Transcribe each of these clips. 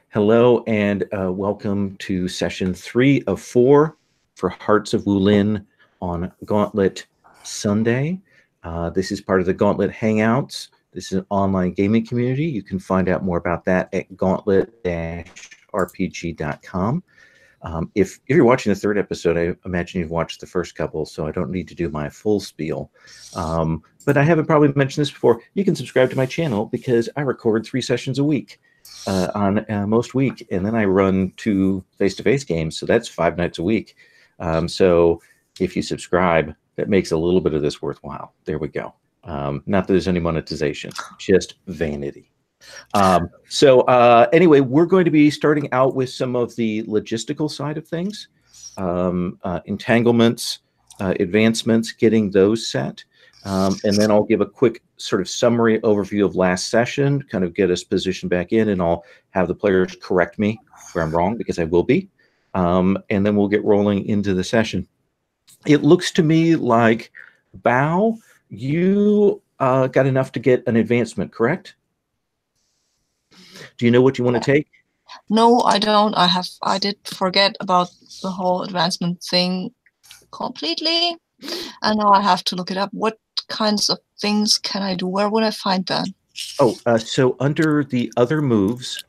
Hello and welcome to session 3 of 4 for Hearts of Wulin on Gauntlet Sunday. This is part of the Gauntlet Hangouts. This is an online gaming community. You can find out more about that at gauntlet-rpg.com. If you're watching the third episode, I imagine you've watched the first couple, so I don't need to do my full spiel. But I haven't probably mentioned this before. You can subscribe to my channel because I record 3 sessions a week. On most week, and then I run 2 face-to-face games, so that's 5 nights a week. So if you subscribe, that makes a little bit of this worthwhile. There we go. Not that there's any monetization, just vanity. Anyway, we're going to be starting out with some of the logistical side of things, entanglements, advancements, getting those set. And then I'll give a quick sort of summary overview of last session, kind of get us positioned back in, and I'll have the players correct me where I'm wrong, because I will be. And then we'll get rolling into the session. It looks to me like, Bao, you got enough to get an advancement, correct? Do you know what you want to take? No, I don't. I did forget about the whole advancement thing completely. And now I have to look it up. What kinds of things can I do? Where would I find that? Oh, so under the other moves,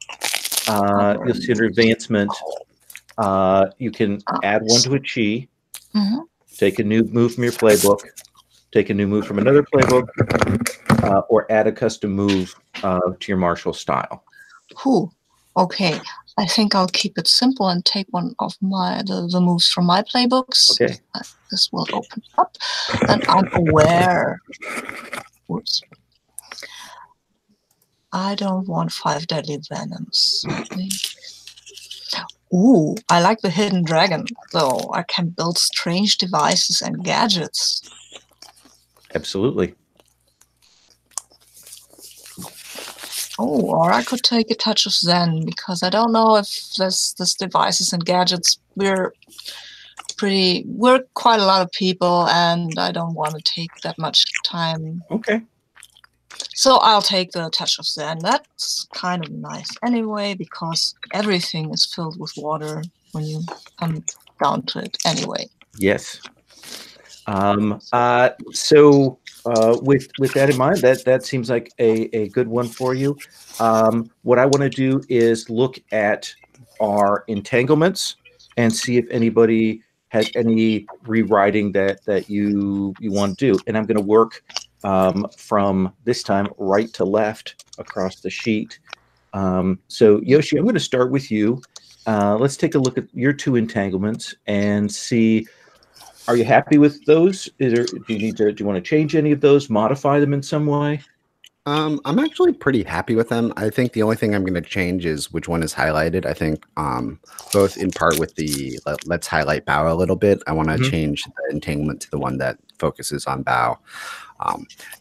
you'll see under advancement, you can add 1 to a chi, take a new move from your playbook, take a new move from another playbook, or add a custom move to your martial style. Okay. I think I'll keep it simple and take one of the moves from my playbooks. Okay. This will open up, and I'm aware. Whoops. I don't want 5 deadly venoms. Ooh, I like the hidden dragon, though. I can build strange devices and gadgets. Absolutely. Oh, or I could take a touch of Zen, because I don't know if this devices and gadgets, we're quite a lot of people, and I don't want to take that much time. Okay. So I'll take the touch of Zen. That's kind of nice anyway, because everything is filled with water when you come down to it anyway. Yes. With that in mind, that seems like a good one for you. What I want to do is look at our entanglements and see if anybody has any rewriting that you want to do. And I'm going to work from this time right to left across the sheet. So Yoshi, I'm going to start with you. Let's take a look at your 2 entanglements and see. Are you happy with those? Do you want to change any of those, modify them in some way? I'm actually pretty happy with them. I think the only thing I'm going to change is which one is highlighted. I think both in part with the let's highlight Bao a little bit. I want to change the entanglement to the one that focuses on Bao.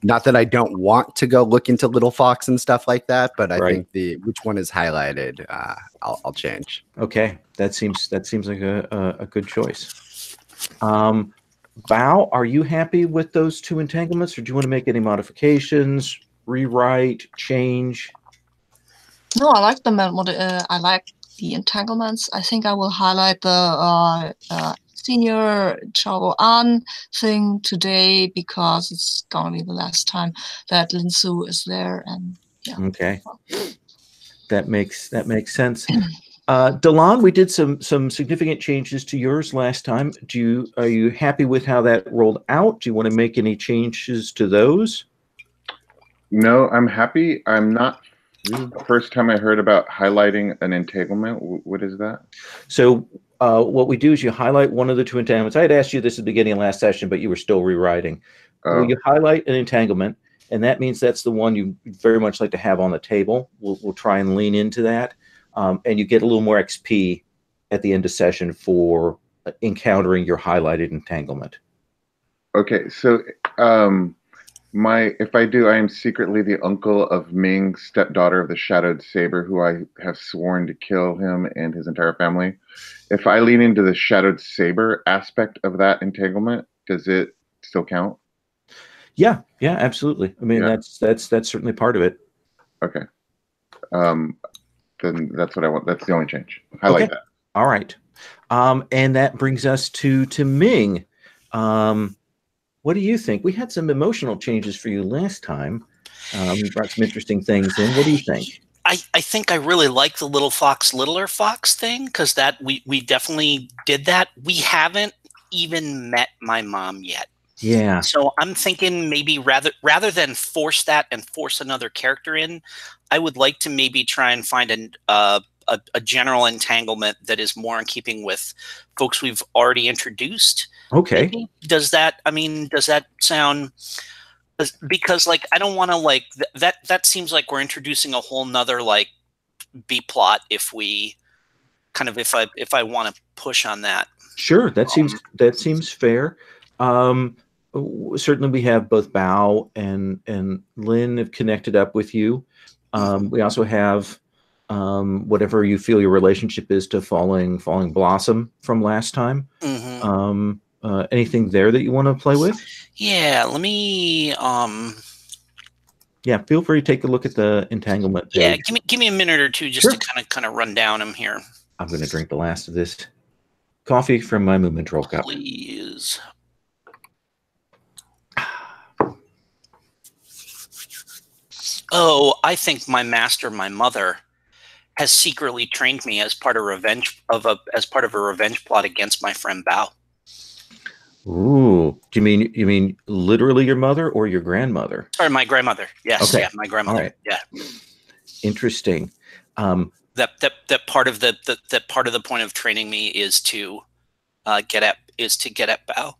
Not that I don't want to go look into Little Fox and stuff like that, but I think which one is highlighted, I'll change. Okay, that seems like a good choice. Bao, are you happy with those 2 entanglements, or do you want to make any modifications, rewrite, change? No, I like them. I like the entanglements. I think I will highlight the senior Chao An thing today, because it's gonna be the last time that Lin Su is there, and yeah. Okay, that makes sense. Delon, we did some significant changes to yours last time. Are you happy with how that rolled out? Do you want to make any changes to those? No, I'm happy. I'm not. This is the first time I heard about highlighting an entanglement. What is that? So what we do is you highlight one of the 2 entanglements. I had asked you this at the beginning of last session, but you were still rewriting. Well, you highlight an entanglement, and that means that's the one you very much like to have on the table. We'll try and lean into that. And you get a little more XP at the end of session for encountering your highlighted entanglement. Okay, so if I do, I am secretly the uncle of Ming, stepdaughter of the Shadowed Saber, who I have sworn to kill him and his entire family. If I lean into the Shadowed Saber aspect of that entanglement, does it still count? Yeah, absolutely. I mean, that's certainly part of it. Okay. then that's what I want. That's the only change. Highlight that. All right. And that brings us to Ming. What do you think? We had some emotional changes for you last time. We brought some interesting things in. What do you think? I think I really like the little fox, littler fox thing, because that we definitely did that. We haven't even met my mom yet. Yeah. So I'm thinking maybe rather than force that and force another character in, I would like to maybe try and find a general entanglement that is more in keeping with folks we've already introduced. Okay. Maybe. Does that sound? Because like I don't want to like that seems like we're introducing a whole nother like B plot if we kind of if I want to push on that. Sure, that seems fair. Certainly we have both Bao and Lynn have connected up with you. We also have whatever you feel your relationship is to Falling Blossom from last time. Mm-hmm. Anything there that you want to play with? Yeah, let me yeah, feel free to take a look at the entanglement page. Yeah, give me a minute or two just to kind of run down them here. I'm going to drink the last of this coffee from my movement troll cup. Please. Oh, I think my master, my mother, has secretly trained me as part of a revenge plot against my friend Bao. Ooh, do you mean literally your mother or your grandmother? Or my grandmother? Yes, okay. Yeah, my grandmother. Right. Yeah. Interesting. That part of the point of training me is to get at Bao.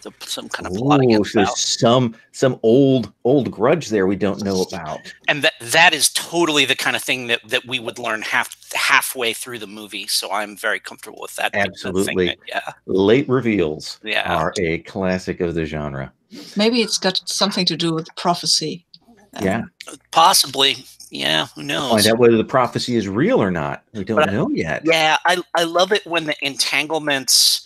So some kind of plot against so Bao. some old grudge there we don't know about. And that is totally the kind of thing that we would learn halfway through the movie. So I'm very comfortable with that. Absolutely. Late reveals are a classic of the genre. Maybe it's got something to do with prophecy. Yeah. Possibly. Yeah, who knows? Find out whether the prophecy is real or not. We don't know yet. Yeah, I love it when the entanglements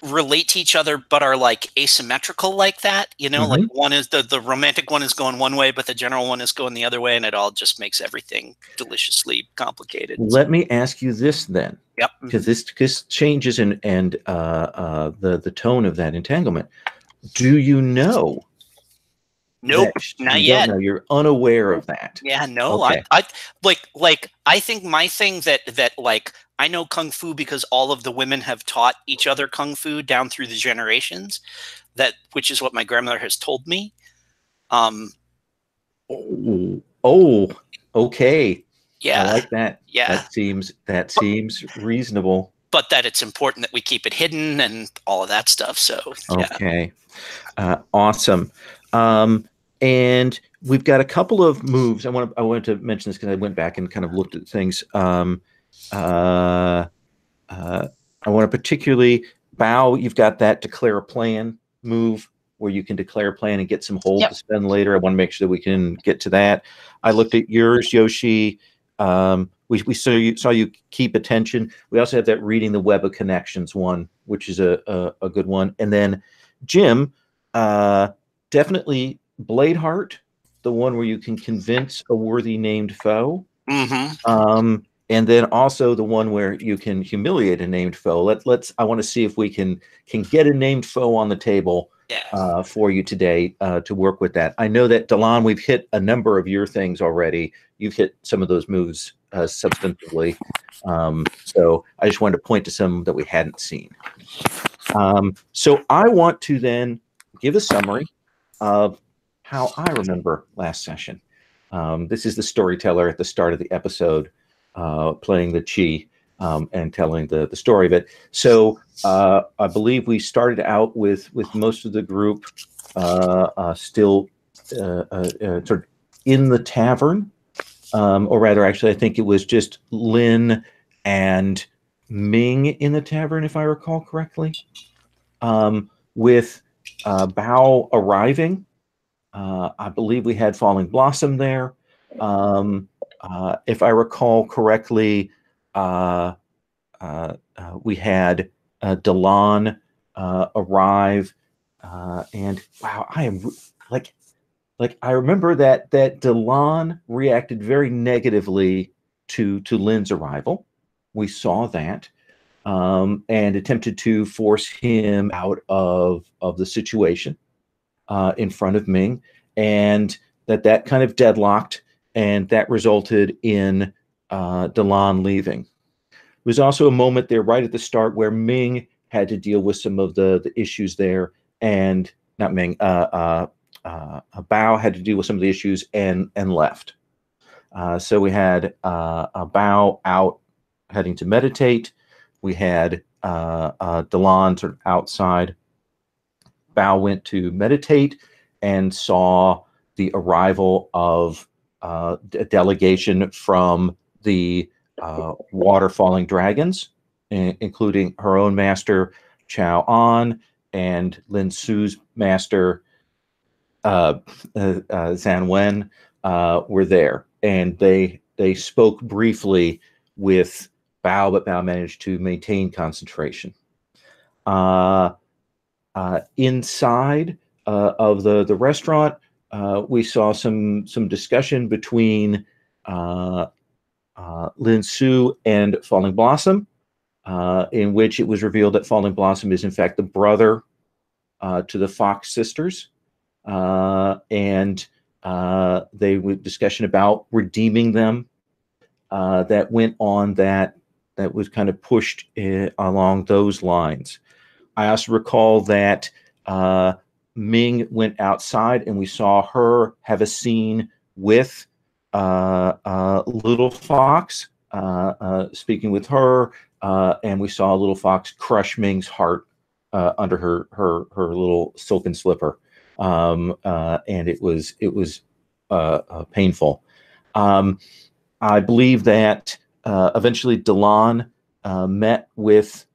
relate to each other but are like asymmetrical like that, like one is the romantic one is going one way but the general one is going the other way, and it all just makes everything deliciously complicated. Let me ask you this then. Yep. Because this changes and the tone of that entanglement. Do you know? Nope, not yet. No, you're unaware of that. Yeah, no. Okay. I think my thing that like I know kung fu because all of the women have taught each other kung fu down through the generations. Which is what my grandmother has told me. Okay. Yeah, I like that. Yeah, that seems reasonable. But that it's important that we keep it hidden and all of that stuff. So yeah. Okay, awesome. And we've got a couple of moves. I wanted to mention this because I went back and kind of looked at things. I want to particularly Bao. You've got that declare a plan move where you can declare a plan and get some hold to spend later. I want to make sure that we can get to that. I looked at yours, Yoshi. We saw you keep attention. We also have that reading the web of connections one, which is a good one. And then Jim, definitely Bladeheart, the one where you can convince a worthy named foe. Mm-hmm. And then also the one where you can humiliate a named foe. I want to see if we can get a named foe on the table for you today to work with that. I know that Delon, we've hit a number of your things already. You've hit some of those moves substantively. So I just wanted to point to some that we hadn't seen. So I want to then give a summary of how I remember last session. This is the storyteller at the start of the episode playing the chi and telling the story of it. So I believe we started out with most of the group still sort of in the tavern, or rather, actually, I think it was just Lynn and Ming in the tavern, if I recall correctly, with Bao arriving. I believe we had Falling Blossom there. If I recall correctly, we had Delon arrive, and wow, I am like I remember that Delon reacted very negatively to Lin's arrival. We saw that, and attempted to force him out of the situation in front of Ming, and that kind of deadlocked, and that resulted in Delan leaving. There was also a moment there right at the start where Ming had to deal with some of the issues there, and not Ming, Bao had to deal with some of the issues and left. So we had Bao out heading to meditate. We had Delan sort of outside. Bao went to meditate and saw the arrival of a delegation from the water falling dragons, including her own master Chao An and Lin Su's master Zhan Wen were there, and they spoke briefly with Bao, but Bao managed to maintain concentration. Inside of the restaurant, we saw some discussion between Lin Su and Falling Blossom, in which it was revealed that Falling Blossom is in fact the brother to the Fox sisters, and they were discussion about redeeming them that went on, that was kind of pushed along those lines. I also recall that Ming went outside and we saw her have a scene with Little Fox, speaking with her, and we saw Little Fox crush Ming's heart under her little silken slipper, and it was painful. I believe that eventually Delan met with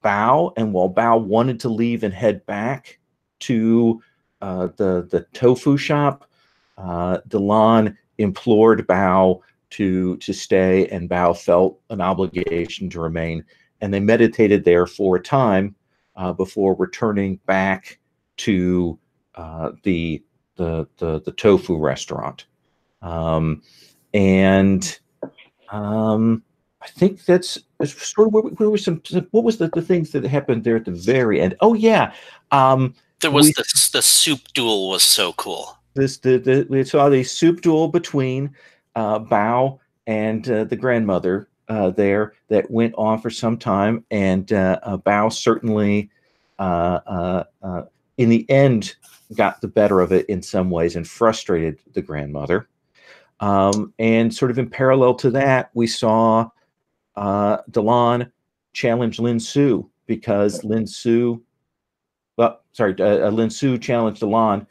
Bao, and while Bao wanted to leave and head back to the tofu shop, Delan implored Bao to stay, and Bao felt an obligation to remain, and they meditated there for a time before returning back to the tofu restaurant. I think that's sort of where were some. What was the things that happened there at the very end? Oh yeah, there was the soup duel was so cool. We saw the soup duel between Bao and the grandmother there that went on for some time, and Bao certainly in the end got the better of it in some ways and frustrated the grandmother. And sort of in parallel to that, we saw Delan challenge Lin Su, because Lin Su challenged Delan.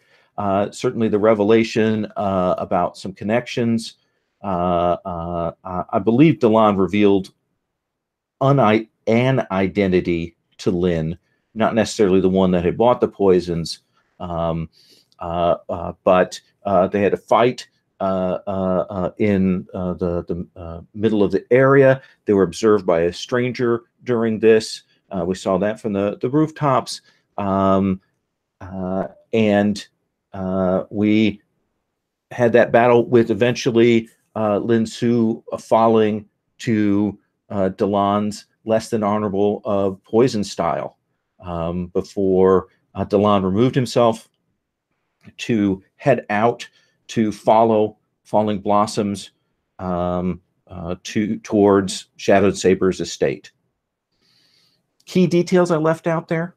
Certainly the revelation about some connections. I believe Delan revealed an identity to Lin, not necessarily the one that had bought the poisons, but they had a fight in the middle of the area. They were observed by a stranger during this. We saw that from the rooftops, and we had that battle with eventually Lin Su falling to Delan's less than honorable poison style before Delan removed himself to head out to follow Falling Blossoms towards Shadowed Saber's estate. Key details I left out there?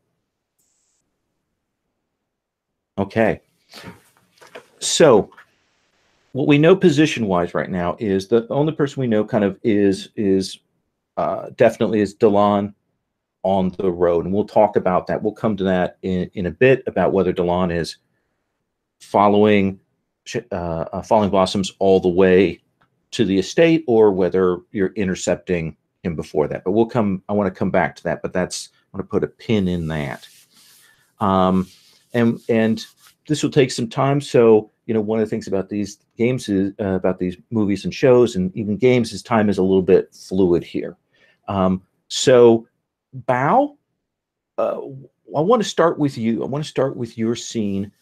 Okay. So what we know position-wise right now is the only person we know kind of is definitely is Delan on the road, and we'll talk about that. We'll come to that in a bit, about whether Delan is following Falling Blossoms all the way to the estate, or whether you're intercepting him before that. But we'll come. I want to come back to that. But I want to put a pin in that. And this will take some time. So one of the things about these games is about these movies and shows and even games is time is a little bit fluid here. So Bao, I want to start with you. I want to start with your scene.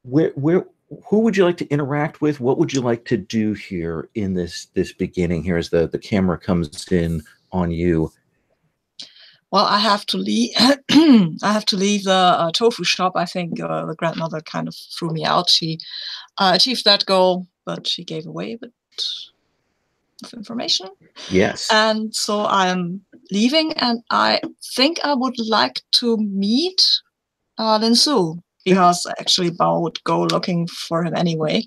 Where who would you like to interact with? What would you like to do here in this beginning here as the camera comes in on you? Well, I have to leave. I have to leave the tofu shop. I think the grandmother kind of threw me out. She achieved that goal, but she gave away a bit of information. Yes. And so I'm leaving, and I think I would like to meet Lin Su, because actually Bao would go looking for him anyway.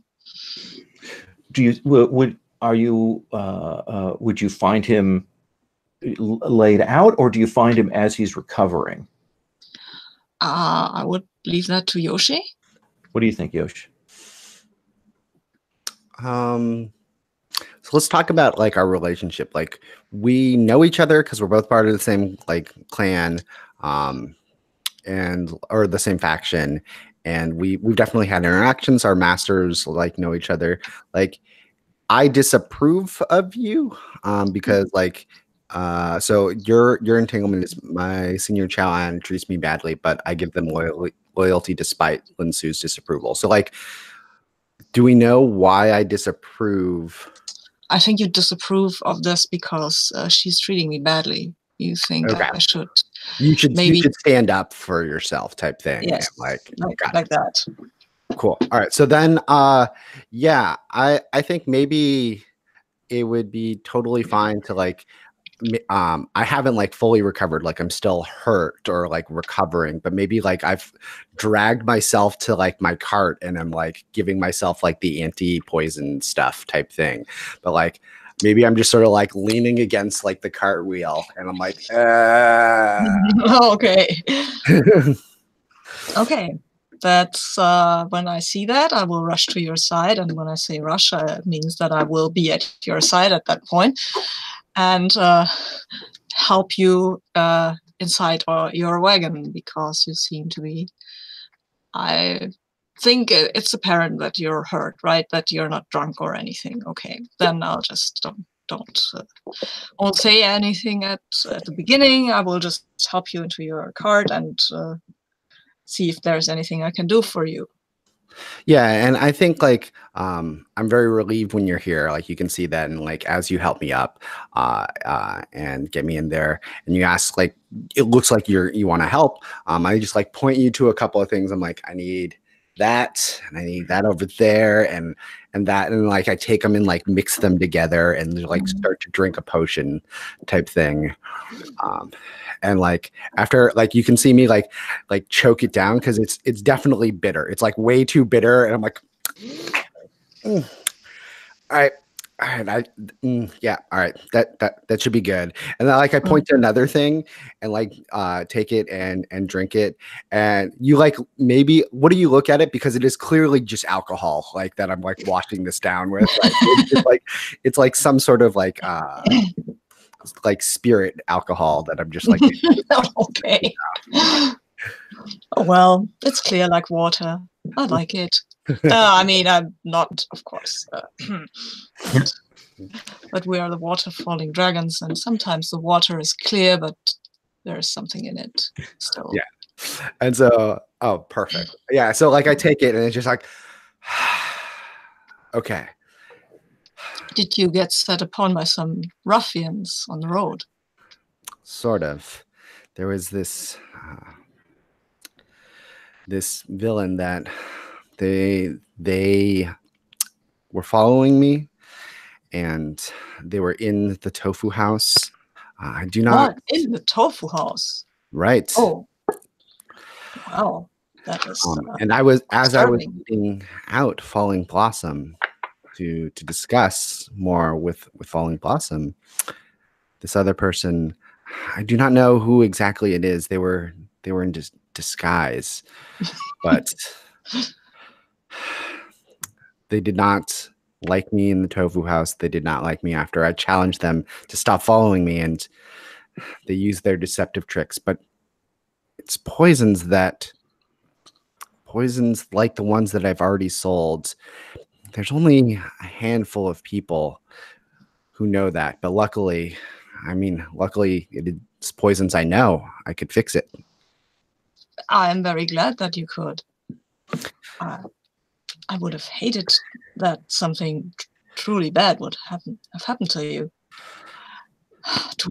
Do you would you find him laid out, or do you find him as he's recovering? I would leave that to Yoshi. What do you think, Yoshi? So let's talk about like our relationship. Like, we know each other because we're both part of the same like clan, and or the same faction, and we've definitely had interactions. Our masters like know each other. Like, I disapprove of you because like so your entanglement is my senior Chow and treats me badly, but I give them loyalty despite Lin Su's disapproval. So like, do we know why I disapprove? I think you disapprove of this because she's treating me badly. You think Okay. I should. You should maybe stand up for yourself, type thing. Yes, like that. Cool. All right. So then, yeah, I think maybe it would be totally fine to like, I haven't like fully recovered. Like, I'm still hurt or like recovering, but maybe like I've dragged myself to like my cart and I'm like giving myself like the anti-poison stuff type thing. But like, maybe I'm just sort of like leaning against like the cart wheel and I'm like, Okay. Okay. That's when I see that, I will rush to your side. And when I say rush, it means that I will be at your side at that point and help you inside your wagon, because you seem to be, I think it's apparent that you're hurt, right? That you're not drunk or anything. Okay, then I'll just won't say anything at the beginning. I will just help you into your cart and see if there's anything I can do for you. Yeah, and I think like I'm very relieved when you're here. Like, you can see that, and like as you help me up and get me in there, and you ask like, it looks like you want to help. I just like point you to a couple of things. I'm like, I need that, and I need that over there, and that, and like I take them and like mix them together and like start to drink a potion type thing. And like after, like, you can see me like choke it down because it's definitely bitter. It's like way too bitter, and I'm like, all right, yeah, all right, that should be good. And then like I point to another thing and like take it and drink it, and you like, maybe, what do you look at it, because it is clearly just alcohol like that I'm like washing this down with. Like, it's like some sort of like spirit alcohol that I'm just like Okay. Well, it's clear like water. I like it. I mean, I'm not, of course, but we are the water-falling dragons, and sometimes the water is clear, but there is something in it still. Yeah. And so, oh, perfect. Yeah. So like I take it and it's just like, okay. Did you get set upon by some ruffians on the road? Sort of. There was this this villain that they were following me, and they were in the tofu house. I do not. What? In the tofu house? Right. Oh. Wow. That is. And I was, as I was disturbing. eating out Falling Blossom to discuss more with Falling Blossom, this other person, I do not know who exactly it is. They were in disguise, but they did not like me in the tofu house. They did not like me after I challenged them to stop following me, and they used their deceptive tricks. But it's poisons like the ones that I've already sold. There's only a handful of people who know that, but luckily it's poisons I know. I could fix it. I am very glad that you could. I would have hated that something truly bad would have happened to you. Do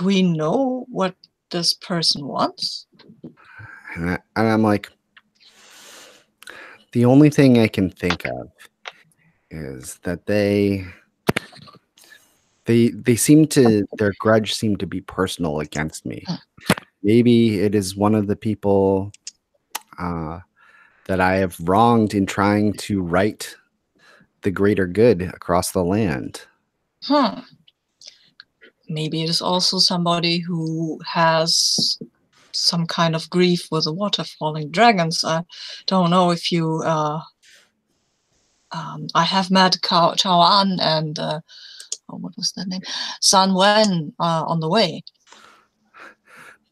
we know what this person wants? And I'm like, the only thing I can think of is that they seem to, their grudge seemed to be personal against me. Maybe it is one of the people that I have wronged in trying to right the greater good across the land. Maybe it is also somebody who has some kind of grief with the water-falling dragons. I don't know if you... I have met Chao An and... what was that name? San Wen on the way.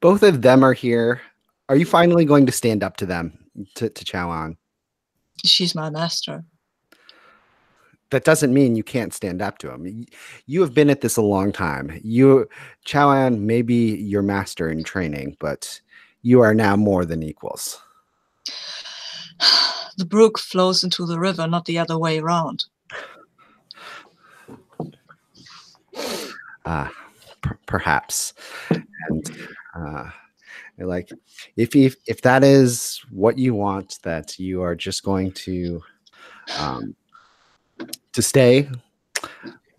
Both of them are here. Are you finally going to stand up to them, to Chao An? She's my master. That doesn't mean you can't stand up to him. You have been at this a long time. Chao An may be your master in training, but you are now more than equals. The brook flows into the river, not the other way around. Perhaps. And like, if that is what you want, that you are just going to stay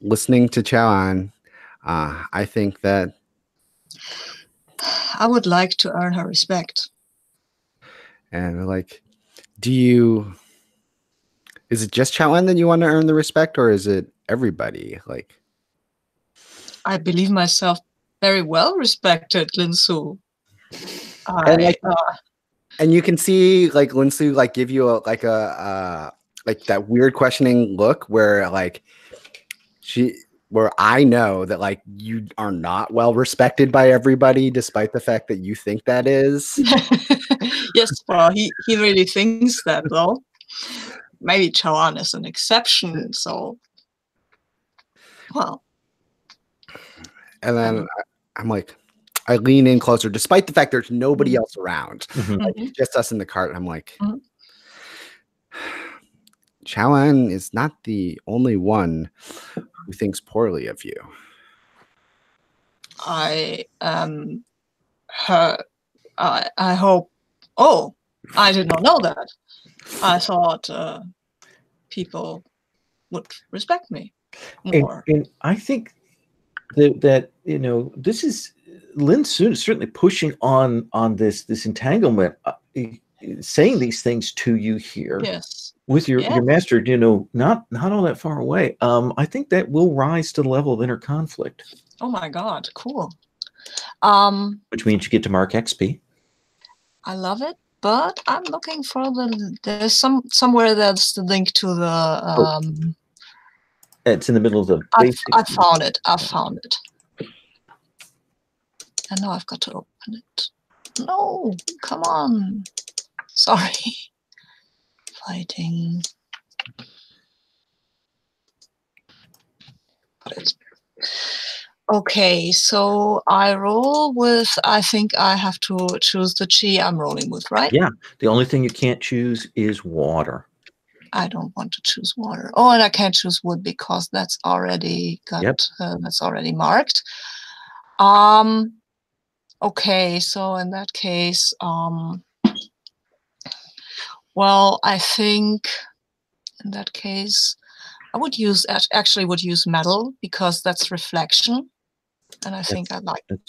listening to Chao An, I think that I would like to earn her respect. And like, is it just Chao An that you want to earn the respect, or is it everybody? Like, I believe myself very well respected, Lin Su. And you can see like Lin Su like give you like that weird questioning look where like where I know that like you are not well respected by everybody, despite the fact that you think that is. Yes, well, he really thinks that though. Maybe Chao An is an exception, so well. And then I'm like, I lean in closer, despite the fact there's nobody else around. Like, just us in the cart. I'm like, Chao An is not the only one who thinks poorly of you. I hope. Oh, I did not know that. I thought people would respect me more. And I think that this is Lin Su is certainly pushing on this entanglement, saying these things to you here. Yes. With your master, not all that far away. I think that will rise to the level of inner conflict. Oh my God, cool. Which means you get to mark XP. I love it, but I'm looking for there's somewhere that's the link to the It's in the middle of the basic. I found it. And now I've got to open it. No, come on. Sorry. Fighting. Okay, so I roll with, I think I have to choose the chi I'm rolling with, right? Yeah, the only thing you can't choose is water. I don't want to choose water. Oh, and I can't choose wood because that's already that's already marked. Okay, so in that case, well, I think in that case, I would use metal because that's reflection, and I think I like that.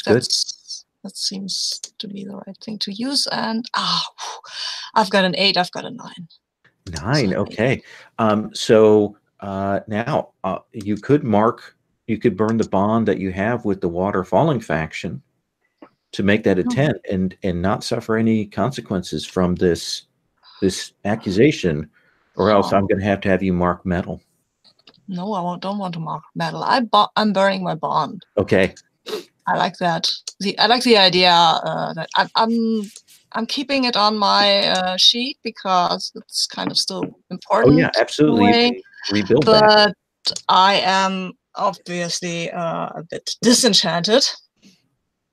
That seems to be the right thing to use. And I've got an 8. I've got a 9. 9. Okay. So now you could burn the bond that you have with the water falling faction to make that a 10 and not suffer any consequences from this accusation, or else I'm going to have you mark metal. No, I don't want to mark metal. I'm burning my bond. Okay. I like that. I like the idea that I'm keeping it on my sheet because it's kind of still important. Oh yeah, absolutely. Rebuild that. But I am obviously a bit disenchanted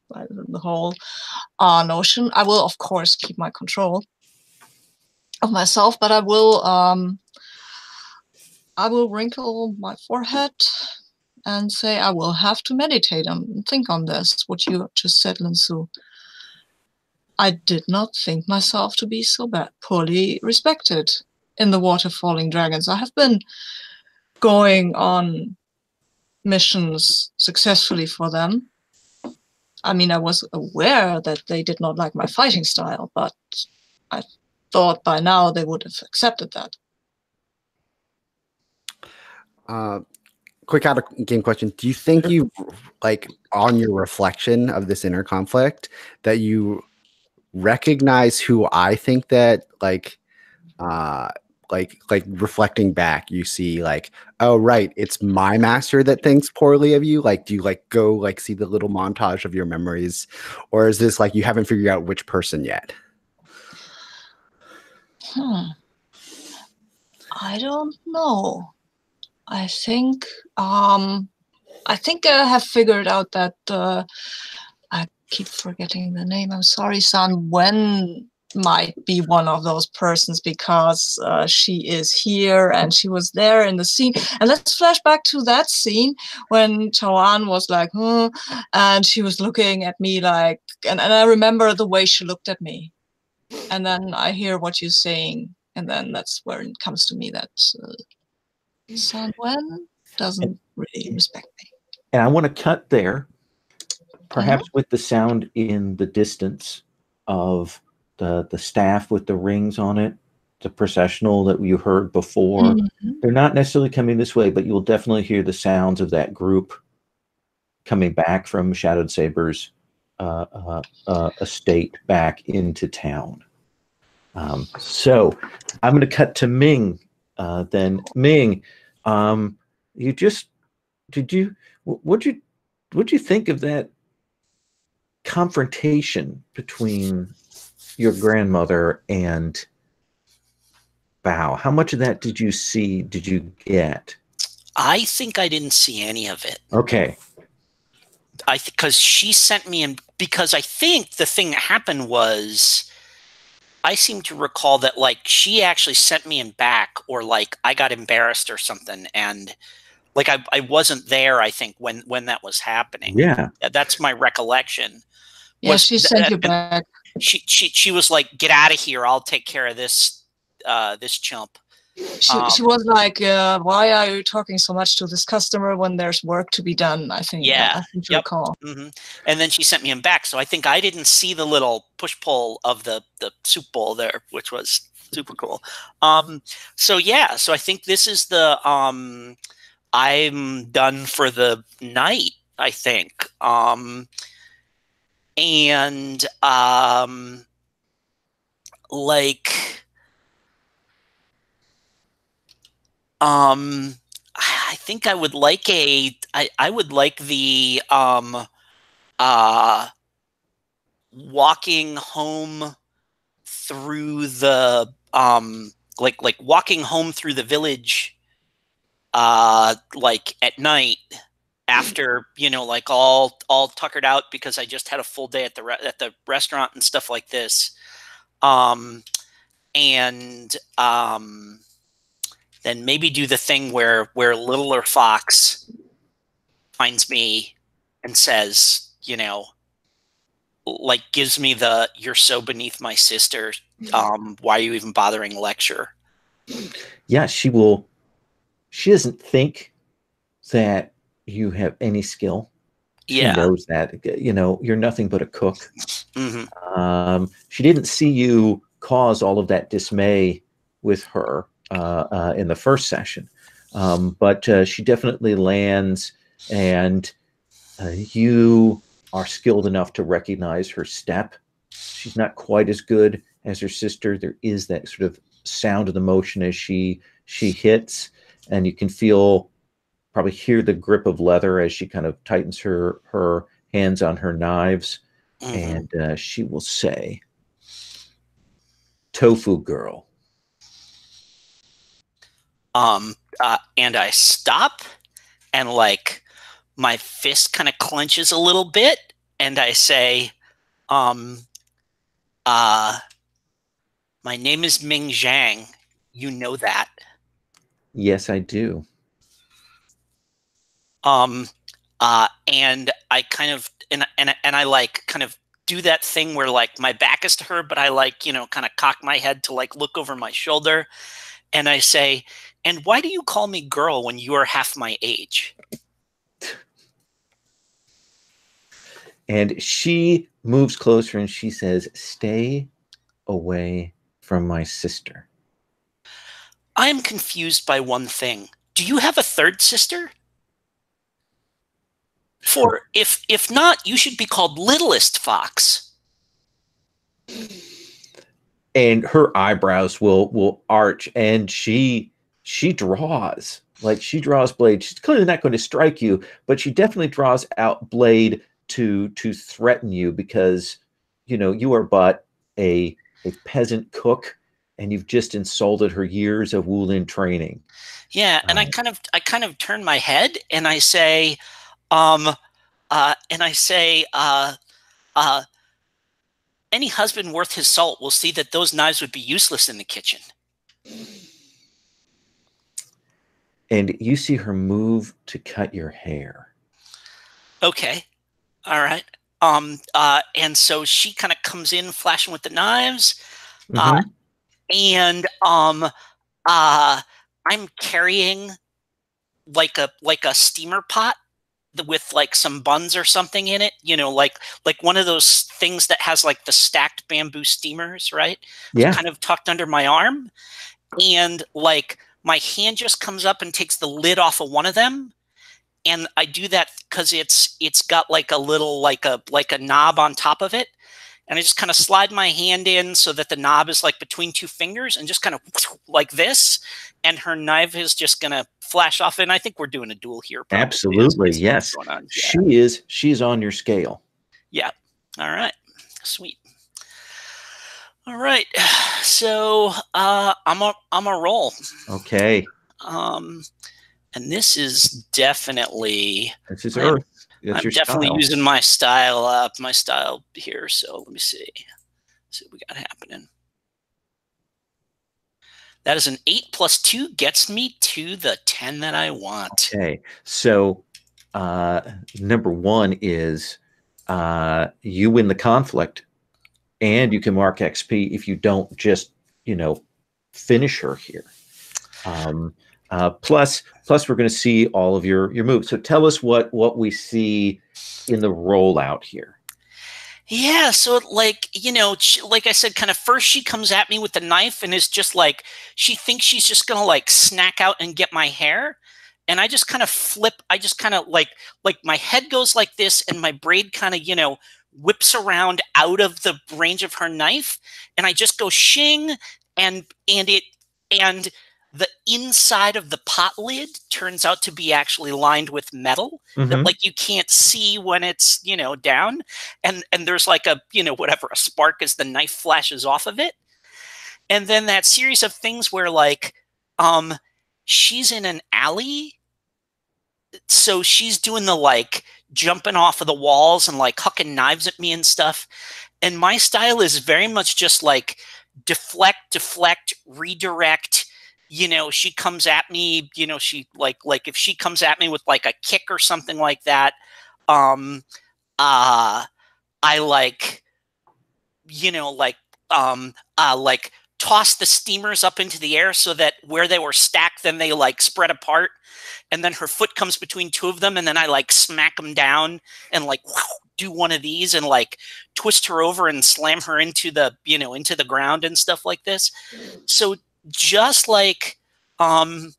by the whole notion. I will, of course, keep my control. of myself, but I will wrinkle my forehead and say I will have to meditate and think on this, what you just said, Linsu. I did not think myself to be so poorly respected in the Water Falling Dragons. I have been going on missions successfully for them. I mean, I was aware that they did not like my fighting style, but I thought by now they would have accepted that. Quick out of game question. Do you think you, like, on your reflection of this inner conflict, that you recognize who I think that, like reflecting back, you see like, oh, right, it's my master that thinks poorly of you? Like, do you like go like see the little montage of your memories, or is this like you haven't figured out which person yet? I don't know. I think I have figured out that I keep forgetting the name. I'm sorry, San Wen might be one of those persons, because she is here and she was there in the scene. And let's flash back to that scene when Chawan was like, and she was looking at me like, and I remember the way she looked at me. And then I hear what you're saying, and then that's where it comes to me that San Wen doesn't really respect me. And I want to cut there, perhaps with the sound in the distance of the staff with the rings on it, the processional that you heard before. They're not necessarily coming this way, but you'll definitely hear the sounds of that group coming back from Shadowed Saber's estate back into town. So I'm going to cut to Ming. Then Ming, what'd you think of that confrontation between your grandmother and Bao? How much of that did you see? Did you get? I think I didn't see any of it. Okay. Because she sent me in, because I think the thing that happened was, I seem to recall that like she actually sent me in back, or like I got embarrassed or something, and like I wasn't there, I think, when that was happening. Yeah. That's my recollection. Yeah, she sent you back. She was like, "Get out of here! I'll take care of this this chump." She was like, "Why are you talking so much to this customer when there's work to be done?" I think. Yeah. I think you recall. And then she sent me him back, so I think I didn't see the little push pull of the soup bowl there, which was super cool. So yeah, so I think this is the I'm done for the night, I think. I think I would like I would like the walking home through the like walking home through the village like at night, after, you know, like all tuckered out because I just had a full day at the restaurant and stuff like this. Then maybe do the thing where littler Fox finds me and says, you know, like gives me the "you're so beneath my sister, why are you even bothering lecture?" Yeah, she will. She doesn't think that you have any skill. She knows that, you know, you're nothing but a cook. She didn't see you cause all of that dismay with her in the first session, but she definitely lands, and you are skilled enough to recognize her step. She's not quite as good as her sister. There is that sort of sound of the motion as she hits, and you can probably hear the grip of leather as she kind of tightens her hands on her knives. And she will say, "Tofu girl." And I stop, and like my fist kind of clenches a little bit, and I say, My name is Ming Zhang. You know that. Yes, I do. And I kind of and I like kind of do that thing where like my back is to her, but I like, kind of cock my head to like look over my shoulder, and I say, "And why do you call me girl when you are half my age?" And she moves closer and she says, "Stay away from my sister." I am confused by one thing. Do you have a third sister? For if not, you should be called Littlest Fox. And her eyebrows will arch, and she draws blade. She's clearly not going to strike you, but she definitely draws out blade to threaten you, because you are but a peasant cook, and you've just insulted her years of Wulin training. Yeah, and I kind of turn my head and I say, any husband worth his salt will see that those knives would be useless in the kitchen. And you see her move to cut your hair. Okay. All right. And so she kind of comes in flashing with the knives. And I'm carrying like a steamer pot with like some buns or something in it, like one of those things that has like the stacked bamboo steamers, right? Yeah. Kind of tucked under my arm. And like my hand just comes up and takes the lid off of one of them. And I do that because it's got like a little like a knob on top of it. And I just kind of slide my hand in so that the knob is like between two fingers, and just kind of like this. And her knife is just going to flash off. And I think we're doing a duel here. Probably. Absolutely. Yes. Yeah. She's on your scale. Yeah. All right. Sweet. All right. So I'm a roll. Okay. And this is definitely Earth. I'm definitely using my style here. So let me see. See what we got happening. That is an 8 + 2 gets me to the 10 that I want. Okay. So number one is you win the conflict, and you can mark XP if you don't just, finish her here. Plus we're going to see all of your moves. So tell us what we see in the rollout here. Yeah, so like, like I said, kind of first she comes at me with the knife and is just like, she thinks she's just going to like snack out and get my hair. And I just kind of flip. I just kind of like my head goes like this, and my braid kind of, whips around out of the range of her knife. And I just go shing, and the inside of the pot lid turns out to be actually lined with metal that like you can't see when it's, down. And there's like a, whatever, a spark as the knife flashes off of it. And then that series of things where like, she's in an alley. So she's doing the like jumping off of the walls and like hucking knives at me and stuff. And my style is very much just like deflect, redirect. She comes at me, she like if she comes at me with like a kick or something like that, I like, like toss the steamers up into the air so that where they were stacked, then they like spread apart. And then her foot comes between two of them, and then I like smack them down and like do one of these and like twist her over and slam her into the, into the ground and stuff like this. So just like, and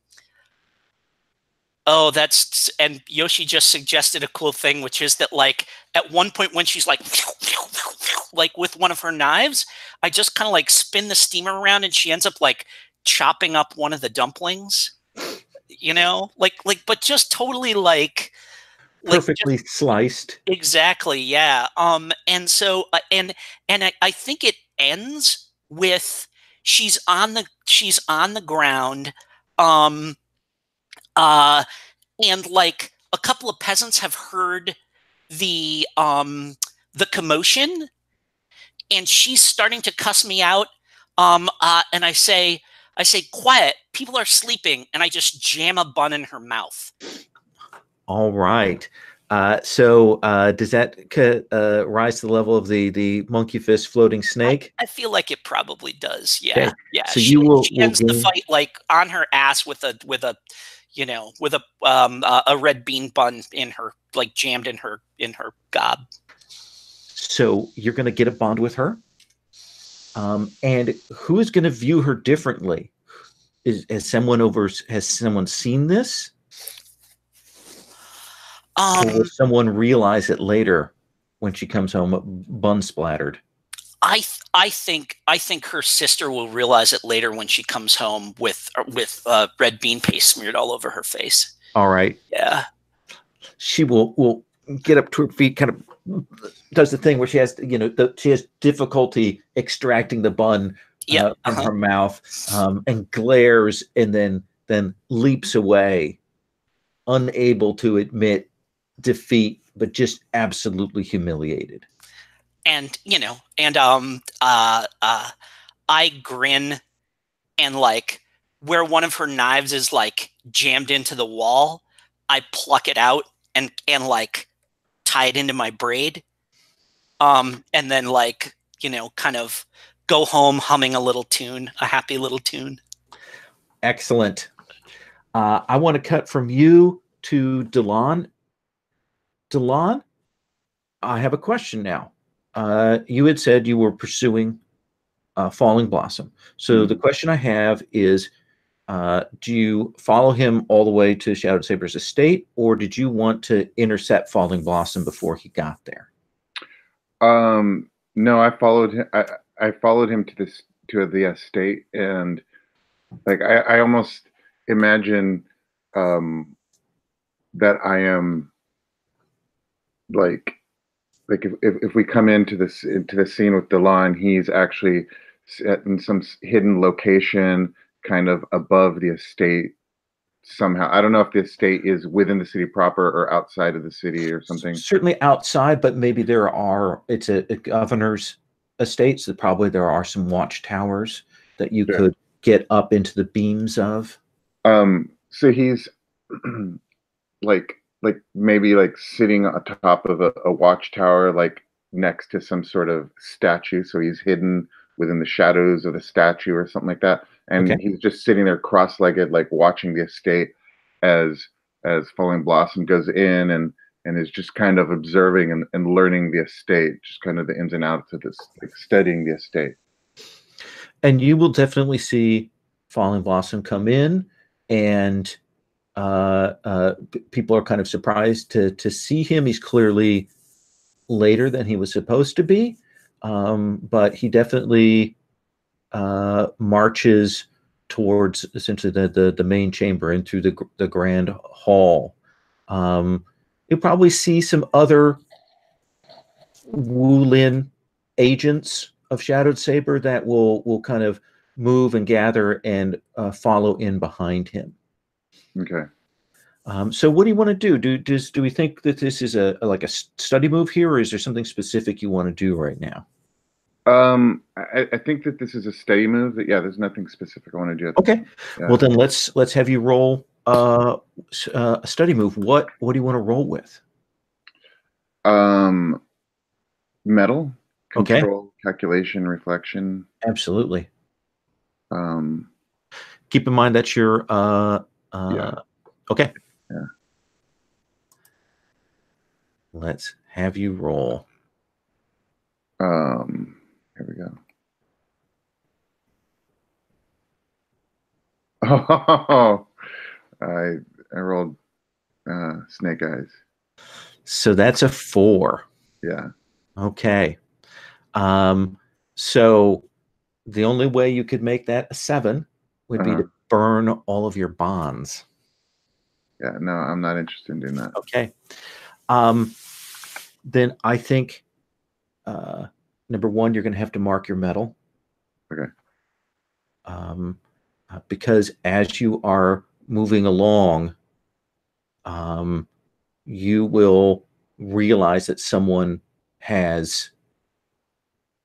Yoshi just suggested a cool thing, which is that like at one point when she's like with one of her knives, I just kind of like spin the steamer around, and she ends up like chopping up one of the dumplings, but just totally like perfectly sliced. Exactly. Yeah. And so, and I think it ends with she's on the ground, and like a couple of peasants have heard the commotion, and she's starting to cuss me out, And I say, quiet, people are sleeping, and I just jam a bun in her mouth. All right. So does that rise to the level of the monkey fist floating snake? I feel like it probably does. Yeah. Okay. Yeah. So she ends the fight like on her ass with a red bean bun in her, like jammed in her gob. So you're going to get a bond with her. And who is going to view her differently? Has someone seen this? Or will someone realize it later when she comes home bun splattered? I think her sister will realize it later when she comes home with red bean paste smeared all over her face. All right. Yeah. She will get up to her feet, kind of does the thing where she has, she has difficulty extracting the bun from her mouth, and glares, and then leaps away, unable to admit defeat, but just absolutely humiliated. And I grin, and like where one of her knives is like jammed into the wall, I pluck it out and like tie it into my braid, and then like kind of go home humming a happy little tune. Excellent. I want to cut from you to Delon. Delon, I have a question now. You had said you were pursuing Falling Blossom. So the question I have is, do you follow him all the way to Shadowed Saber's estate, or did you want to intercept Falling Blossom before he got there? No, I followed him. I followed him to the estate, and like I almost imagine that I am like if we come into the scene with Delon, he's actually in some hidden location, kind of above the estate somehow. I don't know if the estate is within the city proper or outside of the city or something. Certainly outside, but maybe it's a governor's estate, so probably there are some watchtowers that you could get up into the beams of. So he's like maybe like sitting on top of a watchtower, like next to some sort of statue. So he's hidden within the shadows of the statue or something like that. And he's just sitting there cross-legged, like watching the estate as Falling Blossom goes in and is just kind of observing and learning the estate, just kind of the ins and outs of this, like studying the estate. And you will definitely see Falling Blossom come in, and people are kind of surprised to see him. He's clearly later than he was supposed to be, but he definitely marches towards essentially the main chamber and through the grand hall. You'll probably see some other Wulin agents of Shadowed Saber that will kind of move and gather and follow in behind him. Okay. So what do you want to do? Do we think that this is a study move here, or is there something specific you want to do right now? I think that this is a study move. That there's nothing specific I want to do. Okay. Yeah. Well, then let's have you roll a study move. What do you want to roll with? Metal. Control, okay. Calculation, reflection. Absolutely. Keep in mind that's your okay. Yeah. Let's have you roll. Here we go. Oh, I rolled snake eyes. So that's a 4. Yeah. Okay. So the only way you could make that a 7 would be to burn all of your bonds. Yeah, no, I'm not interested in doing that. Okay. Then I think number 1, you're going to have to mark your metal. Okay. Because as you are moving along, you will realize that someone has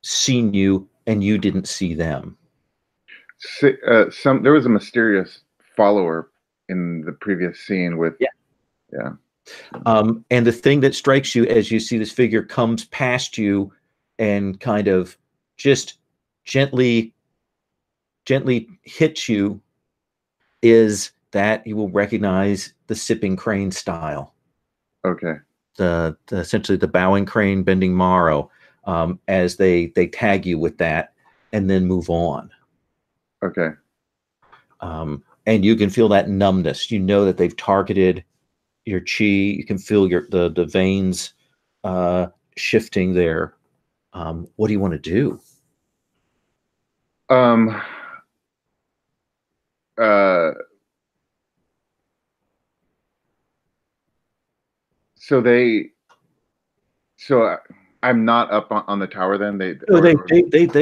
seen you and you didn't see them. There was a mysterious follower in the previous scene with yeah. And the thing that strikes you as you see this figure comes past you and kind of just gently hits you is that you will recognize the sipping crane style. Okay. The essentially the bowing crane, bending marrow, as they tag you with that and then move on. Okay. And you can feel that numbness. You know that they've targeted your chi. You can feel the veins shifting there. What do you want to do? So I'm not up on the tower then. They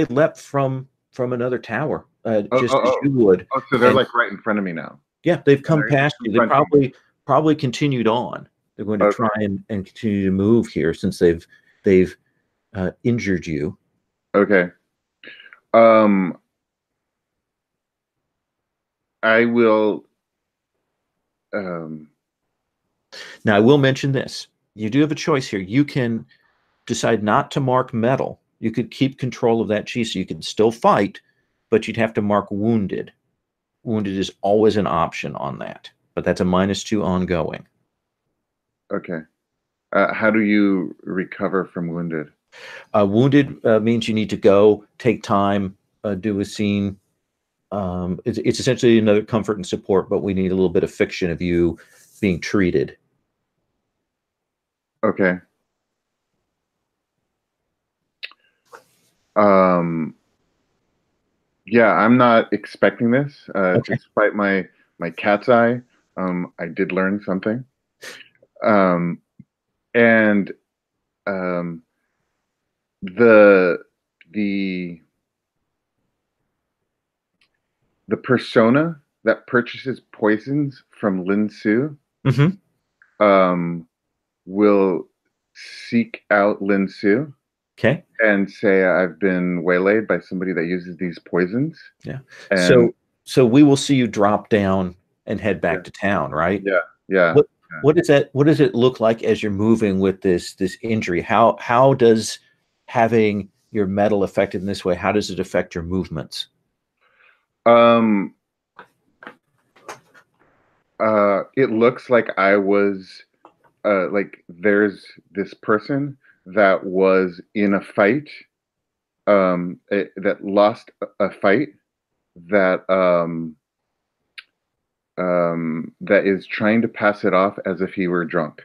leapt from another tower, just as oh. you would. Oh, so they're like right in front of me now. Yeah, they've come past you. They probably continued on. They're going to try and continue to move here since they've injured you. Okay. I will. Now, I will mention this. You do have a choice here. You can decide not to mark metal. You could keep control of that chi, so you can still fight, but you'd have to mark wounded. Wounded is always an option on that, but that's a -2 ongoing. Okay. How do you recover from wounded? Wounded means you need to go, take time, do a scene. It's essentially another comfort and support, but we need a little bit of fiction of you being treated. Okay. Yeah, I'm not expecting this. Despite my cat's eye, I did learn something. And the persona that purchases poisons from Lin Su will seek out Lin Su. Okay. And say I've been waylaid by somebody that uses these poisons. Yeah. And so we will see you drop down and head back to town, right? Yeah. Yeah. What does it look like as you're moving with this injury? How does having your metal affected in this way, how does it affect your movements? It looks like I was like there's this person that was in a fight, that lost a fight, that that is trying to pass it off as if he were drunk.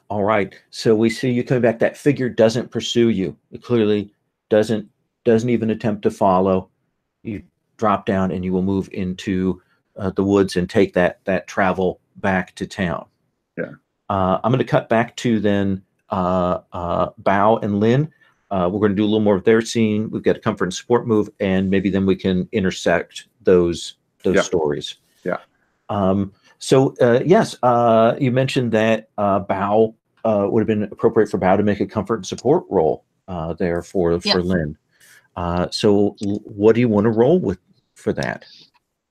All right. So we see you coming back. That figure doesn't pursue you. It clearly doesn't even attempt to follow. You drop down and you will move into the woods and take that travel back to town. Yeah. I'm going to cut back to then Bao and Lin. We're going to do a little more of their scene. We've got a comfort and support move, and maybe then we can intersect those stories. Yeah. So yes, you mentioned that Bao would have been appropriate for Bao to make a comfort and support roll there for Lin. So what do you want to roll with for that?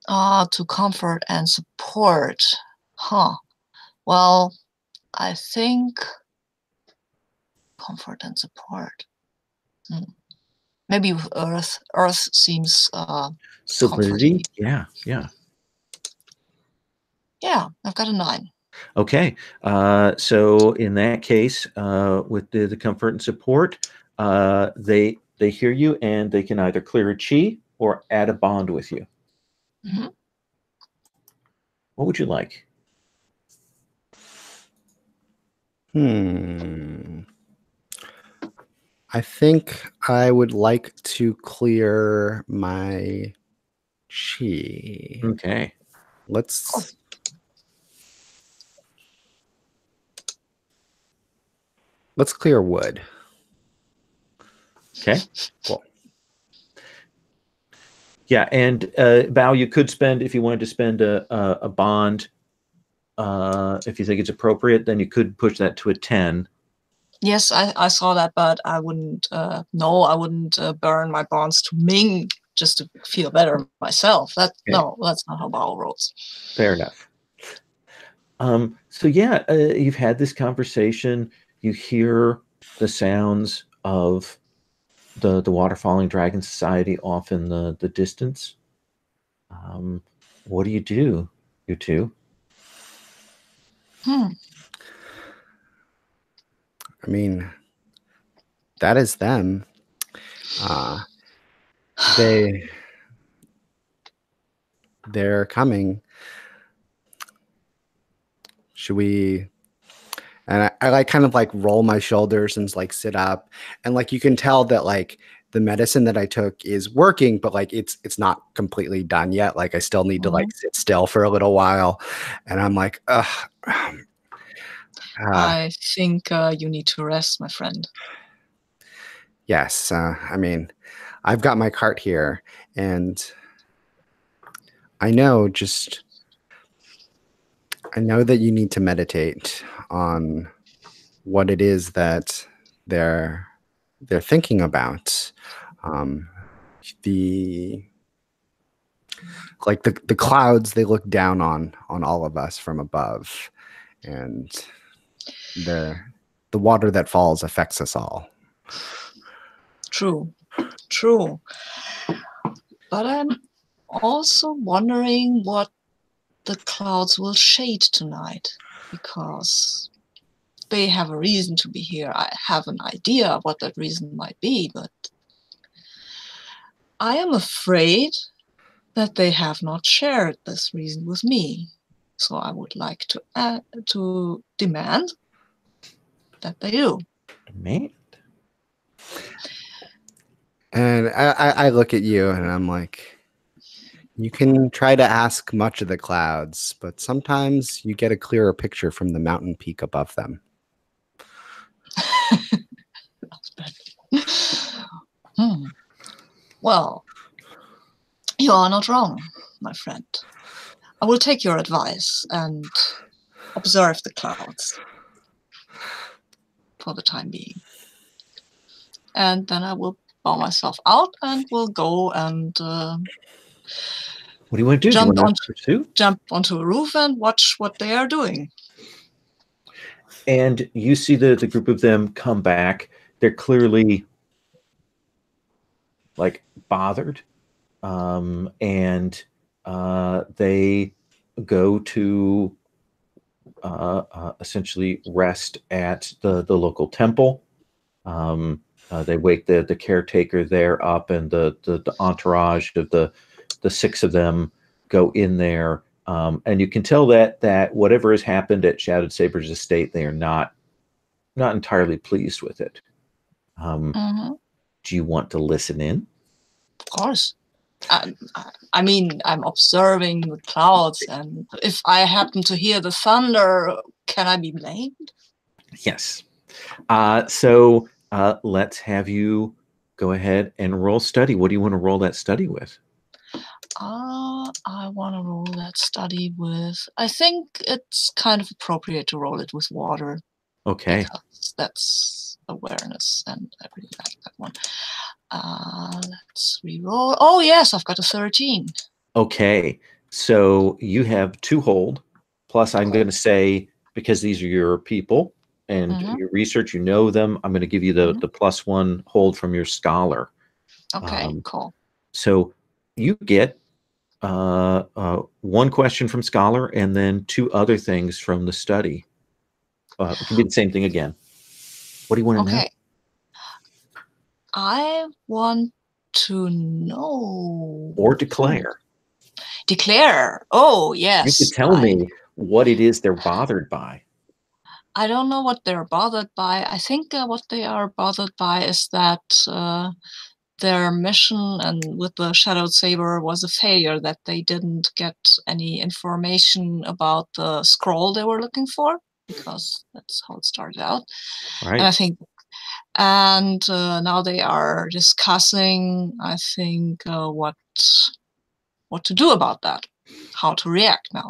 To comfort and support. Well, I think comfort and support. Maybe with Earth. Earth seems solidity. Yeah. Yeah, I've got a 9. Okay. So in that case, with the comfort and support, they hear you and they can either clear a chi or add a bond with you. Mm-hmm. What would you like? I think I would like to clear my chi. Okay. Let's clear wood. Okay. Cool. Yeah, and Bao, you could spend, if you wanted to spend a bond, if you think it's appropriate, then you could push that to a 10. Yes, I saw that, but I wouldn't. No, I wouldn't burn my bonds to Ming just to feel better myself. No, that's not how Bao rolls. Fair enough. So yeah, you've had this conversation. You hear the sounds of the Waterfalling Dragon Society off in the distance. What do, you two? I mean, that is them. They're coming. Should we? And I like kind of like roll my shoulders and like sit up, and like you can tell that like the medicine that I took is working, but like it's not completely done yet. Like I still need to like sit still for a little while, and I'm like, I think you need to rest, my friend. Yes, I mean, I've got my cart here, and I know that you need to meditate on what it is that they're thinking about. The clouds, they look down on all of us from above, and the water that falls affects us all. True. But I'm also wondering what the clouds will shade tonight, because they have a reason to be here. I have an idea of what that reason might be, but I am afraid that they have not shared this reason with me. So I would like to demand that they do. Demand? And I look at you and I'm like, you can try to ask much of the clouds, but sometimes you get a clearer picture from the mountain peak above them. Well, you are not wrong, my friend. I will take your advice and observe the clouds for the time being. And then I will bow myself out and will go and what do you want to do? Jump onto a roof and watch what they are doing. And you see the group of them come back. They're clearly like bothered, and they go to essentially rest at the local temple. They wake the caretaker there up, and the entourage of the six of them go in there, and you can tell that whatever has happened at Shadowed Saber's estate, they are not entirely pleased with it. Do you want to listen in? Of course. I mean, I'm observing the clouds, and if I happen to hear the thunder, can I be blamed? Yes. So let's have you go ahead and roll study. What do you want to roll that study with? I want to roll that study with, I think it's kind of appropriate to roll it with water. Okay. Because that's awareness, and I really like that one. Let's re-roll. Oh, yes, I've got a 13. Okay. So you have 2 hold. Plus, I'm going to say, because these are your people and your research, you know them, I'm going to give you the +1 hold from your scholar. Okay, cool. So you get 1 question from scholar and then 2 other things from the study. It can be the same thing again. What do you want to know? I want to know. Or declare. Declare. Oh, yes. You could tell me what it is they're bothered by. I don't know what they're bothered by. I think what they are bothered by is that their mission and with the Shadowed Saber was a failure, that they didn't get any information about the scroll they were looking for, because that's how it started out. Right. And I think, now they are discussing, I think, what to do about that, how to react now.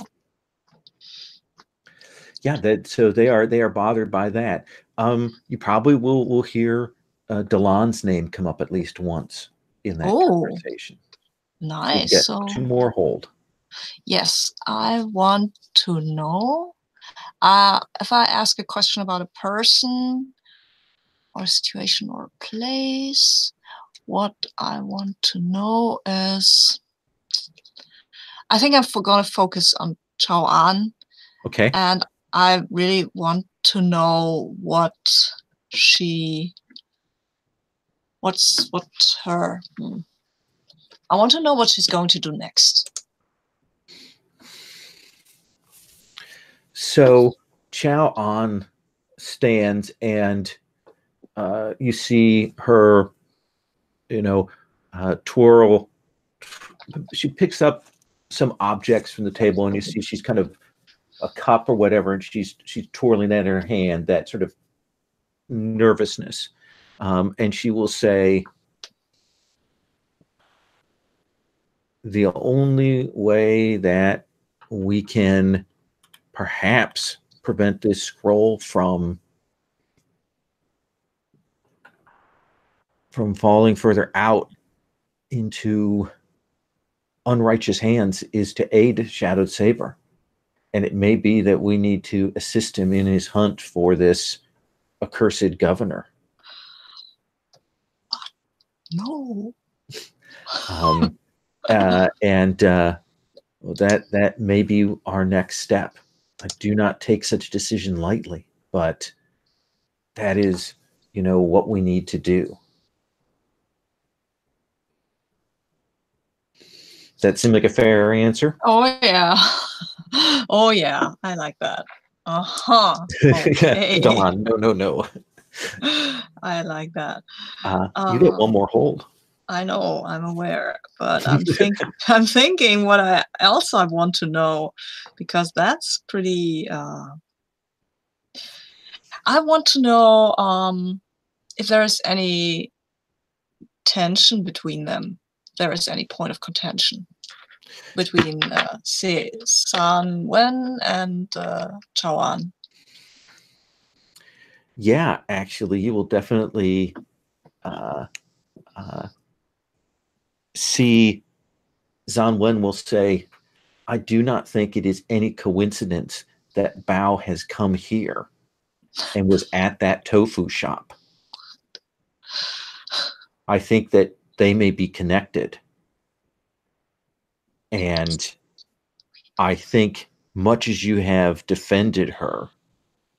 Yeah, so they are bothered by that. You probably will hear Delon's name come up at least once in that conversation. Nice. Get So 2 more hold. yes, I want to know if I ask a question about a person or situation or place, what I want to know is, I think I'm going to focus on Chao An. Okay. And I really want to know what's her. I want to know what she's going to do next. So Chao An stands, and you see her, twirl. She picks up some objects from the table, and you see she's kind of a cup or whatever, and she's twirling that in her hand, that sort of nervousness. And she will say, the only way that we can perhaps prevent this scroll from falling further out into unrighteous hands is to aid Shadowed Saber. And it may be that we need to assist him in his hunt for this accursed governor. No. That may be our next step. I do not take such a decision lightly, but that is, what we need to do. Does that seem like a fair answer? Oh yeah. Oh yeah. I like that. Okay. Come on, no. I like that. You get 1 more hold. I know, I'm aware, but I'm thinking what else I want to know, because that's pretty. I want to know if there is any tension between them. There is any point of contention between San Wen and Chao An. Yeah, actually, you will definitely see Zan Wen will say, I do not think it is any coincidence that Bao has come here and was at that tofu shop. I think that they may be connected. And I think much as you have defended her,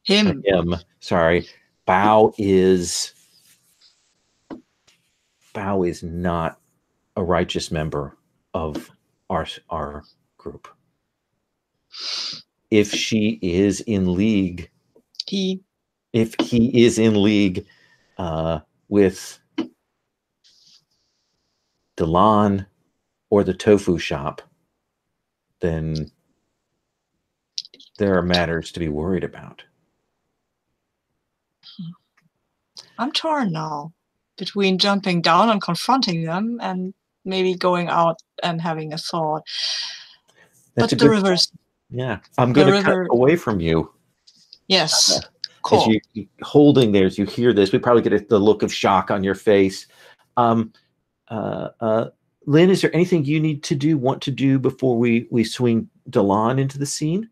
him, sorry, Bao is not a righteous member of our group. If she is in league, if he is in league with Delon or the tofu shop, then there are matters to be worried about. I'm torn now between jumping down and confronting them and maybe going out and having a thought. That's but the reverse. Yeah, I'm going to cut away from you. Yes, cool. As you holding there, as you hear this, we probably get the look of shock on your face. Lynn, is there anything you want to do before we swing Delon into the scene?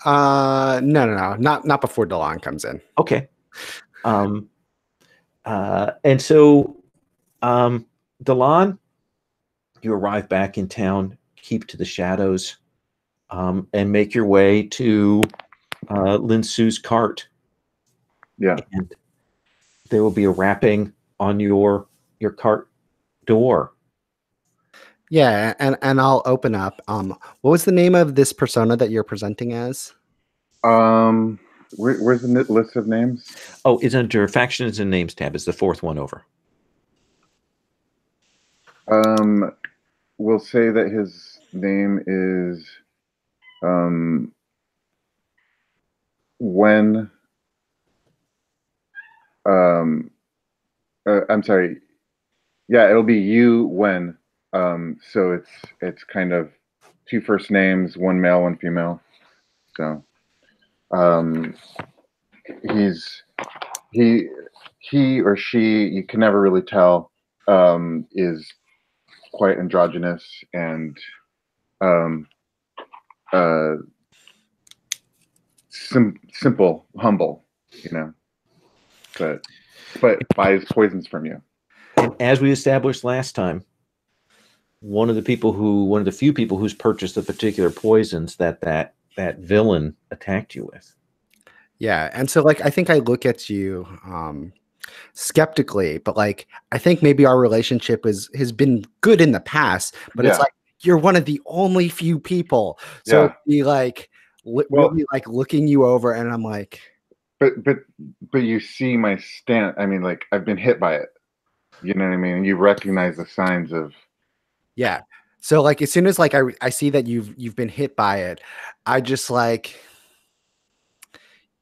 No, not before Delon comes in. Okay. And so, Delon, you arrive back in town, keep to the shadows, and make your way to Lin Su's cart. Yeah. And there will be a rapping on your cart door. Yeah, and I'll open up. What was the name of this persona that you're presenting as? Where's the list of names? Oh, it's under Factions and Names tab. It's the 4th one over. We'll say that his name is Wen. I'm sorry. Yeah, it'll be Yu Wen. So it's kind of 2 first names, 1 male, 1 female. So, he or she, you can never really tell, is quite androgynous and simple, humble, you know, but buys poisons from you. And as we established last time, one of the few people who's purchased the particular poisons that villain attacked you with. Yeah, and so like I think I look at you skeptically, but like I think maybe our relationship has been good in the past, but it's like you're one of the only few people. So it'd be like really like looking you over, and I'm like, but you see my stand. I mean, like I've been hit by it. You know what I mean? And you recognize the signs of. Yeah. So like as soon as like I see that you've been hit by it, I just like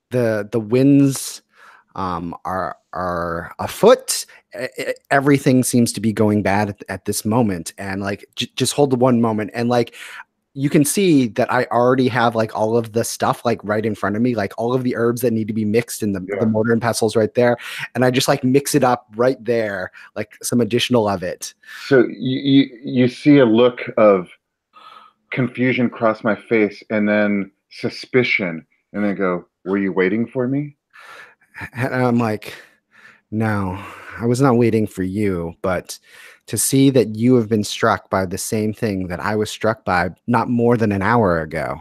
the winds are afoot. Everything seems to be going bad at this moment, and like just hold the one moment, and like you can see that I already have like all of the stuff like right in front of me, like all of the herbs that need to be mixed in the mortar and pestles right there, and I just like mix it up right there, like some additional of it. So you see a look of confusion cross my face, and then suspicion, and then go, "Were you waiting for me?" And I'm like, no, I was not waiting for you, but to see that you have been struck by the same thing that I was struck by not more than an hour ago.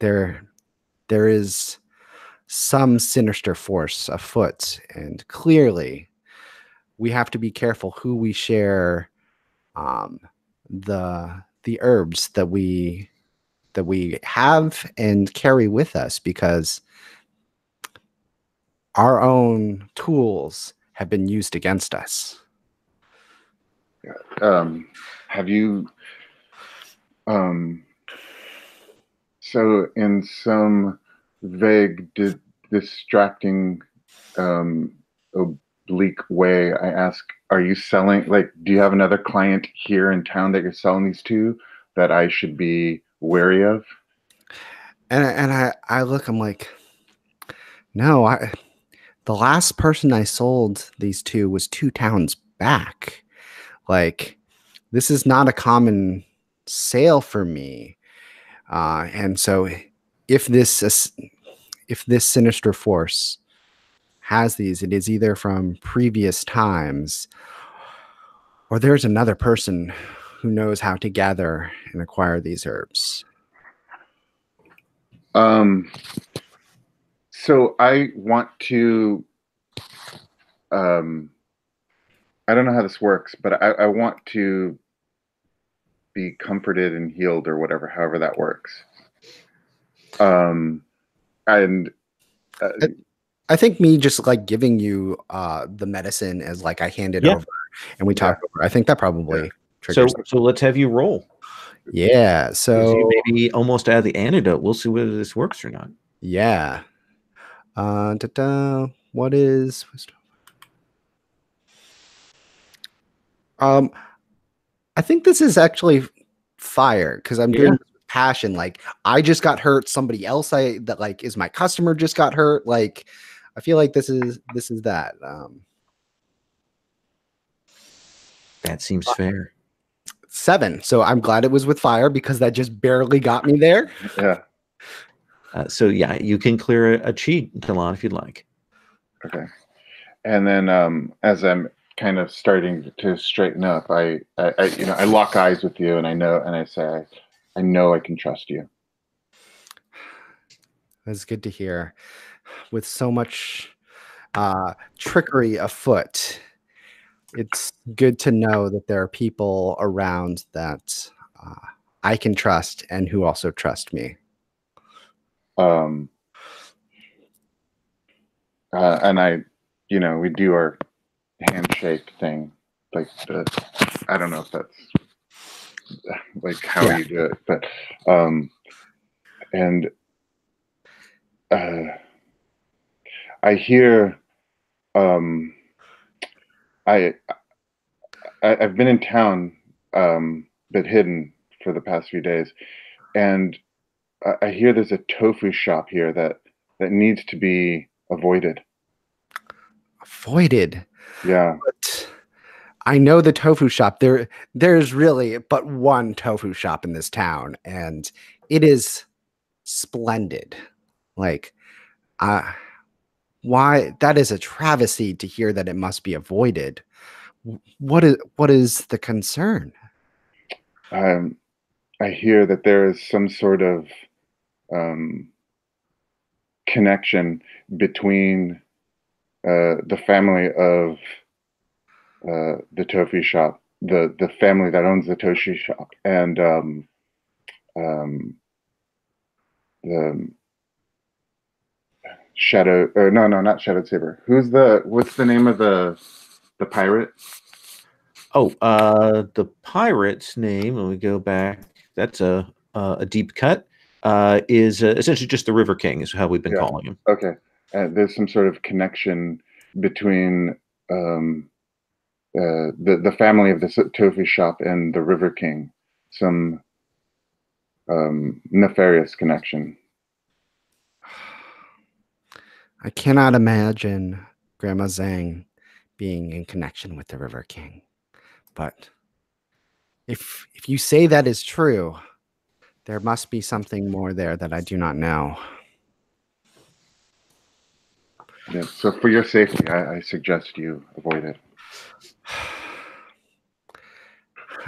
There is some sinister force afoot, and clearly we have to be careful who we share the herbs that we have and carry with us, because our own tools have been used against us. Have you so in some vague distracting oblique way, I ask, are you selling, like, do you have another client here in town that you're selling these to that I should be wary of? And I look, I'm like, no, the last person I sold these to was 2 towns back. Like, this is not a common sale for me. And so if this sinister force has these, it is either from previous times, or there's another person who knows how to gather and acquire these herbs. So I want to, I don't know how this works, but I want to be comforted and healed, or whatever, however that works. And I think me just like giving you the medicine as like I hand it over and we talk over, I think that probably triggers. So let's have you roll. Yeah. So you may be almost out of the antidote. We'll see whether this works or not. Yeah. What is I think this is actually fire, because I'm doing this with passion. Like I just got hurt. Somebody else that like is my customer just got hurt. Like I feel like this is that. That seems fair. 7. So I'm glad it was with fire, because that just barely got me there. Yeah. So yeah, you can clear a cheat, Talon, if you'd like. Okay. And then as I'm kind of starting to straighten up, I lock eyes with you, and I say, I know I can trust you. That's good to hear. With so much trickery afoot, it's good to know that there are people around that I can trust and who also trust me. And we do our handshake thing, like I don't know if that's like how you do it, but and I hear I've been in town but hidden for the past few days, and I hear there's a tofu shop here that that needs to be avoided. Avoided. Yeah. But I know the tofu shop. There's really but one tofu shop in this town, and it is splendid. Like, why? That is a travesty to hear that it must be avoided. What is the concern? I hear that there is some sort of connection between the family of the tofu shop, the family that owns the tofu shop, and the Shadow, or no, not Shadowed Saber. What's the name of the pirate? Oh, the pirate's name. Let me go back. That's a deep cut. Is essentially just the River King is how we've been calling him. Okay, there's some sort of connection between the family of the tofu shop and the River King. Some nefarious connection. I cannot imagine Grandma Zhang being in connection with the River King. But if you say that is true, there must be something more there that I do not know. Yeah, so for your safety, I suggest you avoid it.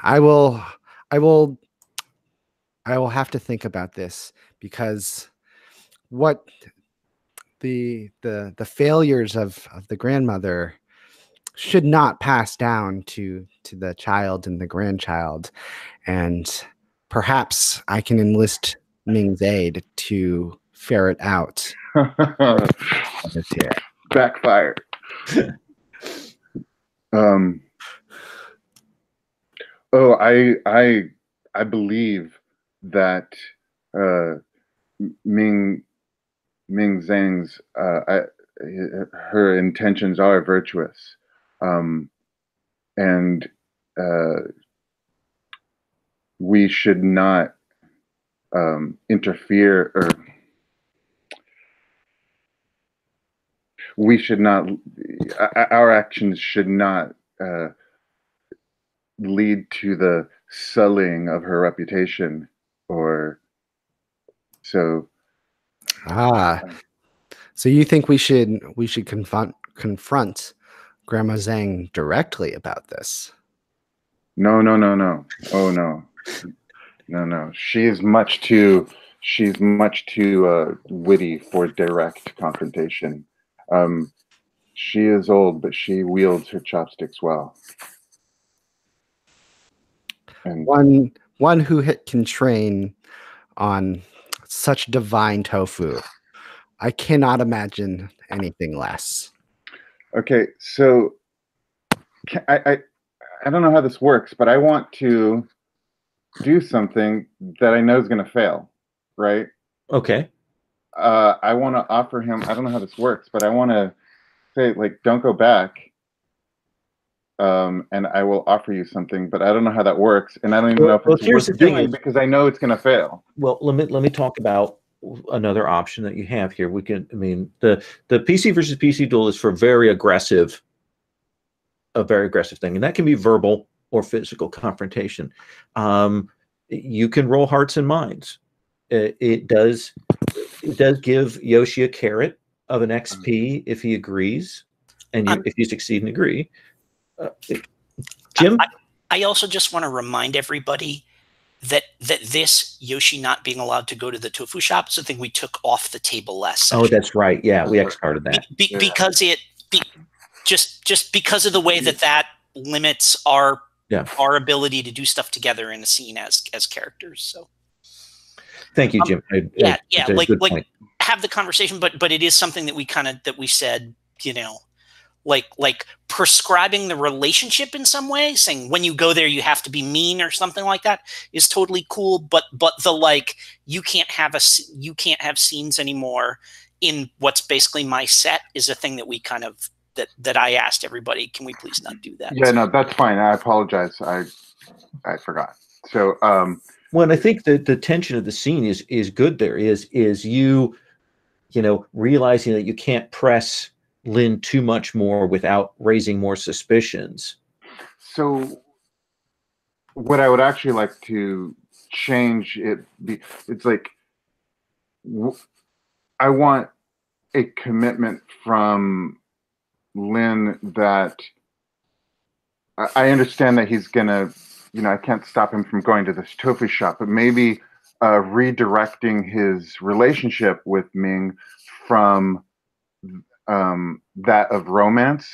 I will have to think about this, because what the failures of the grandmother should not pass down to the child and the grandchild, and perhaps I can enlist Ming's aid to ferret out. Backfire. Oh, I believe that Ming Zhang's her intentions are virtuous, and we should not interfere, or we should not. Our actions should not lead to the sullying of her reputation, or so. So you think we should confront Grandma Zhang directly about this? No. Oh no. She's much too witty for direct confrontation. She is old, but she wields her chopsticks well. And one who can train on such divine tofu. I cannot imagine anything less. Okay, so I don't know how this works, but I want to do something that I know is going to fail, right? Okay. I want to offer him. I don't know how this works, but I want to say, like, don't go back. And I will offer you something, but I don't know how that works, and I don't even know if it's worth doing, because I know it's going to fail. Well, let me talk about another option that you have here. We can, I mean, the PC versus PC duel is for a very aggressive thing, and that can be verbal or physical confrontation. You can roll hearts and minds. It does give Yoshi a carrot of an XP if he agrees, and if you succeed and agree. Jim? I also just want to remind everybody that this Yoshi not being allowed to go to the tofu shop is something we took off the table last session. Oh, that's right. Yeah, we X-carded that. Because just because of the way that limits our ability to do stuff together in a scene as characters. So thank you, Jim. Like have the conversation, but it is something that we said, you know, like prescribing the relationship in some way, saying when you go there you have to be mean or something like that is totally cool, but the like you can't have scenes anymore in what's basically my set is a thing that we kind of that I asked everybody, can we please not do that? Yeah, no, that's fine. I apologize. I forgot. So well, I think the tension of the scene is good. There is you realizing that you can't press Lin too much more without raising more suspicions. So what I would actually like to change it's like I want a commitment from Lin that I understand that he's gonna, I can't stop him from going to this tofu shop, but maybe redirecting his relationship with Ming from that of romance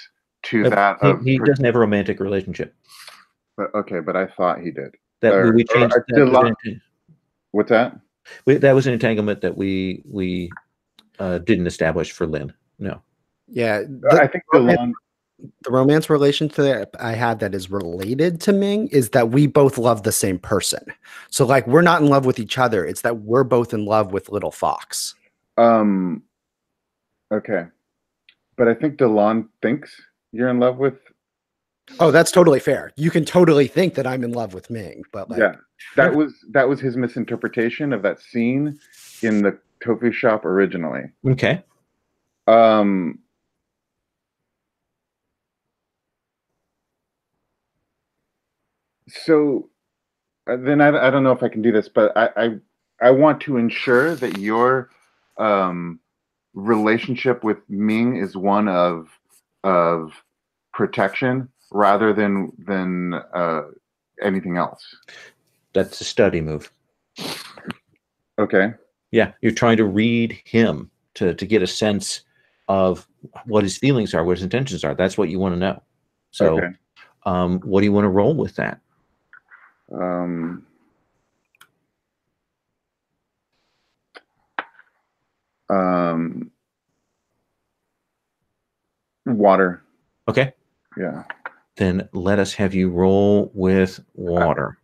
to that of he doesn't have a romantic relationship. But okay, but I thought he did. That we changed. What's that? That was an entanglement that we didn't establish for Lin. No. Yeah, I think the romance relationship I had that is related to Ming is that we both love the same person. So like we're not in love with each other. It's that we're both in love with Little Fox. Okay. But I think Delon thinks you're in love with. Oh, that's totally fair. You can totally think that I'm in love with Ming, but like, yeah, that was his misinterpretation of that scene in the tofu shop originally. Okay. So then I don't know if I can do this, but I want to ensure that your relationship with Ming is one of protection rather than anything else. That's a study move. Okay. Yeah, you're trying to read him to get a sense of what his feelings are, what his intentions are. That's what you want to know. So, okay. What do you want to roll with that? Water. Okay. Yeah. Then let us have you roll with water.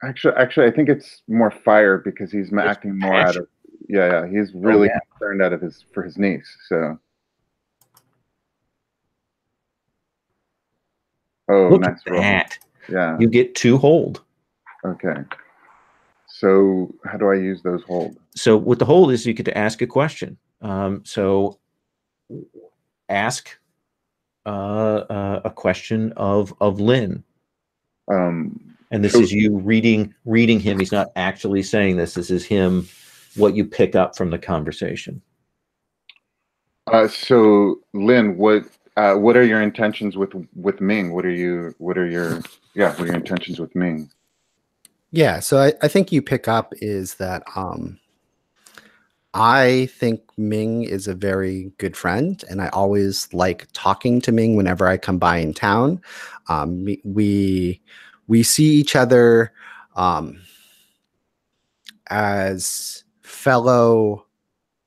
Actually, I think it's more fire because he's acting more out of. Yeah. He's really concerned out of for his niece. So. Oh, look nice at roll. that. Yeah. You get 2 hold. Okay. So how do I use those hold? So what the hold is, you get to ask a question. So ask a question of Lin. And this is you reading him. He's not actually saying this. This is him, what you pick up from the conversation. So Lin, what are your intentions with Ming? What are your intentions with Ming? Yeah, so I think you pick up is that I think Ming is a very good friend, and I always like talking to Ming whenever I come by in town. We see each other as fellow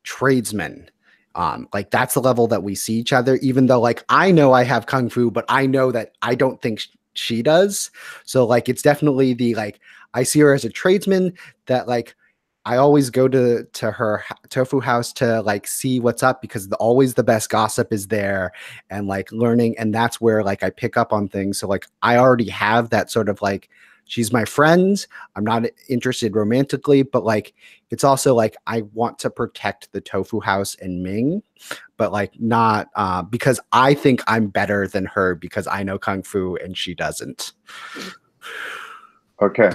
tradesmen. Like that's the level that we see each other, even though like I know I have kung fu, but I know that I don't think she does. So like it's definitely the like I see her as a tradesman that like I always go to her tofu house to like see what's up because always the best gossip is there and like learning, and that's where like I pick up on things. So like I already have that sort of like she's my friend. I'm not interested romantically, but like it's also like I want to protect the tofu house and Ming, but like not because I think I'm better than her because I know kung fu and she doesn't. Okay.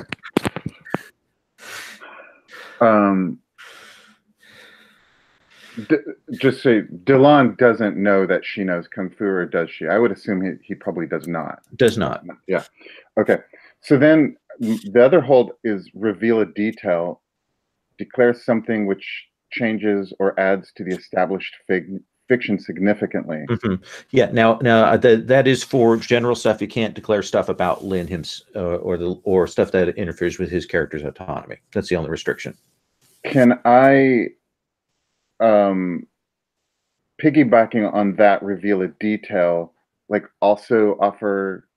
Just say Delon doesn't know that she knows kung fu, or does she? I would assume he probably does not. Does not. Yeah. Okay. So then the other hold is reveal a detail, declare something which changes or adds to the established fiction significantly. Mm-hmm. Yeah. Now that is for general stuff. You can't declare stuff about Lin or stuff that interferes with his character's autonomy. That's the only restriction. Can I, piggybacking on that, reveal a detail, like also offer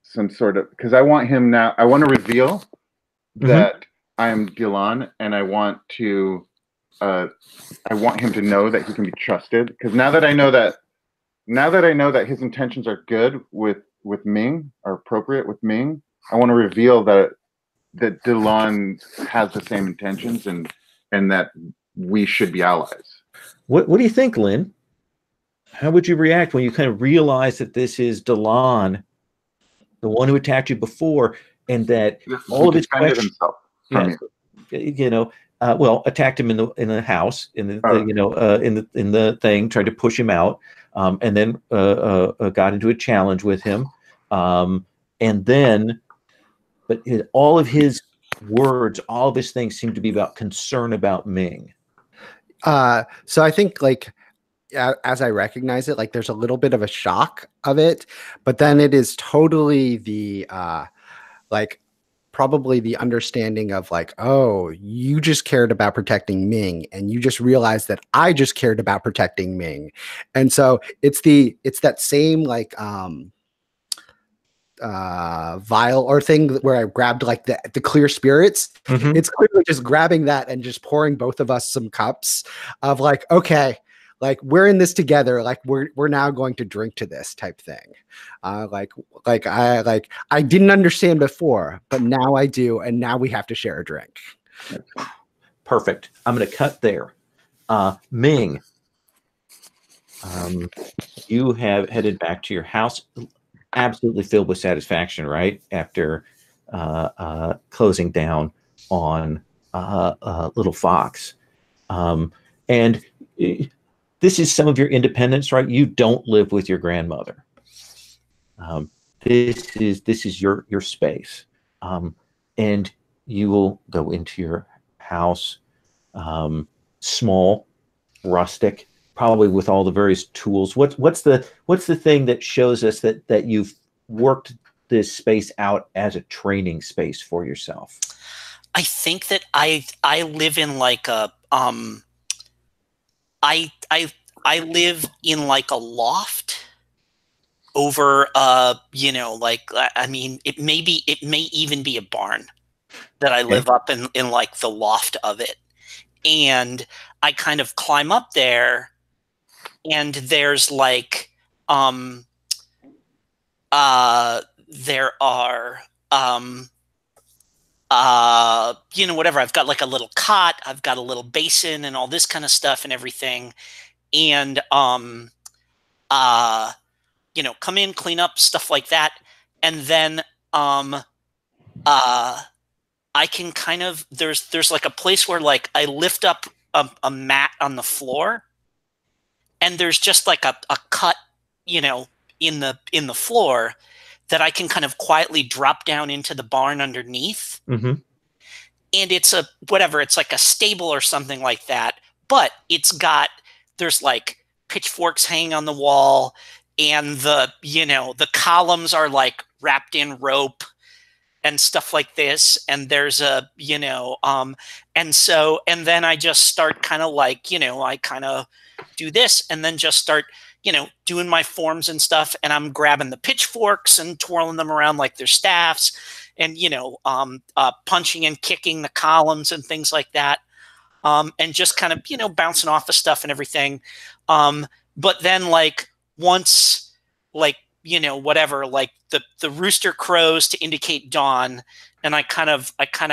some sort of, because I want him now, I want to reveal that I am Delon, and I want him to know that he can be trusted. Because now that I know that his intentions are good with Ming, are appropriate with Ming, I want to reveal that Delon has the same intentions and that we should be allies. What do you think, Lynn? How would you react when you kind of realize that this is Delon, the one who attacked you before, and that all of his defended questions, himself from you. well, attacked him in the house, in the thing, tried to push him out, and then got into a challenge with him, and then, but all of his words, all of his things seem to be about concern about Ming. So I think like as I recognize it, like there's a little bit of a shock of it, but then it is totally the like probably the understanding of like, oh, you just cared about protecting Ming, and you just realized that I just cared about protecting Ming. And so it's that same like vial or thing where I grabbed like the clear spirits. Mm-hmm. It's clearly just grabbing that and just pouring both of us some cups of like, okay, like we're in this together, like we're now going to drink to this type thing. I didn't understand before, but now I do, and now we have to share a drink. Perfect. I'm going to cut there. Ming, you have headed back to your house, absolutely filled with satisfaction, right? After closing down on Little Fox. And this is some of your independence, right? You don't live with your grandmother. This is your space. And you will go into your house, small, rustic, probably with all the various tools. What's the thing that shows us that you've worked this space out as a training space for yourself? I think that I live in like a I live in like a loft over like I mean it may even be a barn that I live up in like the loft of it, and I kind of climb up there, and there's like there are whatever, I've got like a little cot, I've got a little basin and all this kind of stuff and everything, and come in, clean up, stuff like that, and then I can kind of there's like a place where like I lift up a mat on the floor, and there's just like a cut in the floor that I can kind of quietly drop down into the barn underneath. Mm-hmm. And it's like a stable or something like that, but there's like pitchforks hanging on the wall, and the columns are like wrapped in rope and stuff like this, and there's and then I just start kind of like, I kind of do this and then just start doing my forms and stuff, and I'm grabbing the pitchforks and twirling them around like they're staffs, and punching and kicking the columns and things like that, and just kind of bouncing off of stuff and everything, but then like once like whatever, like the rooster crows to indicate dawn, and I kind of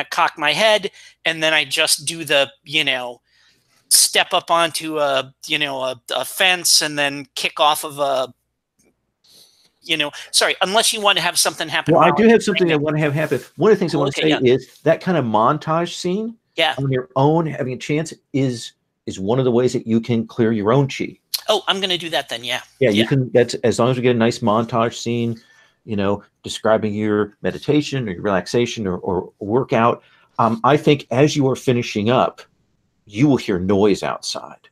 cock my head, and then I just do the step up onto a fence, and then kick off of a sorry, unless you want to have something happen. Well, I do have something I want to have happen. One of the things I want to say is that kind of montage scene on your own, having a chance, is one of the ways that you can clear your own chi. Oh, I'm going to do that then. Yeah. You can. That's as long as we get a nice montage scene, describing your meditation or your relaxation or workout. I think as you are finishing up, you will hear noise outside.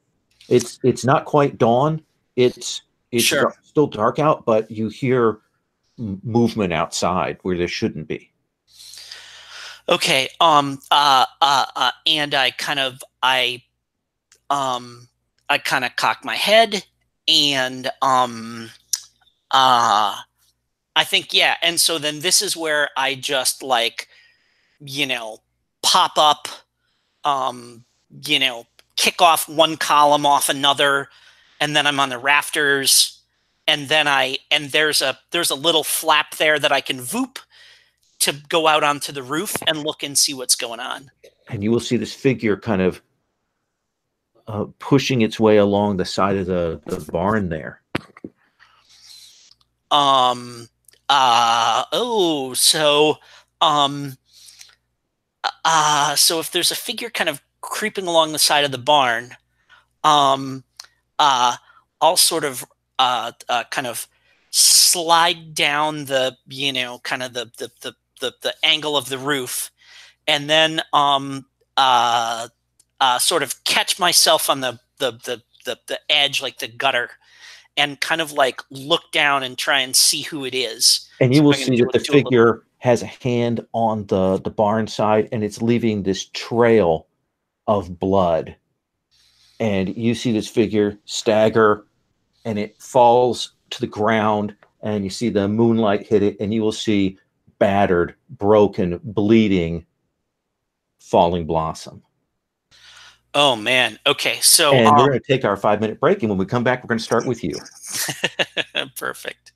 It's not quite dawn. It's sure. Still dark out, but you hear movement outside where there shouldn't be. Okay. And I kind of cock my head, and I think and so then this is where I just like pop up, kick off one column off another, and then I'm on the rafters, and then there's a little flap there that I can voop to go out onto the roof and look and see what's going on. And you will see this figure kind of pushing its way along the side of the barn there. So if there's a figure kind of creeping along the side of the barn, I'll sort of kind of slide down the, kind of the angle of the roof, and then sort of catch myself on the edge, like the gutter, and kind of like look down and try and see who it is. And you will see that the figure has a hand on the barn side, and it's leaving this trail of blood. And you see this figure stagger, and it falls to the ground, and you see the moonlight hit it, and you will see battered, broken, bleeding Falling Blossom. Oh, man. Okay, so... And we're going to take our 5-minute break, and when we come back, we're going to start with you. Perfect.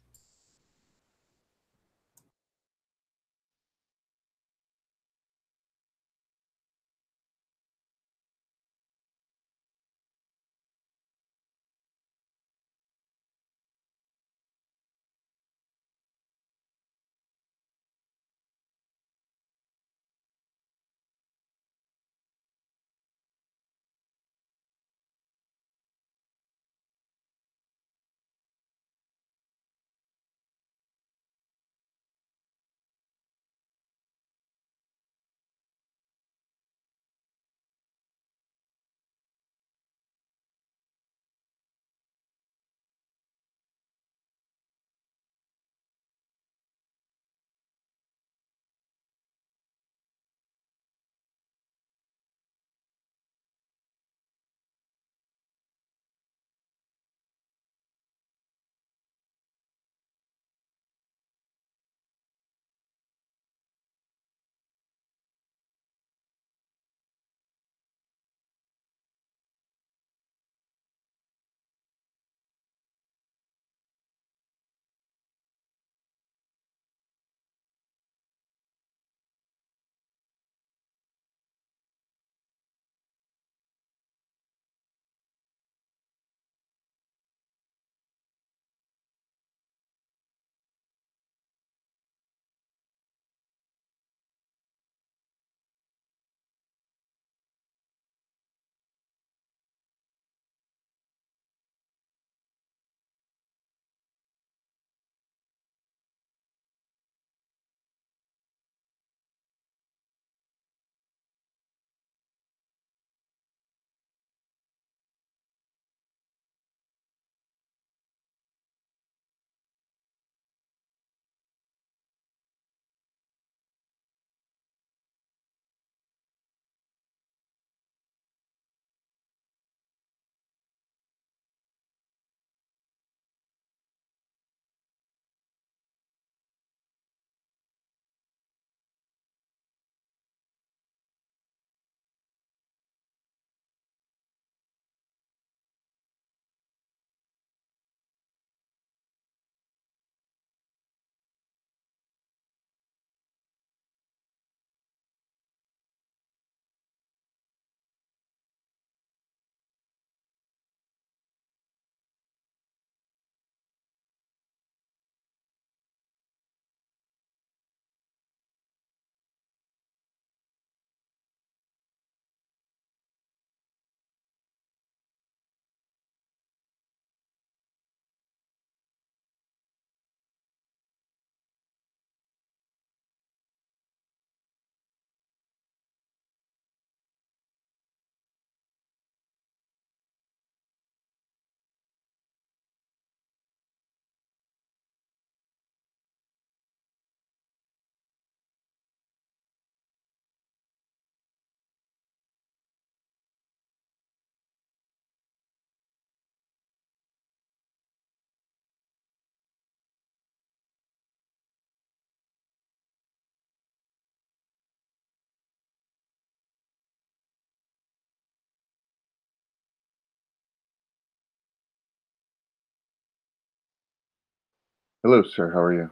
Hello, sir. How are you?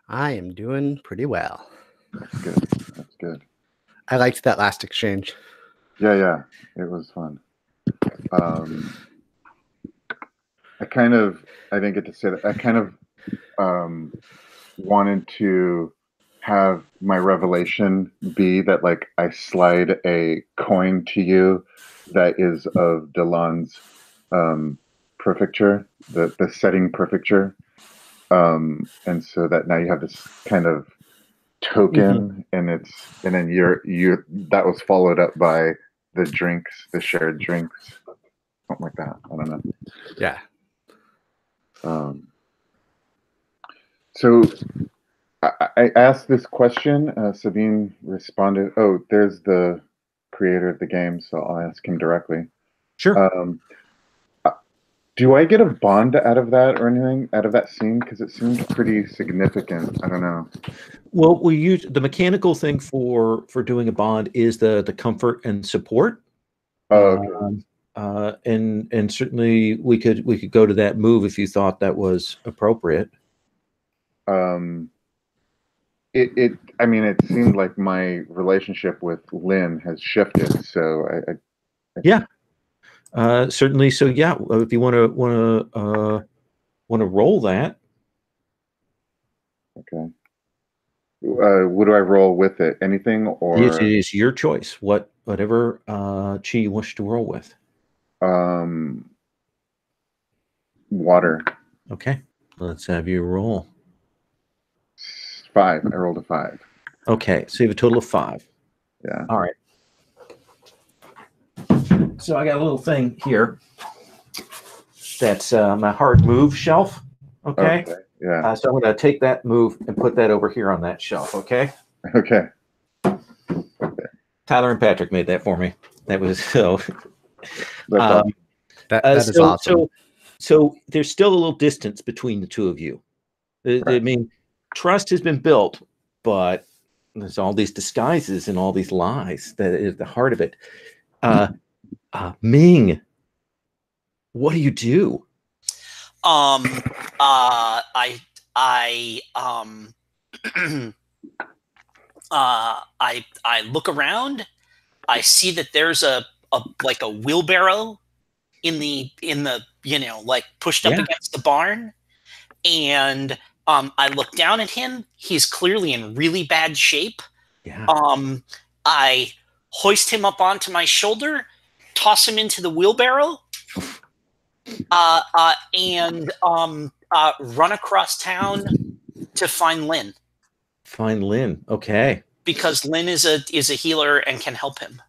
I am doing pretty well. That's good. That's good. I liked that last exchange. Yeah, it was fun. I didn't get to say that. I kind of wanted to have my revelation be that like I slide a coin to you that is of Delon's prefecture, the setting prefecture, and so that now you have this kind of token, and then you that was followed up by the drinks, the shared drinks, something like that. I don't know. Yeah. So I asked this question. Sabine responded, "Oh, there's the creator of the game, so I'll ask him directly." Sure. Do I get a bond out of that or anything out of that scene? Because it seemed pretty significant. I don't know. Well, we use the mechanical thing for doing a bond is the comfort and support. Oh, okay. And certainly we could go to that move if you thought that was appropriate. I mean, it seemed like my relationship with Lynn has shifted. So Yeah, certainly. So yeah, if you want to roll that, okay. What do I roll with it? Anything it or is your choice. Whatever chi you wish to roll with. Water? Okay, let's have you roll. 5. I rolled a 5. Okay, so you have a total of 5. Yeah. All right. So I got a little thing here. That's my hard move shelf. Okay. Yeah. So I'm going to take that move and put that over here on that shelf. Okay. Okay. Tyler and Patrick made that for me. That was so. That's that is awesome. So there's still a little distance between the two of you. Right. I mean, trust has been built, but there's all these disguises and all these lies that is the heart of it. Ming, what do you do? I look around. I see that there's a wheelbarrow in the like pushed up against the barn, and I look down at him. He's clearly in really bad shape. Yeah. I hoist him up onto my shoulder, toss him into the wheelbarrow, and run across town to find Lynn. Find Lynn. Okay. Because Lynn is a healer and can help him.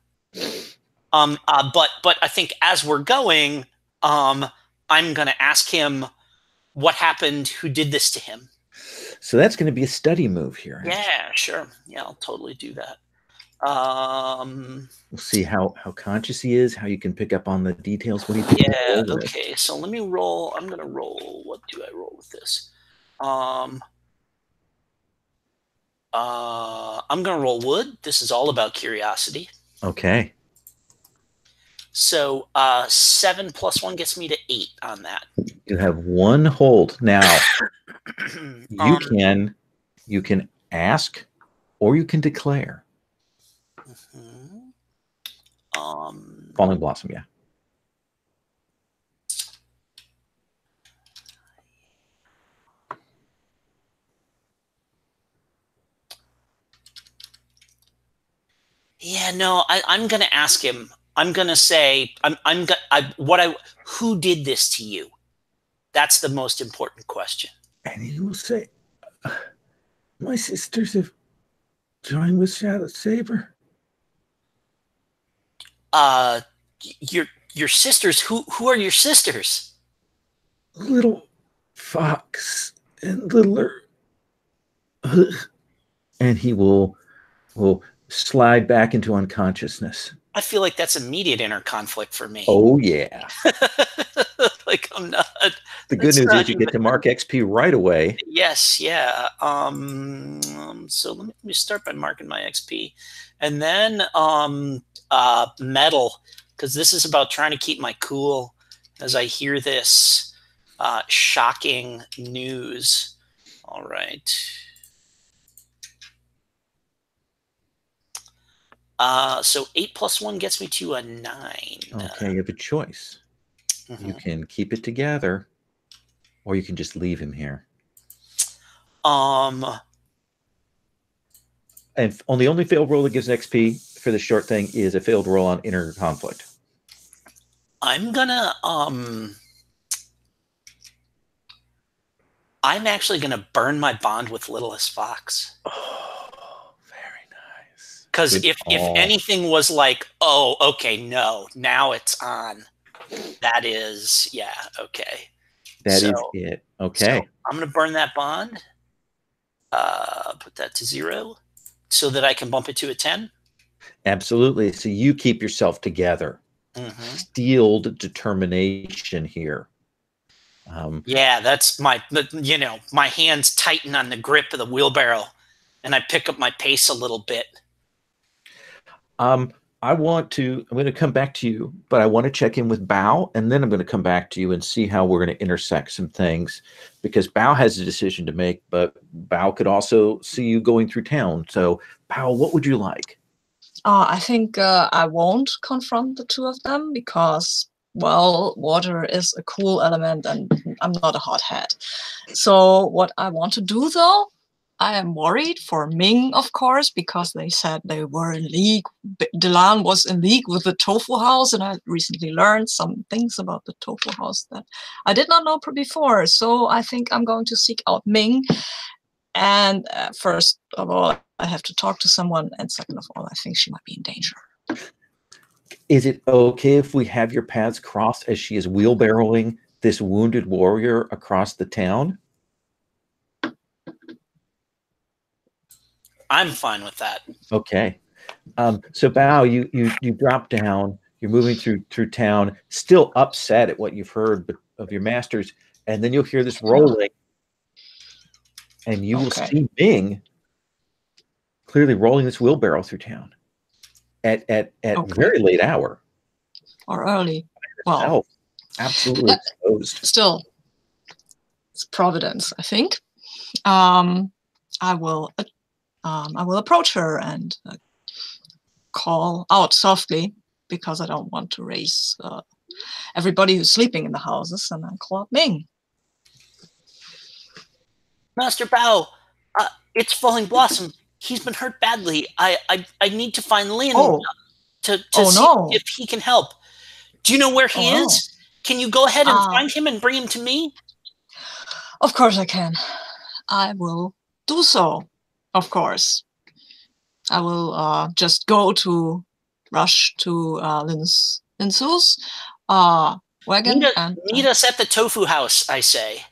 But I think as we're going, I'm going to ask him what happened, who did this to him. So that's going to be a study move here. Yeah, sure. Yeah, I'll totally do that. We'll see how conscious he is, how you can pick up on the details. What do you think? Yeah, okay. So let me roll. I'm going to roll. What do I roll with this? I'm going to roll wood. This is all about curiosity. Okay. So 7 plus 1 gets me to 8 on that. You have 1 hold. Now, you can ask or you can declare. Falling Blossom, yeah. Yeah, no, I'm going to ask him. I'm going to say, who did this to you? That's the most important question. And he will say, my sisters have joined with Shadow Saber. Your sisters, who are your sisters? Little Fox and Littler. And he will slide back into unconsciousness. I feel like that's immediate inner conflict for me. Oh, yeah. Like, I'm not. The good news is you get to mark XP right away. Yes, yeah. So let me start by marking my XP. And then metal, because this is about trying to keep my cool as I hear this shocking news. All right. So 8 plus 1 gets me to a 9. Okay, you have a choice. You can keep it together, or you can just leave him here. And the only failed roll that gives XP for the short thing is a failed roll on inner conflict. I'm gonna I'm actually gonna burn my bond with Littlest Fox. Oh, very nice. Because if anything was like, oh, okay, no, now it's on. That is, yeah, okay. That is it. Okay. So I'm gonna burn that bond. Put that to 0 so that I can bump it to a 10. Absolutely. So you keep yourself together. Steeled determination here. Yeah, that's my hands tighten on the grip of the wheelbarrow, and I pick up my pace a little bit. I'm going to come back to you, but I want to check in with Bao, and then I'm going to come back to you and see how we're going to intersect some things, because Bao has a decision to make, but Bao could also see you going through town. So Bao, what would you like? I think I won't confront the two of them because, well, water is a cool element and I'm not a hothead. So what I want to do, though, I am worried for Ming, of course, because they said they were in league. Delan was in league with the Tofu House, and I recently learned some things about the Tofu House that I did not know before. So I think I'm going to seek out Ming. And first of all, I have to talk to someone. And second of all, I think she might be in danger. Is it okay if we have your paths cross as she is wheelbarrowing this wounded warrior across the town? I'm fine with that. Okay. So Bao, you drop down. You're moving through town, still upset at what you've heard of your masters, and then you'll hear this rolling. And you will see Ming clearly rolling this wheelbarrow through town at very late hour. Or early. Well, absolutely exposed. Still, it's Providence, I think. I will approach her and call out softly, because I don't want to raise everybody who's sleeping in the houses, and then call out Ming. Master Bao, it's Falling Blossom. He's been hurt badly. I need to find Lin to see if he can help. Do you know where he is? Can you go ahead and find him and bring him to me? Of course I can. I will do so. Of course. I will just rush to Lin's wagon. Meet us at the Tofu House, I say.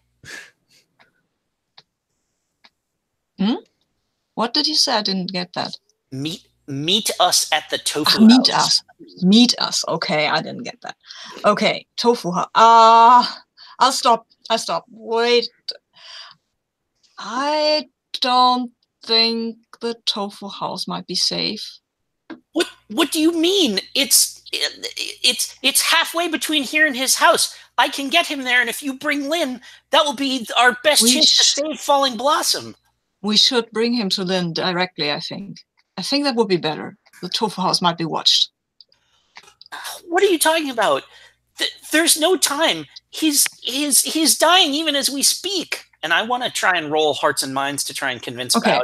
What did you say? I didn't get that. Meet us at the Tofu House. Meet us. Okay, I didn't get that. Okay, Tofu House. I'll stop. Wait. I don't think the Tofu House might be safe. What do you mean? It's halfway between here and his house. I can get him there, and if you bring Lin, that will be our best chance to save Falling Blossom. We should bring him to Lin directly, I think. I think that would be better. The Tofu House might be watched. What are you talking about? There's no time. He's dying even as we speak. And I want to try and roll hearts and minds to try and convince Bao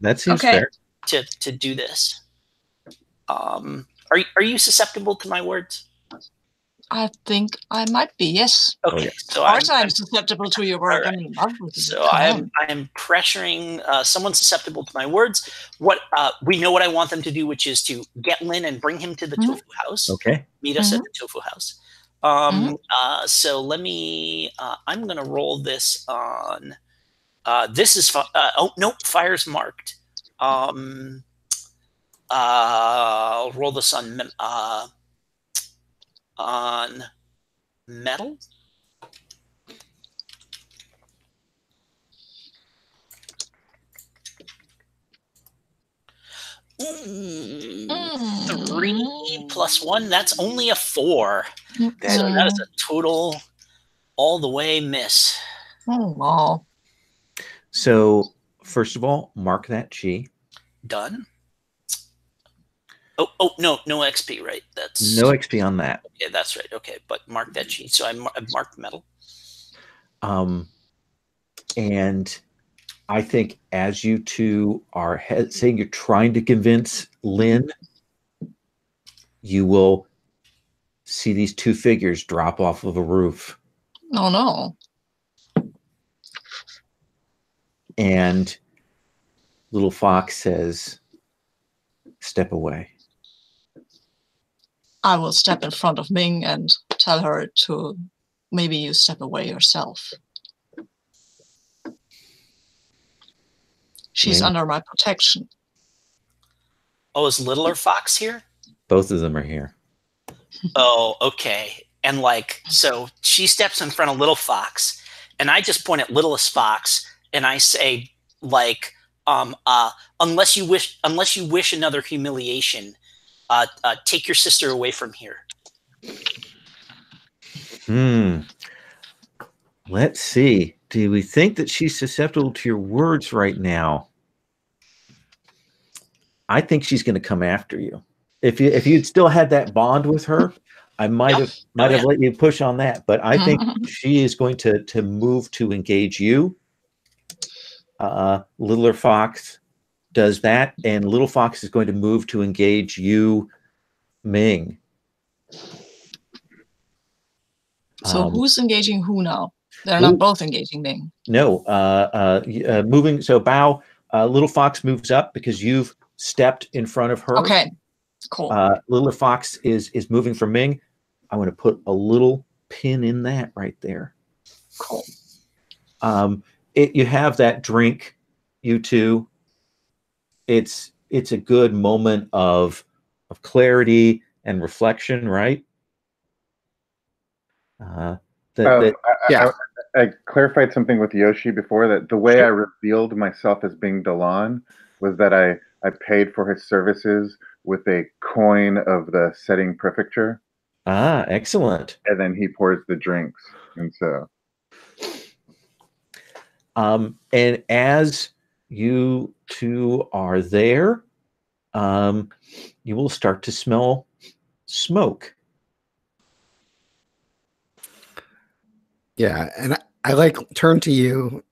that seems fair. To do this. Are you susceptible to my words? I think I might be, yes. Okay, so I'm susceptible to your word. Right. I'm in love with you. So I'm pressuring someone susceptible to my words. What we know what I want them to do, which is to get Lin and bring him to the Tofu House. Okay. Meet us at the Tofu House. So let me. I'm gonna roll this on. This is fire's marked. I'll roll this on metal. Ooh, 3 plus 1. That's only a 4. So that is a total all the way miss. Oh, wow. So first of all, mark that chi. Done. Oh, no XP, right? That's No XP on that. Yeah, that's right. Okay, but mark that sheet. So I've marked metal. And I think as you two are saying you're trying to convince Lynn, you will see these two figures drop off of a roof. Oh no. And little Fox says, "Step away." I will step in front of Ming and tell her to maybe you step away yourself. She's Ming? under my protection. Oh, is Littler Fox here? Both of them are here. Oh, okay. And like, so she steps in front of Little Fox, and I just point at Littlest Fox, and I say, like, unless you wish another humiliation, take your sister away from here. Let's see. Do we think that she's susceptible to your words right now? I think she's going to come after you. If you'd still had that bond with her, I might have let you push on that. But I think she is going to move to engage you. Littler Fox does that, and Little Fox is going to move to engage you, Ming. So who's engaging who now? They're not both engaging Ming. No, moving. So Bao, Little Fox moves up because you've stepped in front of her. Okay, cool. Little Fox is moving from Ming. I want to put a little pin in that right there. Cool. You have that drink, you two. It's a good moment of clarity and reflection, right? I clarified something with Yoshi before, that the way I revealed myself as being Delon was that I paid for his services with a coin of the setting prefecture. Ah, excellent. And then he pours the drinks. And so. And as you two are there, you will start to smell smoke. Yeah, and I like turn to you,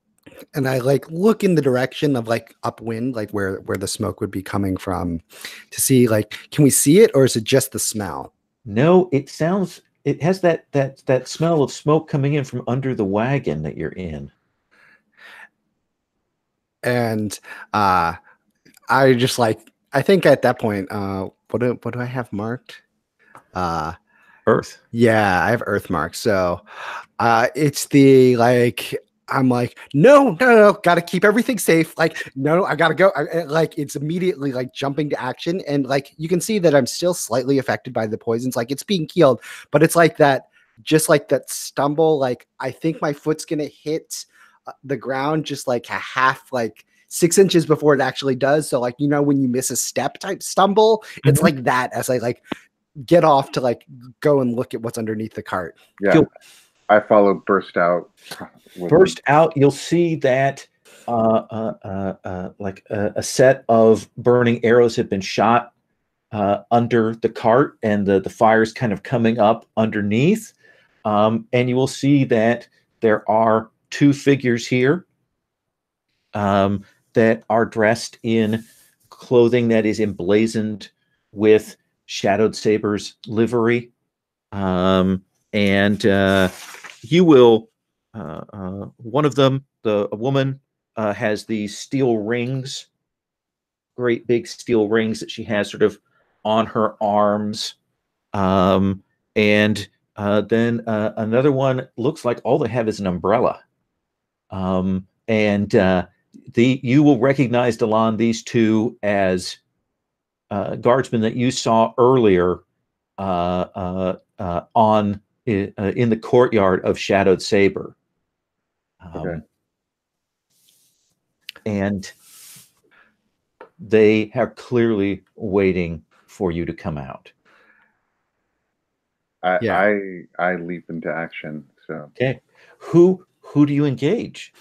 and I like look in the direction of like upwind, like where the smoke would be coming from, to see like, can we see it, or is it just the smell? No, it has that smell of smoke coming in from under the wagon that you're in. And I just like, I think at that point, what do I have marked? Earth. Yeah, I have Earth marked. So it's the like, I'm like, no, got to keep everything safe. Like, no, I got to go. Like, it's immediately like jumping to action. And like, you can see that I'm still slightly affected by the poisons. Like, it's being healed, but it's like that, just like that stumble. Like, I think my foot's going to hit the ground just like a half, like 6 inches before it actually does. So like, you know, when you miss a step type stumble, it's like that as I like get off to like go and look at what's underneath the cart. Yeah. I follow Burst Out. Burst Out, you'll see that like a set of burning arrows have been shot under the cart, and the fire's kind of coming up underneath. And you will see that there are two figures here that are dressed in clothing that is emblazoned with Shadowed Saber's livery. And you will, one of them, a woman, has these steel rings, great big steel rings that she has sort of on her arms. And then another one looks like all they have is an umbrella. And you will recognize, Delon, these two as guardsmen that you saw earlier in the courtyard of Shadowed Saber. Okay. And they are clearly waiting for you to come out. I leap into action. So okay, who do you engage?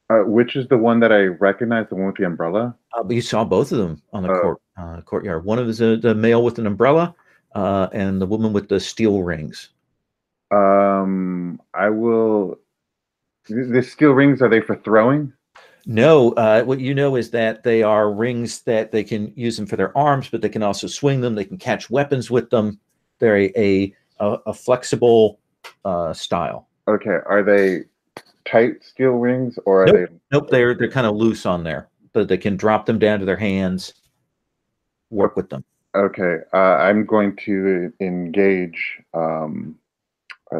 Which is the one that I recognize, the one with the umbrella? But you saw both of them on the courtyard. One of the male with an umbrella, and the woman with the steel rings. I will. The steel rings, are they for throwing? No, what you know is that they are rings that they can use them for their arms, but they can also swing them. They can catch weapons with them. They're a flexible style. Okay, are they tight steel rings or are they? Nope, they're kind of loose on there, but they can drop them down to their hands. Work with them. Okay, I'm going to engage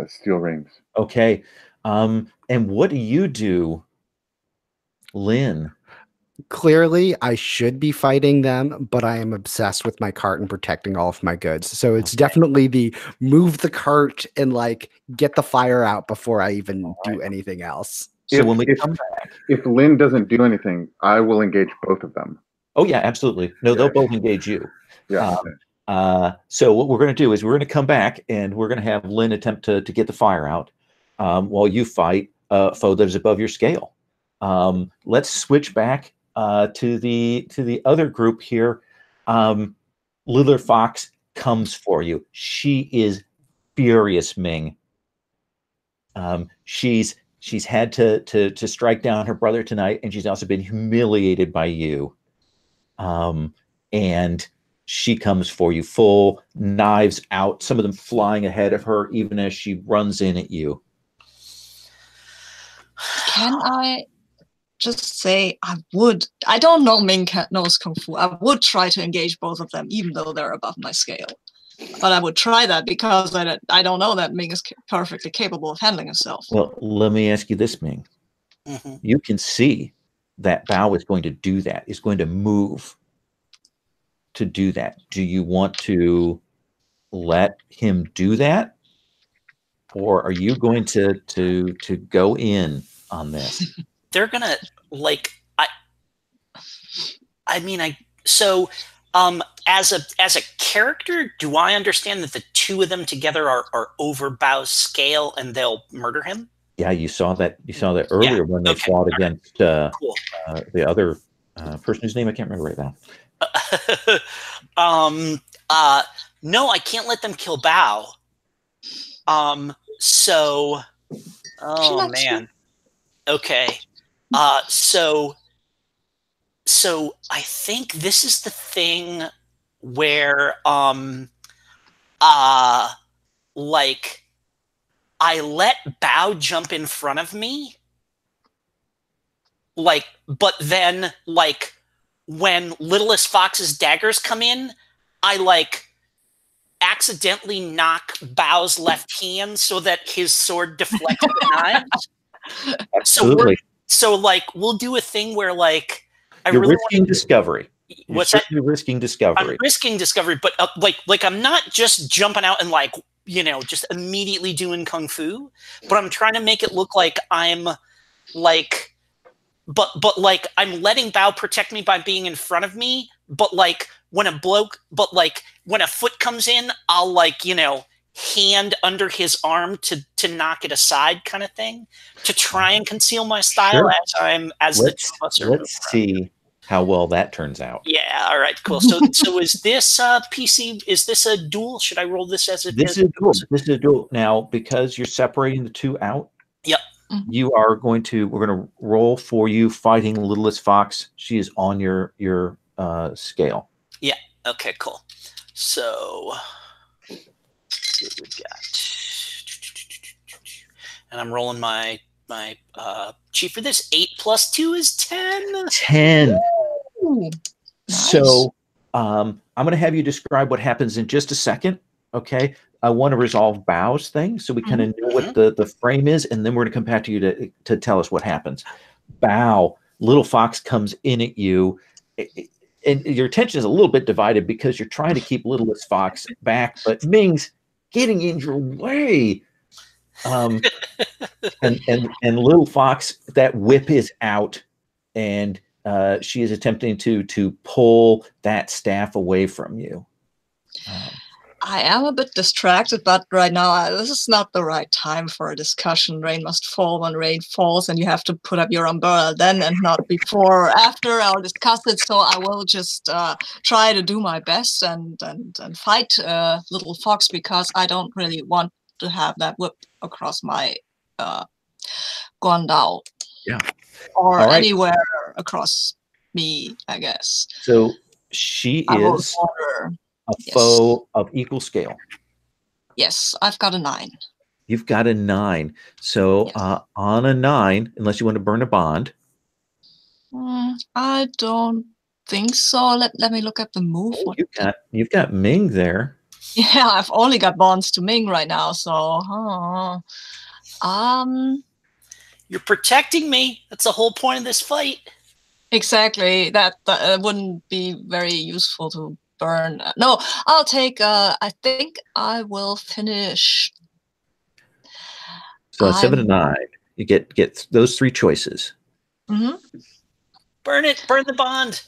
steel rings. Okay, and what do you do, Lynn? Clearly, I should be fighting them, but I am obsessed with my cart and protecting all of my goods. So it's definitely the move the cart and like get the fire out before I even do anything else. So when we come back, if Lynn doesn't do anything, I will engage both of them. Oh yeah, absolutely. No, they'll both engage you. Yeah. So what we're going to do is we're going to come back and we're going to have Lynn attempt to get the fire out while you fight a foe that is above your scale. Let's switch back to the other group here. Liller Fox comes for you. She is furious, Ming. She's had to strike down her brother tonight, and she's also been humiliated by you. And she comes for you, full knives out, some of them flying ahead of her, even as she runs in at you. Can I just say I don't know Ming knows Kung Fu. I would try to engage both of them, even though they're above my scale. But I would try that because I don't know that Ming is perfectly capable of handling herself. Well, let me ask you this, Ming. You can see that Bao is going to do that, is going to move to do that. Do you want to let him do that? Or are you going to go in on this? They're gonna as a character, do I understand that the two of them together are over Bao's scale and they'll murder him? Yeah, you saw that earlier when they fought against the other person whose name I can't remember right now. No, I can't let them kill Bao. Man. Okay. So I think this is the thing where like I let Bao jump in front of me, like, but then like when Littlest Fox's daggers come in, I like accidentally knock Bao's left hand so that his sword deflects the knives. Absolutely. So like we'll do a thing where like you're risking discovery. What's that? You're risking discovery. I'm risking discovery, but like I'm not just jumping out and like, you know, just immediately doing kung fu, but I'm trying to make it look like I'm like, but like I'm letting Bao protect me by being in front of me, but like when a foot comes in, I'll like, you know, hand under his arm to knock it aside, kind of thing, to try and conceal my style Let's see how well that turns out. Yeah. All right. Cool. So is this PC? Is this a duel? Should I roll this as a? This is a duel. This is a duel. Now, because you're separating the two out. Yep. You are going to. We're going to roll for you fighting Littlest Fox. She is on your scale. Yeah. Okay. Cool. So what we got, and I'm rolling my cheat for this. 8 + 2 is 10. 10. Ooh, nice. So I'm going to have you describe what happens in just a second. Okay. I want to resolve Bao's thing so we kind of know what the frame is, and then we're going to come back to you to tell us what happens. Bao, Little Fox comes in at you, and your attention is a little bit divided because you're trying to keep Littlest Fox back, but Ming's getting in your way. And Little Fox, that whip is out, and she is attempting to pull that staff away from you. I am a bit distracted, but right now this is not the right time for a discussion. Rain must fall when rain falls, and you have to put up your umbrella then and not before or after. I'll discuss it, so I will just try to do my best and fight Little Fox, because I don't really want to have that whip across my Guandao. Yeah. Or All right. anywhere across me, I guess. So she is a foe of equal scale. Yes, I've got a 9. You've got a 9. So on a 9, unless you want to burn a bond. I don't think so. Let me look at the move. You've got Ming there. Yeah, I've only got bonds to Ming right now, so you're protecting me. That's the whole point of this fight. Exactly. That wouldn't be very useful to burn. No, I'll take I think I will finish. So 7 to 9. You get those 3 choices. Burn it. Burn the bond.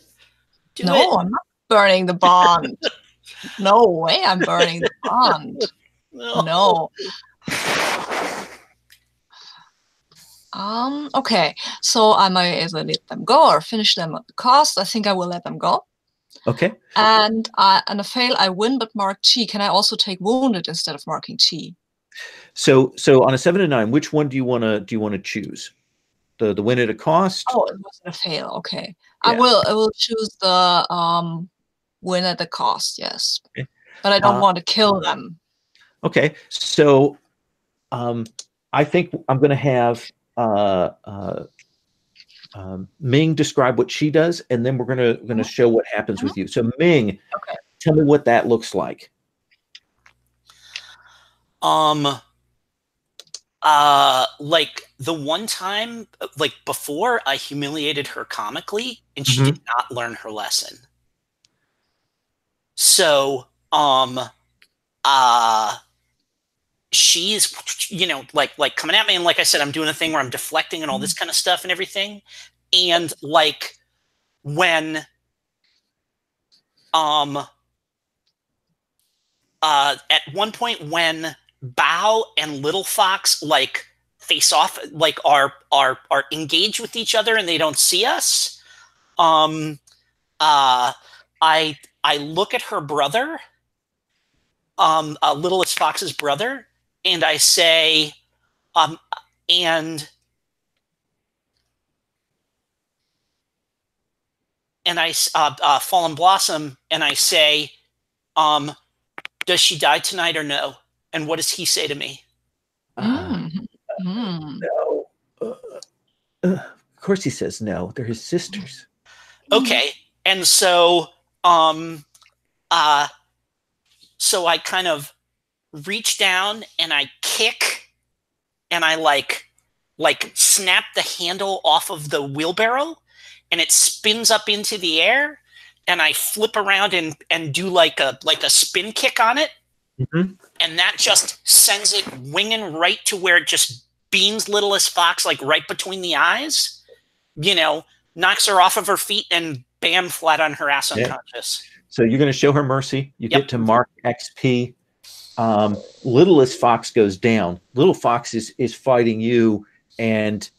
Do it. No, I'm not burning the bond. No way I'm burning the bond. No. Okay, so I might either let them go or finish them at the cost. I think I will let them go. Okay. And on a fail, I win, but mark Chi. Can I also take wounded instead of marking Chi? So on a 7 to 9, which one do you want to choose? The win at a cost? Oh, it wasn't a fail. Okay, yeah. I will choose the win at the cost. Yes, okay. But I don't want to kill them. Okay, so I think I'm going to have Ming describe what she does, and then we're going to show what happens with you. So Ming, tell me what that looks like. Like the one time, like before, I humiliated her comically, and she did not learn her lesson. So, she's, like coming at me, and like I said, I'm doing a thing where I'm deflecting and all this kind of stuff and everything. And like when, at one point when Bao and Little Fox like face off, like are engaged with each other and they don't see us, I look at her brother, Littlest Fox's brother, and I say, and I Fallen Blossom, and I say, does she die tonight or no? And what does he say to me? No. Of course he says no. They're his sisters. Okay, and so so I kind of reach down and I kick, and I like snap the handle off of the wheelbarrow, and it spins up into the air, and I flip around and do like a spin kick on it, and that just sends it winging right to where it just beams Littlest Fox like right between the eyes, knocks her off of her feet, and bam, flat on her ass, unconscious. So you're going to show her mercy. You get to mark XP. Littlest Fox goes down. Little Fox is fighting you, and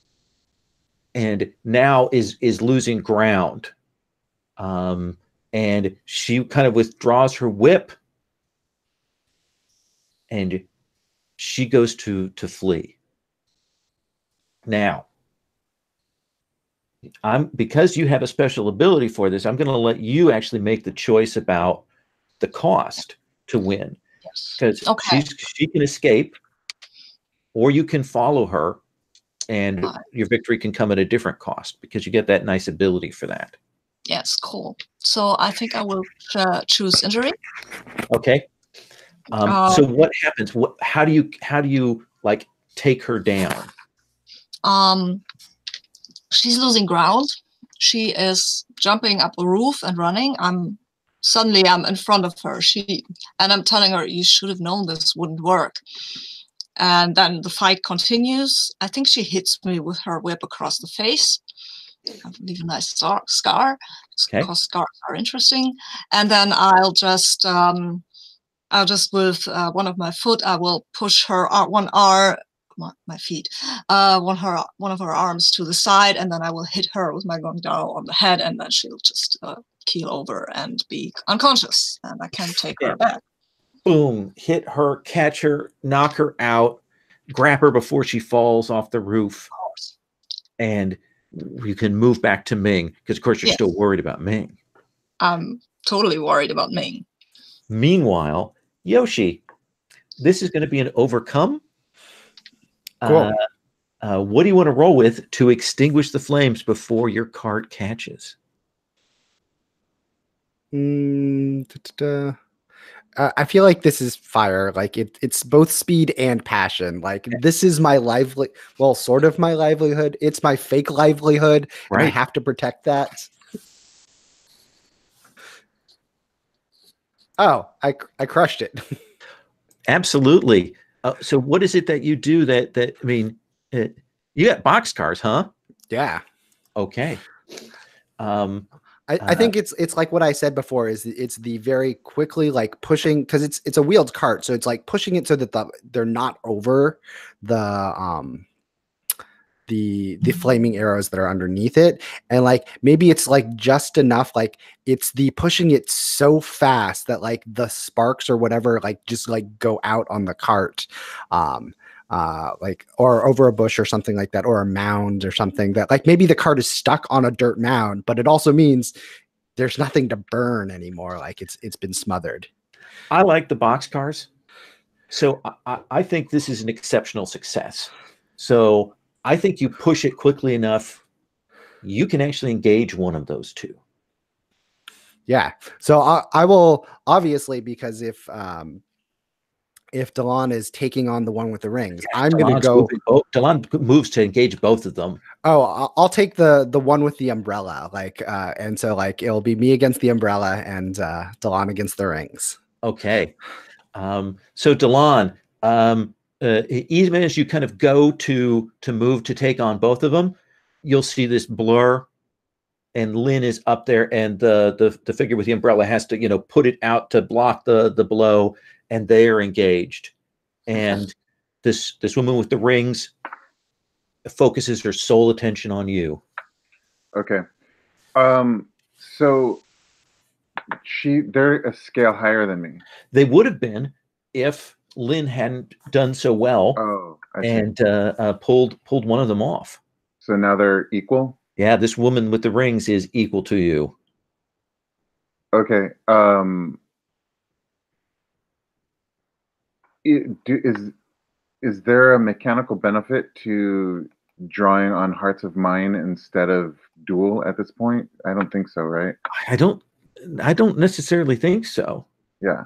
now is losing ground. And she kind of withdraws her whip, and she goes to flee. Now, because you have a special ability for this, I'm going to let you actually make the choice about the cost to win. Because she can escape, or you can follow her, and your victory can come at a different cost because you get that nice ability for that. Yes, cool. So I think I will choose injury. Okay. So what happens? How do you like take her down? She's losing ground. She is jumping up a roof and running. Suddenly I'm in front of her. And I'm telling her, you should have known this wouldn't work. And then the fight continues. I think she hits me with her whip across the face. I leave a nice scar. Because scars are interesting. And then I'll just I'll just with one of my foot, I will push her one arm, my feet, one of her arms to the side, and then I will hit her with my gongdao on the head, and then she'll just keel over and be unconscious, and I can take her back. Boom! Hit her, catch her, knock her out, grab her before she falls off the roof, and you can move back to Ming because, of course, you're still worried about Ming. I'm totally worried about Ming. Meanwhile, Yoshi, this is going to be an overcome. Cool. What do you want to roll with to extinguish the flames before your cart catches? I feel like this is fire. Like it's both speed and passion. Like this is my sort of my livelihood. It's my fake livelihood, and I have to protect that. Oh, I crushed it. Absolutely. So what is it that you do that I mean, you got boxcars, huh? Yeah. Okay. I think it's like what I said before is it's the very quickly like pushing because it's a wheeled cart. So it's like pushing it so that they're not over the flaming arrows that are underneath it. And like, maybe it's like just enough, like it's the pushing it so fast that like the sparks or whatever, like just like go out on the cart, like, or over a bush or something like that, or a mound or something that like maybe the cart is stuck on a dirt mound, but it also means there's nothing to burn anymore. Like it's been smothered. I like the boxcars. So I think this is an exceptional success. So I think you push it quickly enough, you can actually engage one of those two. Yeah. So I will obviously, because if Delon is taking on the one with the rings, I'm going to go. Delon moves to engage both of them. Oh, I'll take the one with the umbrella. Like, and so like it'll be me against the umbrella and Delon against the rings. Okay. So Delon, even as you kind of go to move to take on both of them, you'll see this blur, and Lynn is up there, and the figure with the umbrella has to put it out to block the blow, and they are engaged. And this woman with the rings focuses her sole attention on you. Okay. So they're a scale higher than me. They would have been if Lynn hadn't done so well and pulled one of them off. So now they're equal? Yeah, this woman with the rings is equal to you. Okay. Is there a mechanical benefit to drawing on Hearts of Mine instead of Duel at this point? I don't think so, right? I don't necessarily think so. Yeah.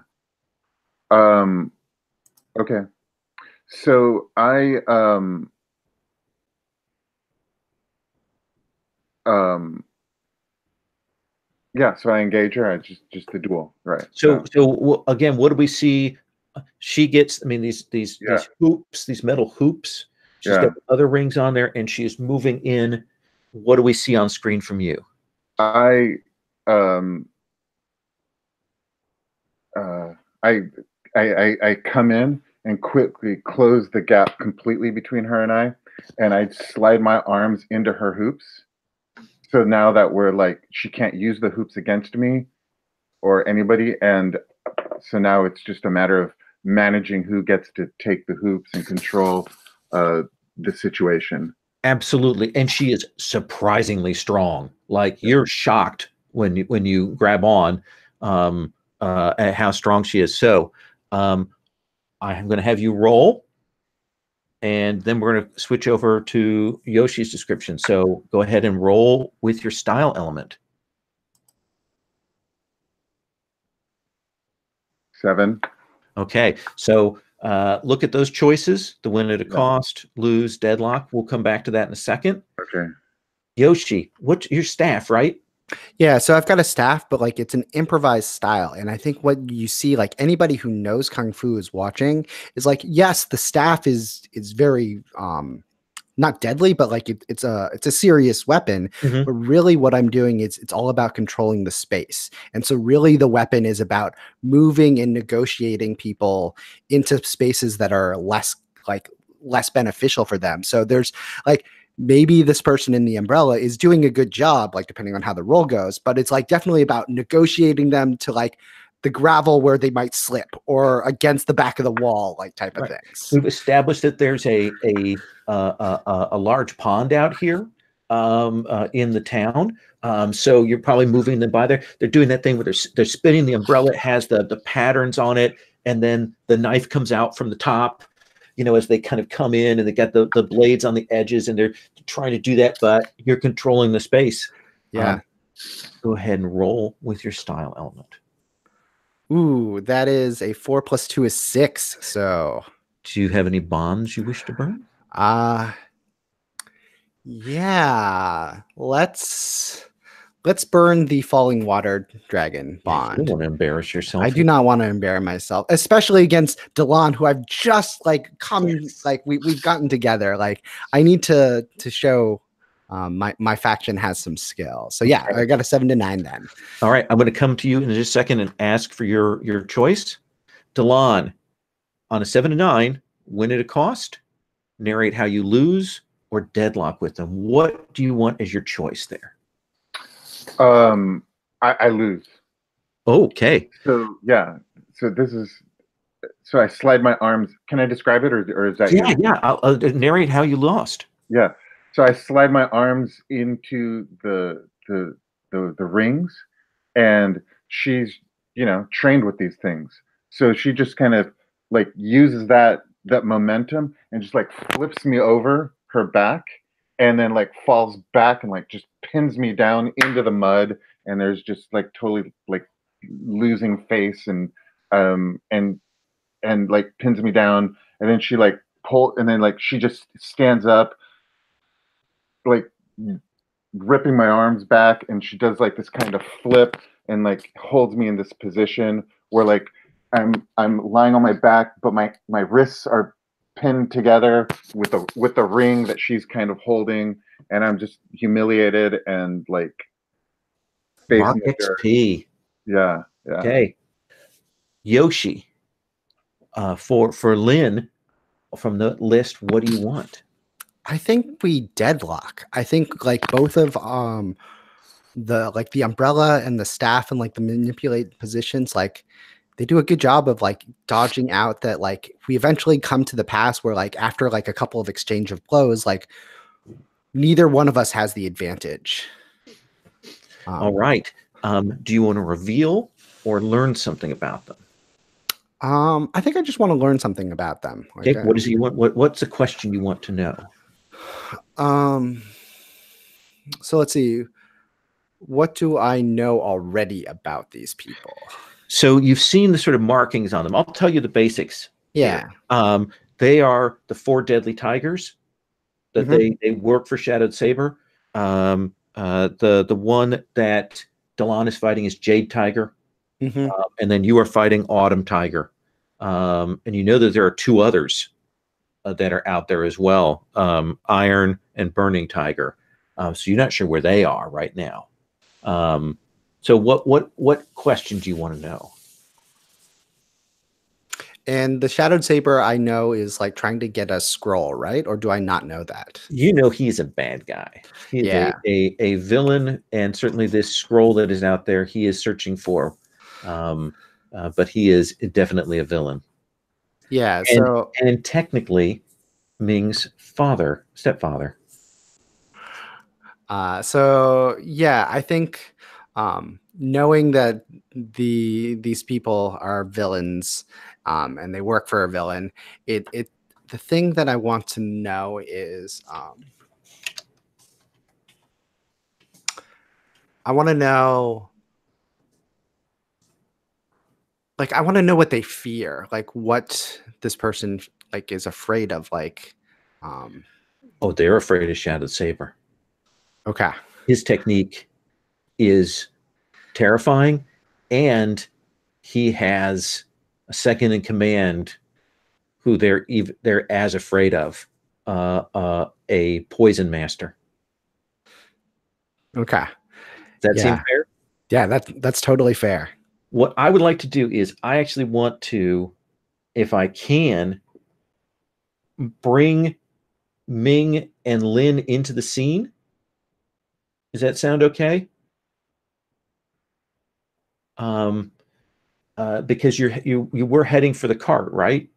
Okay. So yeah, so I engage her. Just the duel, right? So again, what do we see? She gets, I mean, these hoops, these metal hoops. She's got other rings on there, and she is moving in. What do we see on screen from you? I come in and quickly close the gap completely between her and I slide my arms into her hoops. So now that we're like, she can't use the hoops against me or anybody, and so now it's just a matter of managing who gets to take the hoops and control the situation. Absolutely, and she is surprisingly strong. Like you're shocked when you grab on at how strong she is. So I'm going to have you roll, and then we're going to switch over to Yoshi's description. So go ahead and roll with your style element. 7. Okay, so look at those choices: the win at a cost, lose, deadlock. We'll come back to that in a second. Okay. Yoshi, what's your staff, right? Yeah, so I've got a staff, but like it's an improvised style. And I think what you see, like anybody who knows Kung Fu is watching, is like, yes, the staff is very not deadly, but like it's a serious weapon. Mhm. But really, what I'm doing is it's all about controlling the space. And so, really, the weapon is about moving and negotiating people into spaces that are less beneficial for them. So there's like maybe this person in the umbrella is doing a good job, like depending on how the roll goes, but it's like definitely about negotiating them to like the gravel where they might slip or against the back of the wall, like type of Right. things. We've established that there's a large pond out here in the town. So you're probably moving them by there. They're doing that thing where they're spinning the umbrella. It has the patterns on it, and then the knife comes out from the top. As they kind of come in, and they got the blades on the edges, and they're trying to do that, but you're controlling the space. Yeah. Go ahead and roll with your style element. Ooh, that is a 4 + 2 is 6. So, do you have any bonds you wish to burn? Yeah. Let's burn the falling water dragon bond. You don't want to embarrass yourself. I do not want to embarrass myself, especially against Delon, who I've just like we've gotten together. Like I need to show my faction has some skill. So yeah, I got a 7 to 9 then. All right, I'm going to come to you in just a second and ask for your choice. Delon, on a 7 to 9, win at a cost, narrate how you lose, or deadlock with them. What do you want as your choice there? I lose. Okay. So yeah. So I slide my arms. Can I describe it, or is that? Yeah. I'll narrate how you lost. Yeah. So I slide my arms into the rings, and she's trained with these things. So she just kind of like uses that momentum and just like flips me over her back, and then like falls back and like just pins me down into the mud. And there's just like totally like losing face and like pins me down. And then she like and then like she just stands up, like ripping my arms back, and she does like this kind of flip and like holds me in this position where like I'm lying on my back, but my wrists are pinned together with the ring that she's kind of holding, and I'm just humiliated and like Mark XP. Yeah. Okay. Yoshi. For Lynn, from the list, what do you want? I think we deadlock. I think like both of the umbrella and the staff and like the manipulate positions, like they do a good job of like dodging out that. Like we eventually come to the pass where like after like a couple of exchange of blows, like neither one of us has the advantage. All right. Do you want to reveal or learn something about them? I think I just want to learn something about them. Okay. What does he want? What's the question you want to know? So let's see. What do I know already about these people? So you've seen the sort of markings on them. I'll tell you the basics. Yeah. They are the 4 deadly tigers that they work for Shadowed Saber. The one that Delon is fighting is Jade Tiger. And then you are fighting Autumn Tiger. And you know that there are 2 others that are out there as well, Iron and Burning Tiger. So you're not sure where they are right now. So what question do you want to know? And the Shadowed Saber I know is like trying to get a scroll, right? Or do I not know that? You know he's a bad guy. He is a villain, and certainly this scroll that is out there, he is searching for. But he is definitely a villain. Yeah. And technically Ming's stepfather. So yeah, I think knowing that these people are villains and they work for a villain, the thing that I want to know is I want to know, like, I want to know what they fear, like what this person like is afraid of, like. They're afraid of Shadowed Saber. Okay. His technique is terrifying, and he has a second in command who they're as afraid of. a poison master. Okay. Does that seem fair? Yeah, that's totally fair. What I would like to do is I actually want to, if I can, bring Ming and Lin into the scene. Does that sound okay? Because you were heading for the cart, right?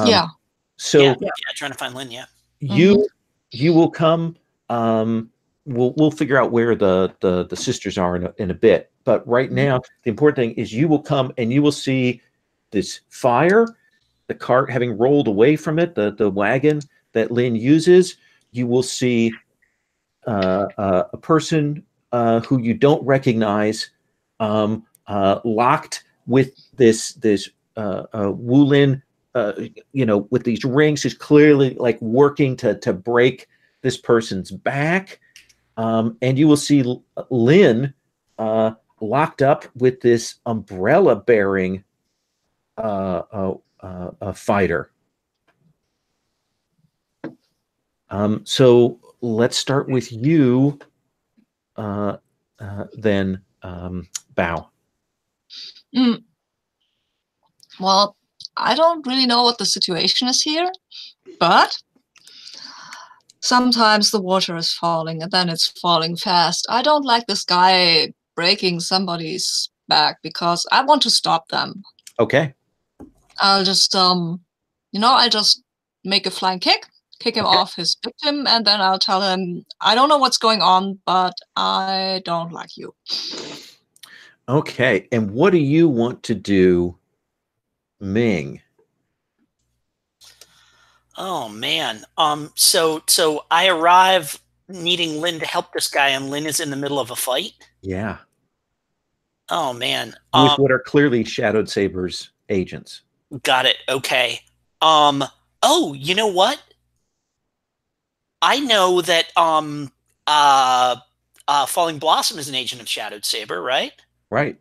Yeah. So yeah, trying to find Lin. Yeah. you will come. We'll figure out where the sisters are in a bit. But right now, the important thing is you will come and you will see this fire, the cart having rolled away from it, the wagon that Lin uses. You will see a person who you don't recognize, locked with this Wulin, with these rings, is clearly like working to break this person's back. And you will see Lin locked up with this umbrella bearing fighter. So let's start with you, then, Bao. Well, I don't really know what the situation is here, but sometimes the water is falling and then it's falling fast. I don't like this guy breaking somebody's back because I want to stop them. Okay. I'll just, I'll just make a flying kick him off his victim, and then I'll tell him, I don't know what's going on, but I don't like you. Okay. And what do you want to do, Ming? Oh man. So I arrive needing Lin to help this guy, and Lin is in the middle of a fight. Yeah. Oh man. With what are clearly Shadowed Saber's agents. Got it. Okay. Oh, you know what? I know that Falling Blossom is an agent of Shadowed Saber, right? Right.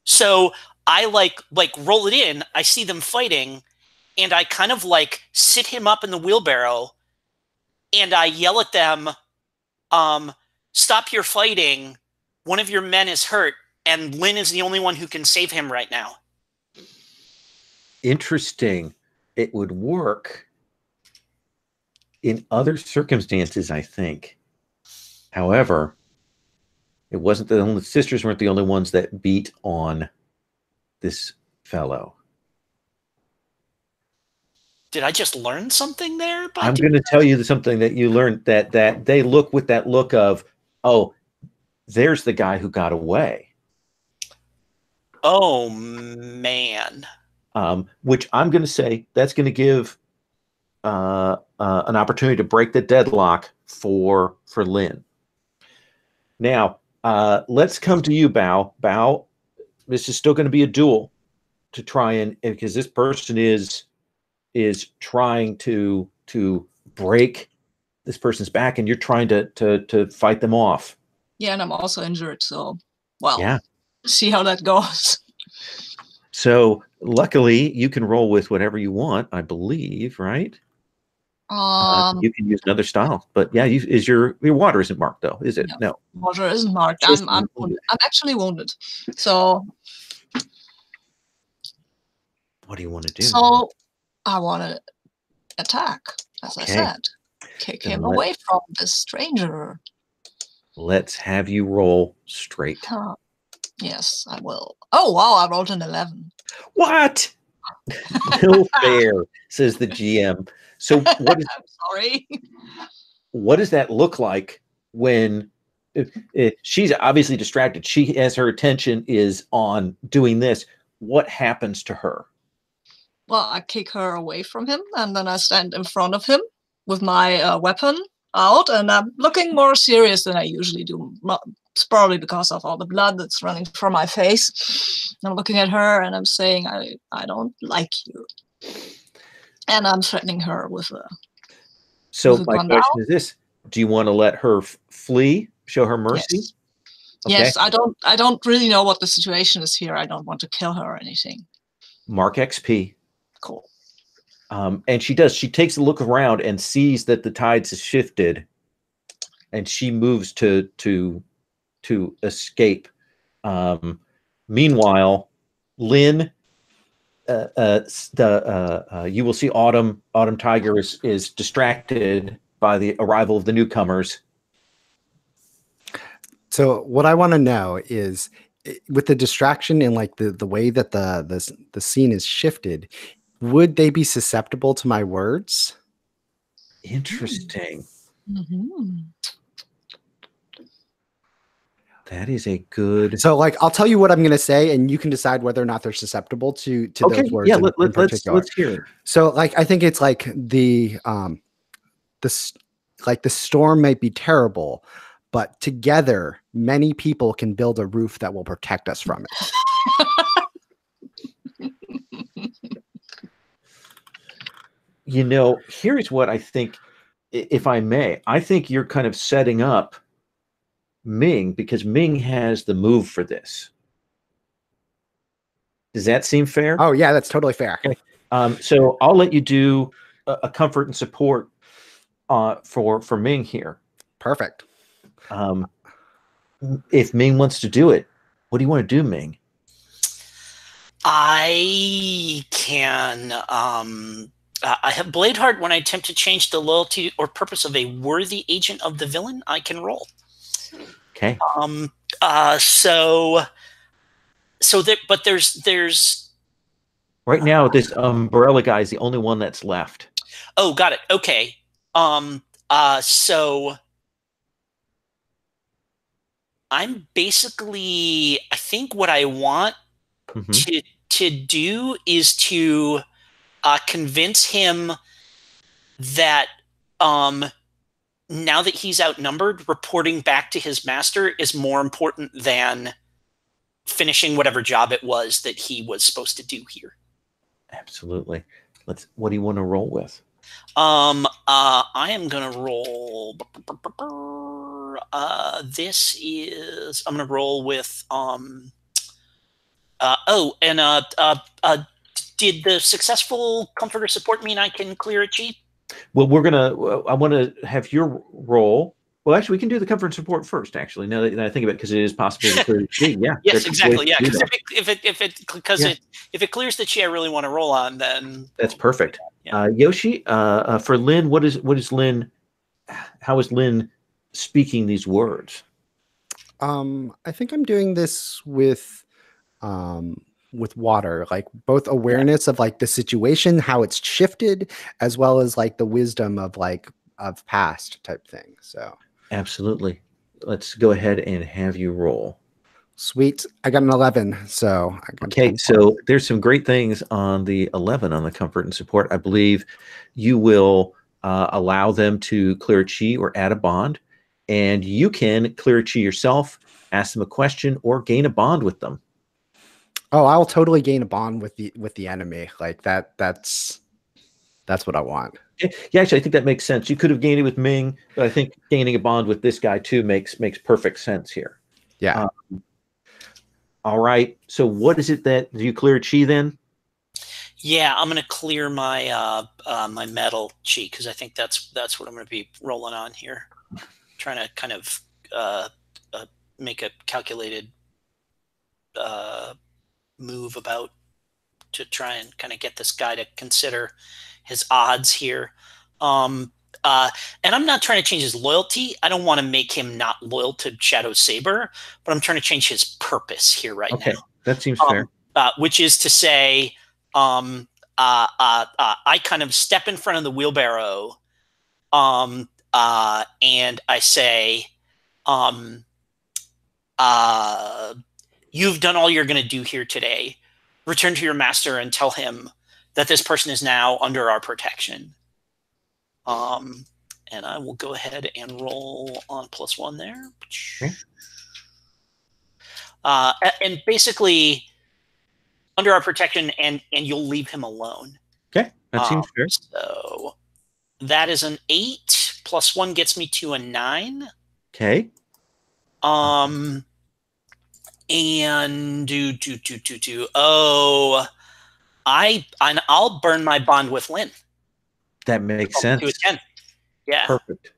So I like roll it in. I see them fighting, and I kind of like sit him up in the wheelbarrow, and I yell at them, "Stop your fighting! One of your men is hurt, and Lin is the only one who can save him right now." Interesting. It would work in other circumstances, I think. However, it wasn't the sisters weren't the only ones that beat on this fellow. Did I just learn something there? I'm going to tell you something that you learned, that they look with that look of, oh, there's the guy who got away. Oh man. Which I'm going to say that's going to give an opportunity to break the deadlock for Lin. Now, let's come to you, Bao. Bao, this is still going to be a duel to try and, because this person is trying to break this person's back, and you're trying to fight them off. Yeah, and I'm also injured, so yeah. See how that goes. So luckily, you can roll with whatever you want, I believe, right? You can use another style, but yeah, your water isn't marked though, is it? No, water isn't marked. I'm actually wounded. So what do you want to do? So I want to attack, as I said, kick him away from this stranger. Let's have you roll straight. Yes, I will. Oh wow, I rolled an 11. What? No fair, says the GM. So what is, I'm sorry. What does that look like when she's obviously distracted? She has her attention is on doing this. What happens to her? Well, I kick her away from him, and then I stand in front of him with my weapon out, and I'm looking more serious than I usually do. It's probably because of all the blood that's running from my face. I'm looking at her, and I'm saying, I don't like you. And I'm threatening her with a So my question is this: do you want to let her flee, show her mercy? Yes. Okay. Yes, I don't really know what the situation is here. I don't want to kill her or anything. Mark XP. Cool. And she does. She takes a look around and sees that the tides has shifted, and she moves to escape. Meanwhile, Lynn, you will see Autumn Tiger is distracted by the arrival of the newcomers. So what I want to know is, with the distraction and like the way that the scene is shifted, would they be susceptible to my words? Interesting. Mm-hmm. That is a good. So, like, I'll tell you what I'm going to say, and you can decide whether or not they're susceptible to those words. Yeah, in particular. let's hear it. So, like, I think it's like the storm might be terrible, but together, many people can build a roof that will protect us from it. You know, here's what I think, if I may. I think you're kind of setting up Ming, because Ming has the move for this. Does that seem fair? Oh, yeah, that's totally fair. Okay. So I'll let you do a comfort and support for Ming here. Perfect. If Ming wants to do it, what do you want to do, Ming? I can. I have Bladeheart. When I attempt to change the loyalty or purpose of a worthy agent of the villain, I can roll. Okay. But there's right now this umbrella guy is the only one that's left. Oh, got it. Okay. So I'm basically, I think what I want to do is to convince him that now that he's outnumbered, reporting back to his master is more important than finishing whatever job it was that he was supposed to do here. Absolutely. What do you want to roll with? I am gonna roll. I'm gonna roll with did the successful comforter support mean I can clear a cheat? Well, I want to have your roll. Well, actually, we can do the comfort and support first. Actually, now that I think of it, because it is possible to clear the cheat. Yeah. Yes, exactly. Yeah, because if it clears the cheat I really want to roll on, then that's perfect. Yeah. Yoshi, for Lynn, what is Lynn? How is Lynn speaking these words? I think I'm doing this with water, like both awareness of like the situation, how it's shifted, as well as like the wisdom of past type thing. So absolutely. Let's go ahead and have you roll. Sweet. I got an 11. So okay. So there's some great things on the 11 on the comfort and support. I believe you will allow them to clear a chi or add a bond, and you can clear a chi yourself, ask them a question, or gain a bond with them. Oh, I'll totally gain a bond with the enemy. Like that's what I want. Yeah, actually, I think that makes sense. You could have gained it with Ming, but I think gaining a bond with this guy too makes perfect sense here. Yeah. All right. So what is it that do you clear chi then? Yeah, I'm going to clear my my metal chi, because I think that's what I'm going to be rolling on here. Trying to kind of make a calculated move about to try and kind of get this guy to consider his odds here. And I'm not trying to change his loyalty. I don't want to make him not loyal to Shadow Saber, but I'm trying to change his purpose here now. That seems fair. Which is to say, I kind of step in front of the wheelbarrow, and I say, you've done all you're going to do here today. Return to your master and tell him that this person is now under our protection. And I will go ahead and roll on +1 there. Okay. And basically, under our protection, and you'll leave him alone. Okay, that seems fair. So that is an 8. +1 gets me to a 9. Okay. And I'll burn my bond with Lynn. That makes sense. To a 10. Yeah. Perfect.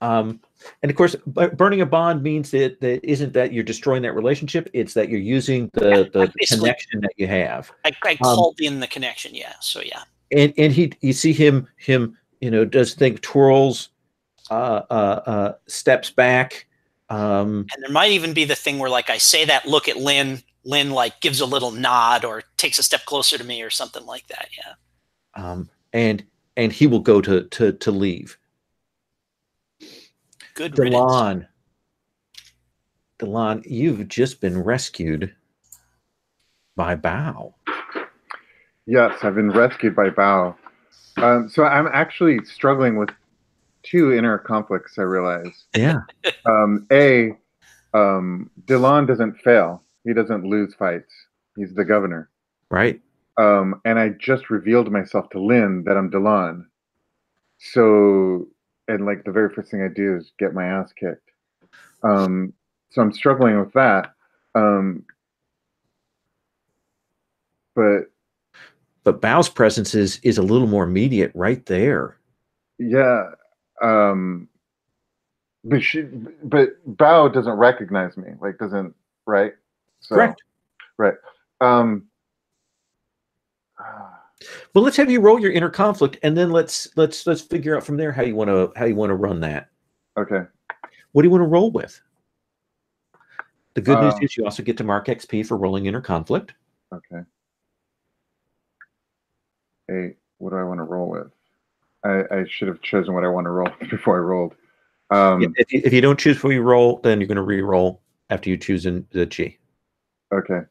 And of course, burning a bond means that isn't that you're destroying that relationship. It's that you're using the connection that you have. I called in the connection. Yeah. So yeah. And you see him, does think, twirls, steps back. And there might even be the thing where, like, I say that, look at Lynn. Lynn, like, gives a little nod or takes a step closer to me or something like that. Yeah. And he will go to leave. Good Delon, you've just been rescued by Bao. Yes, I've been rescued by Bao. So I'm actually struggling with two inner conflicts, I realize. Yeah. Delon doesn't fail. He doesn't lose fights. He's the governor. Right. And I just revealed myself to Lynn that I'm Delon. So, and like the very first thing I do is get my ass kicked. So I'm struggling with that. But Bao's presence is a little more immediate right there. Yeah. But Bao doesn't recognize me, like doesn't, right? So, correct. Right. Well, let's have you roll your inner conflict, and then let's figure out from there how you want to run that. Okay. What do you want to roll with? The good news is you also get to mark XP for rolling inner conflict. Okay. Hey, what do I want to roll with? I should have chosen what I want to roll before I rolled. If you don't choose before you roll, then you're going to re-roll after you choose in the G. Okay.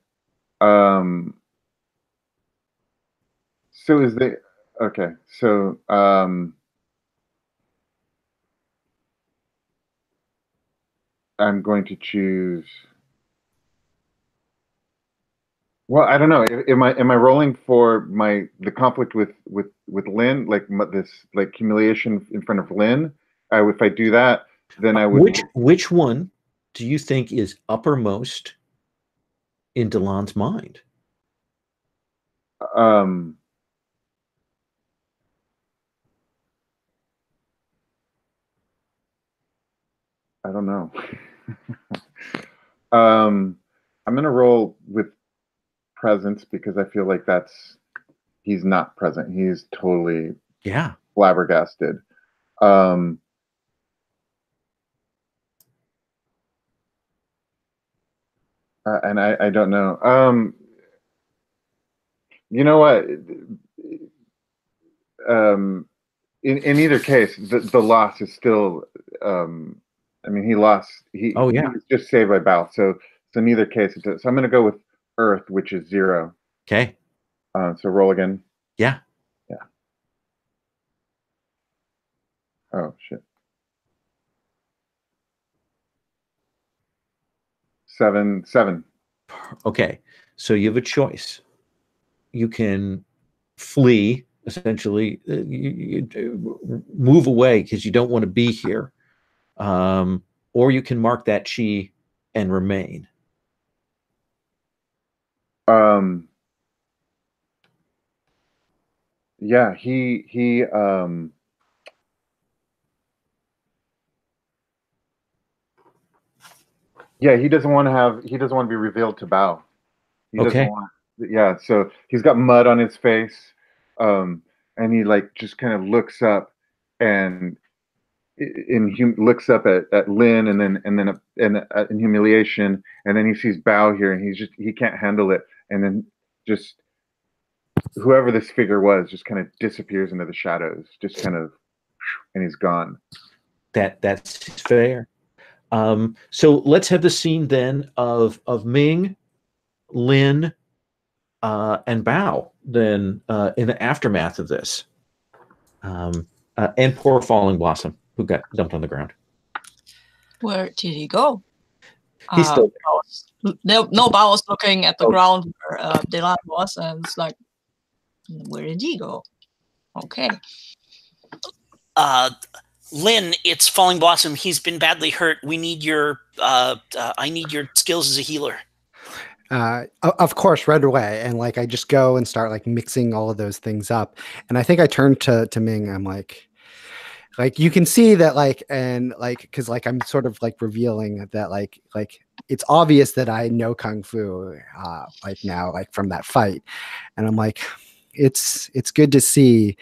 So is the okay? So I'm going to choose. Well, I don't know. Am I rolling for the conflict with Lynn, like this like humiliation in front of Lynn? If I do that, then I would. Which one do you think is uppermost in Delon's mind? I don't know. I'm gonna roll with presence because I feel like he's not present. He's totally flabbergasted. And I don't know. You know what? In either case, the loss is still. I mean, he lost. He was just saved by Bao. So in either case, so I'm going to go with Earth, which is 0. Okay. So roll again. Yeah. Yeah. Oh shit. 7. Okay. So you have a choice. You can flee, essentially, you move away because you don't want to be here. Or you can mark that chi and remain. Yeah, he doesn't want to be revealed to Bao. He doesn't want. Yeah, so he's got mud on his face, and he like just kind of looks up and looks up at Lynn and then in humiliation, and then he sees Bao here and he can't handle it, and then just whoever this figure was just kind of disappears into the shadows, just kind of, and he's gone. That's fair. So let's have the scene then of Ming, Lynn, and Bao then in the aftermath of this, and poor Falling Blossom who got dumped on the ground. Where did he go? He's still there. No, Bao was looking at the ground where Delon was, and it's like, where did he go? Okay. Lynn, it's Falling Blossom. He's been badly hurt. We need your I need your skills as a healer. Of course, right away. And like I just go and start like mixing all of those things up. And I think I turned to Ming. I'm like you can see that like and like because like I'm sort of like revealing that like it's obvious that I know kung fu like now like from that fight. And I'm like, it's good to see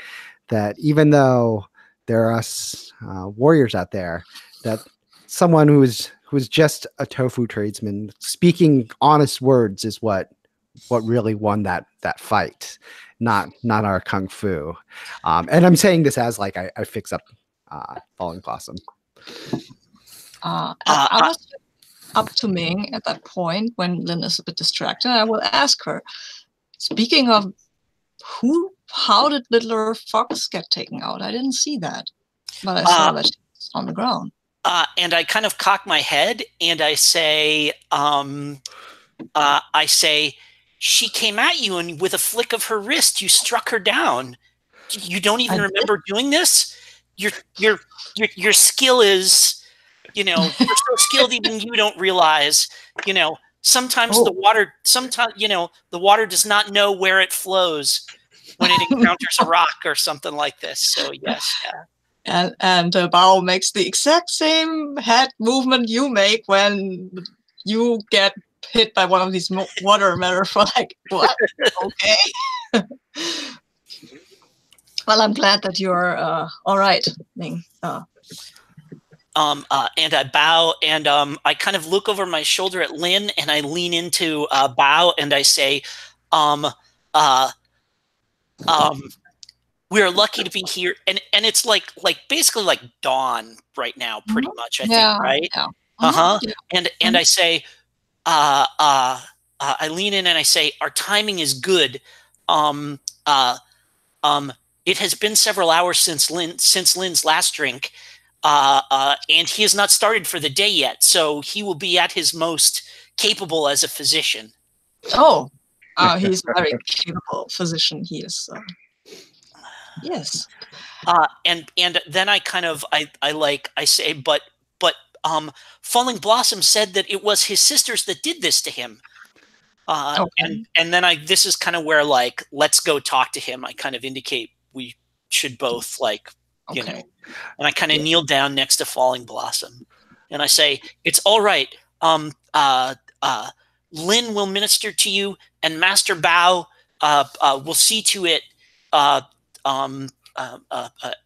that even though there are us warriors out there, that someone who's just a tofu tradesman speaking honest words is what really won that fight, not our kung fu. And I'm saying this as like I fix up Falling Blossom. I was up to Ming at that point when Lynn is a bit distracted. I will ask her, speaking of how did Little Fox get taken out? I didn't see that, but I saw that she's on the ground. And I kind of cock my head and I say, she came at you and with a flick of her wrist, you struck her down. You don't even remember doing this? Your skill is, you're so skilled even you don't realize, sometimes the water does not know where it flows when it encounters a rock or something like this. So yes, yeah. And Bao makes the exact same head movement you make when you get hit by one of these water metaphors. Like, what? Okay. Well, I'm glad that you're all right, Ming. And I bow and I kind of look over my shoulder at Lynn and I lean into Bao and I say, we're lucky to be here. And it's like basically like dawn right now, pretty much, I think, right? Yeah. Yeah. And I say, I lean in and I say, our timing is good. It has been several hours since Lynn's last drink, and he has not started for the day yet. So he will be at his most capable as a physician. Oh, he's a very capable physician. He is. Yes. And then I kind of I say, but Falling Blossom said that it was his sisters that did this to him. Okay. And then this is kind of where like, let's go talk to him. I kind of indicate we should both and I kind of kneel down next to Falling Blossom and I say, it's all right. Lynn will minister to you and Master Bao will see to it.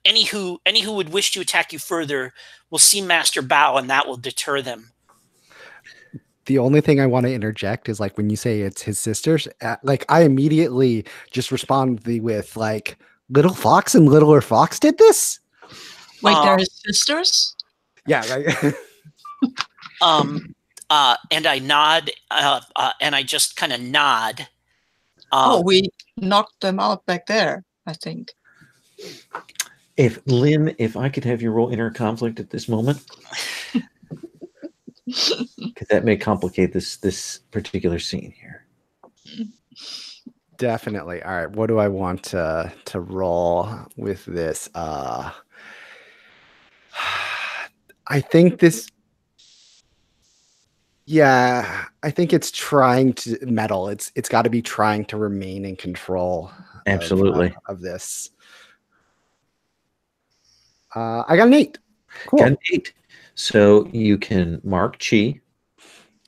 Any who would wish to attack you further will see Master Bao and that will deter them. The only thing I want to interject is like when you say it's his sisters, like I immediately just respond with like Little Fox and Littler Fox did this. Wait, they're his sisters? Yeah, right. And I nod, and I just kind of nod. We knocked them out back there, I think. If I could have you roll inner conflict at this moment. Because that may complicate this particular scene here. Definitely. All right. What do I want to roll with this? I think this. Yeah, I think it's trying to meddle. It's got to be trying to remain in control. Absolutely. Of this. I got an 8. Cool. Got an 8. So you can mark Chi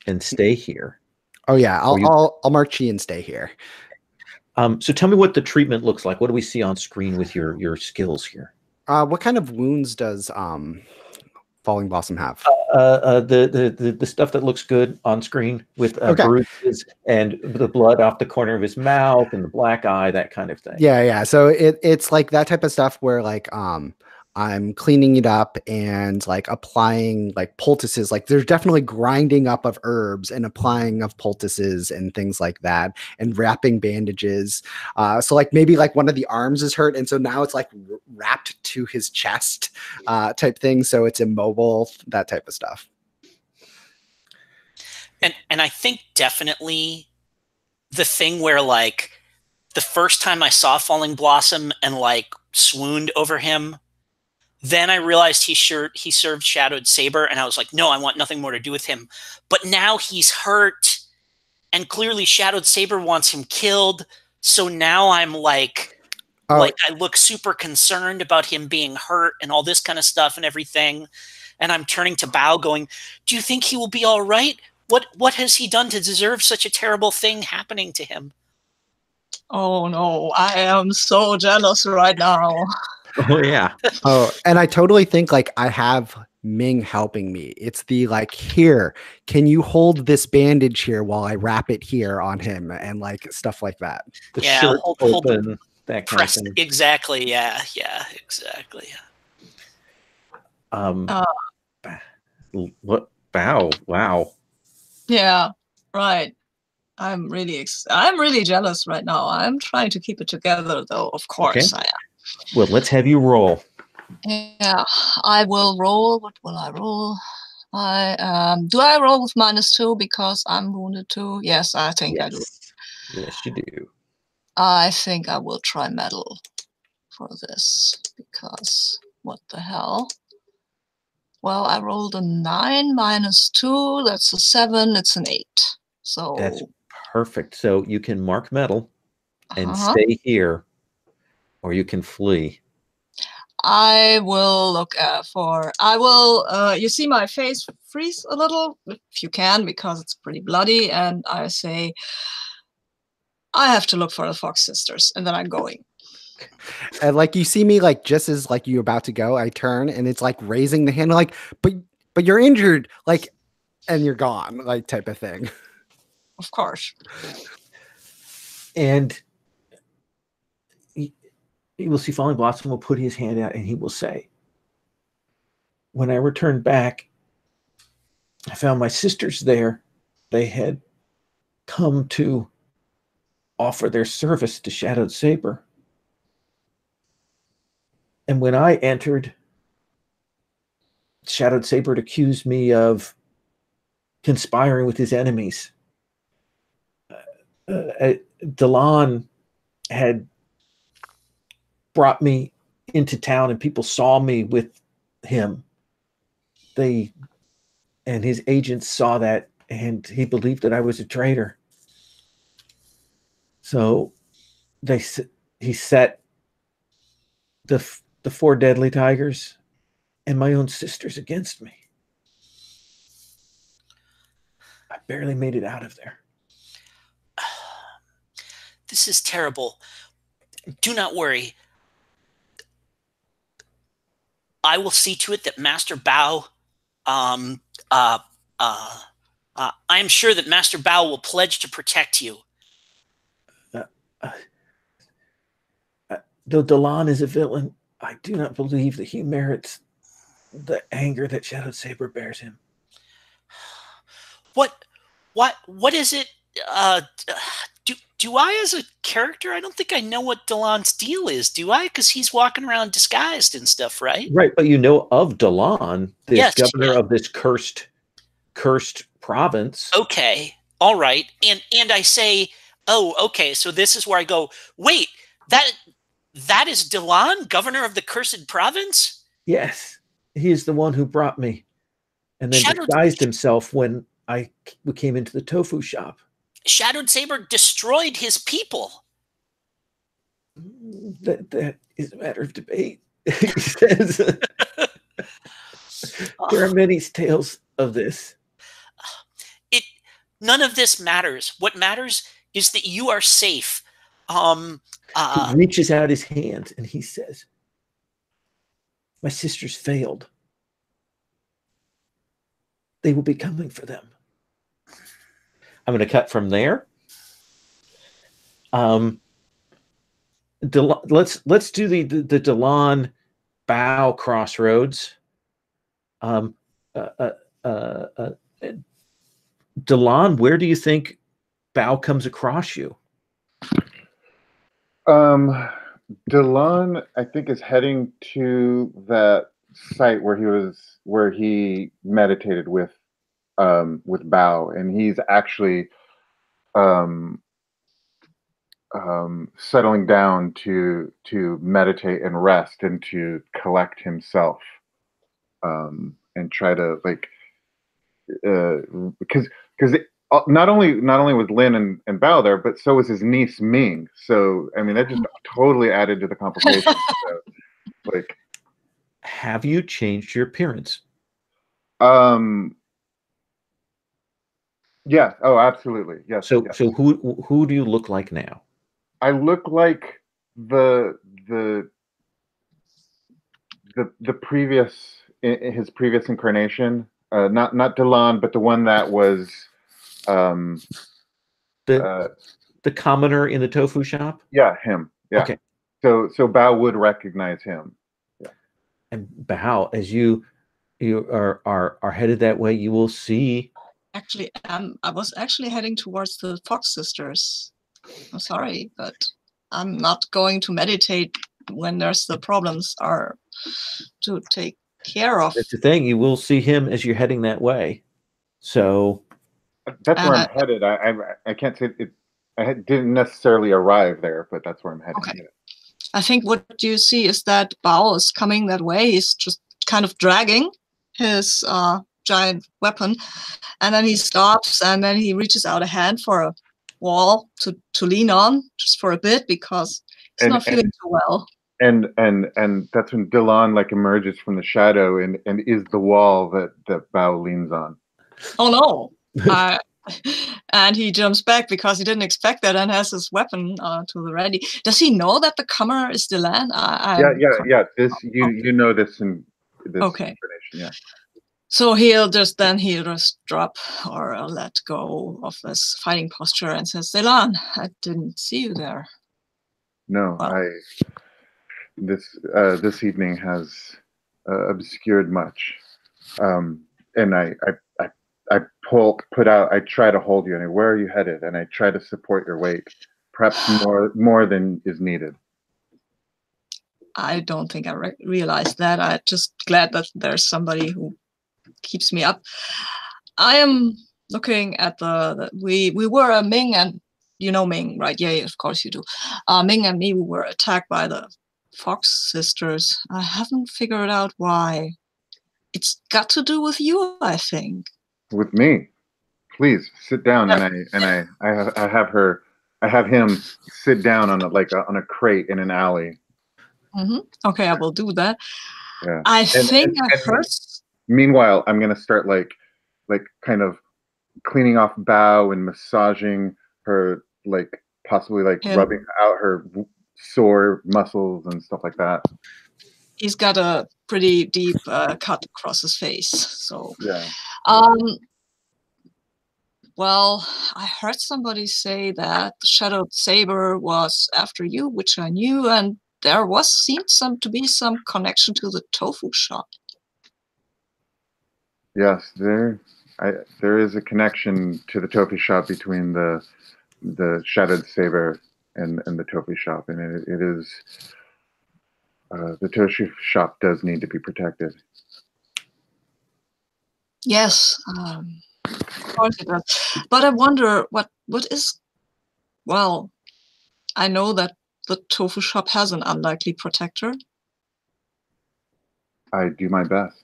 and stay here. Oh yeah, I'll mark Chi and stay here. So tell me what the treatment looks like. What do we see on screen with your skills here? What kind of wounds does Falling Blossom have? The stuff that looks good on screen with bruises and the blood off the corner of his mouth and the black eye, that kind of thing. Yeah. So it's like that type of stuff where like I'm cleaning it up and like applying like poultices. Like there's definitely grinding up of herbs and applying of poultices and things like that and wrapping bandages. So like maybe like one of the arms is hurt. And so now it's like wrapped to his chest type thing. So it's immobile, that type of stuff. And I think definitely the thing where like the first time I saw Falling Blossom and like swooned over him, then I realized he served Shadowed Saber, and I was like, no, I want nothing more to do with him. But now he's hurt, and clearly Shadowed Saber wants him killed. So now I'm like I look super concerned about him being hurt and all this kind of stuff and everything. And I'm turning to Bao going, do you think he will be all right? What has he done to deserve such a terrible thing happening to him? Oh no, I am so jealous right now. Oh yeah. Oh, and I totally think like I have Ming helping me. It's the like, here, can you hold this bandage here while I wrap it here on him and like stuff like that. The shirt hold open, that kind press of thing. exactly. Yeah, exactly. What? Wow. Yeah, right. I'm really jealous right now. I'm trying to keep it together, though. Of course, Okay. I am. Well, let's have you roll. Yeah, I will roll. What will I roll? Do I roll with -2 because I'm wounded too? Yes, I think I do. Yes, you do. I think I will try metal for this because what the hell? Well, I rolled a 9 -2. That's a 7. It's an 8. So That's perfect. So you can mark metal and stay here, or you can flee. I will look for. I will. You see my face freeze a little, if you can, because it's pretty bloody, and I say, I have to look for the Fox sisters, and then I'm going. And like you see me like just as like you're about to go, I turn and it's like raising the hand like, but you're injured, like, and you're gone, like type of thing. Of course. And you will see Falling Blossom will put his hand out and he will say, when I returned back, I found my sisters there. They had come to offer their service to Shadowed Saber. And when I entered, Shadowed Saber accused me of conspiring with his enemies. Delon had brought me into town and people saw me with him. And his agents saw that and he believed that I was a traitor. So he set the 4 deadly tigers and my own sisters against me. I barely made it out of there. This is terrible. Do not worry. I will see to it that Master Bao, I am sure that Master Bao will pledge to protect you. Though Delon is a villain, I do not believe that he merits the anger that Shadowed Saber bears him. What is it? Do I, as a character, I don't think I know what Delon's deal is, do I? Because he's walking around disguised and stuff, right? Right, but you know of Delon, this governor of this cursed province. Okay, all right, and I say, oh, okay, so this is where I go. Wait, that is Delon, governor of the cursed province? Yes, he is the one who brought me, and then disguised himself when we came into the tofu shop. Shadowed Saber destroyed his people. That is a matter of debate. He says there are many tales of this. None of this matters. What matters is that you are safe. He reaches out his hand and he says, my sisters failed. They will be coming for them. I'm going to cut from there. Let's do the Delon Bao crossroads. Delon, where do you think Bao comes across you? Delon, I think, is heading to that site where he meditated with Bao, and he's actually settling down to meditate and rest and to collect himself, and try to because not only was Lin and Bao there, but so was his niece Ming. So I mean, that just totally added to the complications. So, like, have you changed your appearance? Yeah. Oh, absolutely. Yes. So yes. so who do you look like now? I look like the previous, his previous incarnation. Not Delon, but the one that was the commoner in the tofu shop. Yeah, him. Yeah. Okay. So Bao would recognize him. Yeah. And Bao, as you are headed that way, you will see. Actually, I was actually heading towards the Fox sisters. I'm sorry, but I'm not going to meditate when there's the problems are to take care of. That's the thing. You will see him as you're heading that way. So that's where I'm headed. I can't say it. I didn't necessarily arrive there, but that's where I'm heading. Okay. I think what you see is that Bao is coming that way. He's just kind of dragging his giant weapon, and then he stops, and then he reaches out a hand for a wall to lean on just for a bit because he's not feeling too well. And that's when Delon like emerges from the shadow and is the wall that Bao leans on. Oh no! And he jumps back because he didn't expect that and has his weapon to the ready. Does he know that the comer is Delan? Yeah. This you know this in this information. Yeah. So he'll just drop or let go of this fighting posture and says, Delan, I didn't see you there. No, well, this evening has obscured much, and I try to hold you, and where are you headed? And I try to support your weight, perhaps more than is needed. I don't think I realized that. I'm just glad that there's somebody who keeps me up. I am looking at we were Ming and you know Ming, right? Yeah, of course you do. Ming and me, we were attacked by the Fox sisters. I haven't figured out why. It's got to do with you, I think. With me, please sit down, and I have him sit down on a crate in an alley. Mm-hmm. Okay, I will do that. Yeah. I think I heard. Meanwhile, I'm gonna start like kind of cleaning off Bao and massaging her, like possibly like rubbing out her sore muscles and stuff like that. He's got a pretty deep cut across his face, so yeah. Well, I heard somebody say that the Shadowed Saber was after you, which I knew, and there seemed to be some connection to the tofu shop. Yes, there is a connection to the tofu shop between the Shadowed Saber and the tofu shop, and it is the tofu shop does need to be protected. Yes, of course it does. But I wonder what is. Well, I know that the tofu shop has an unlikely protector. I do my best.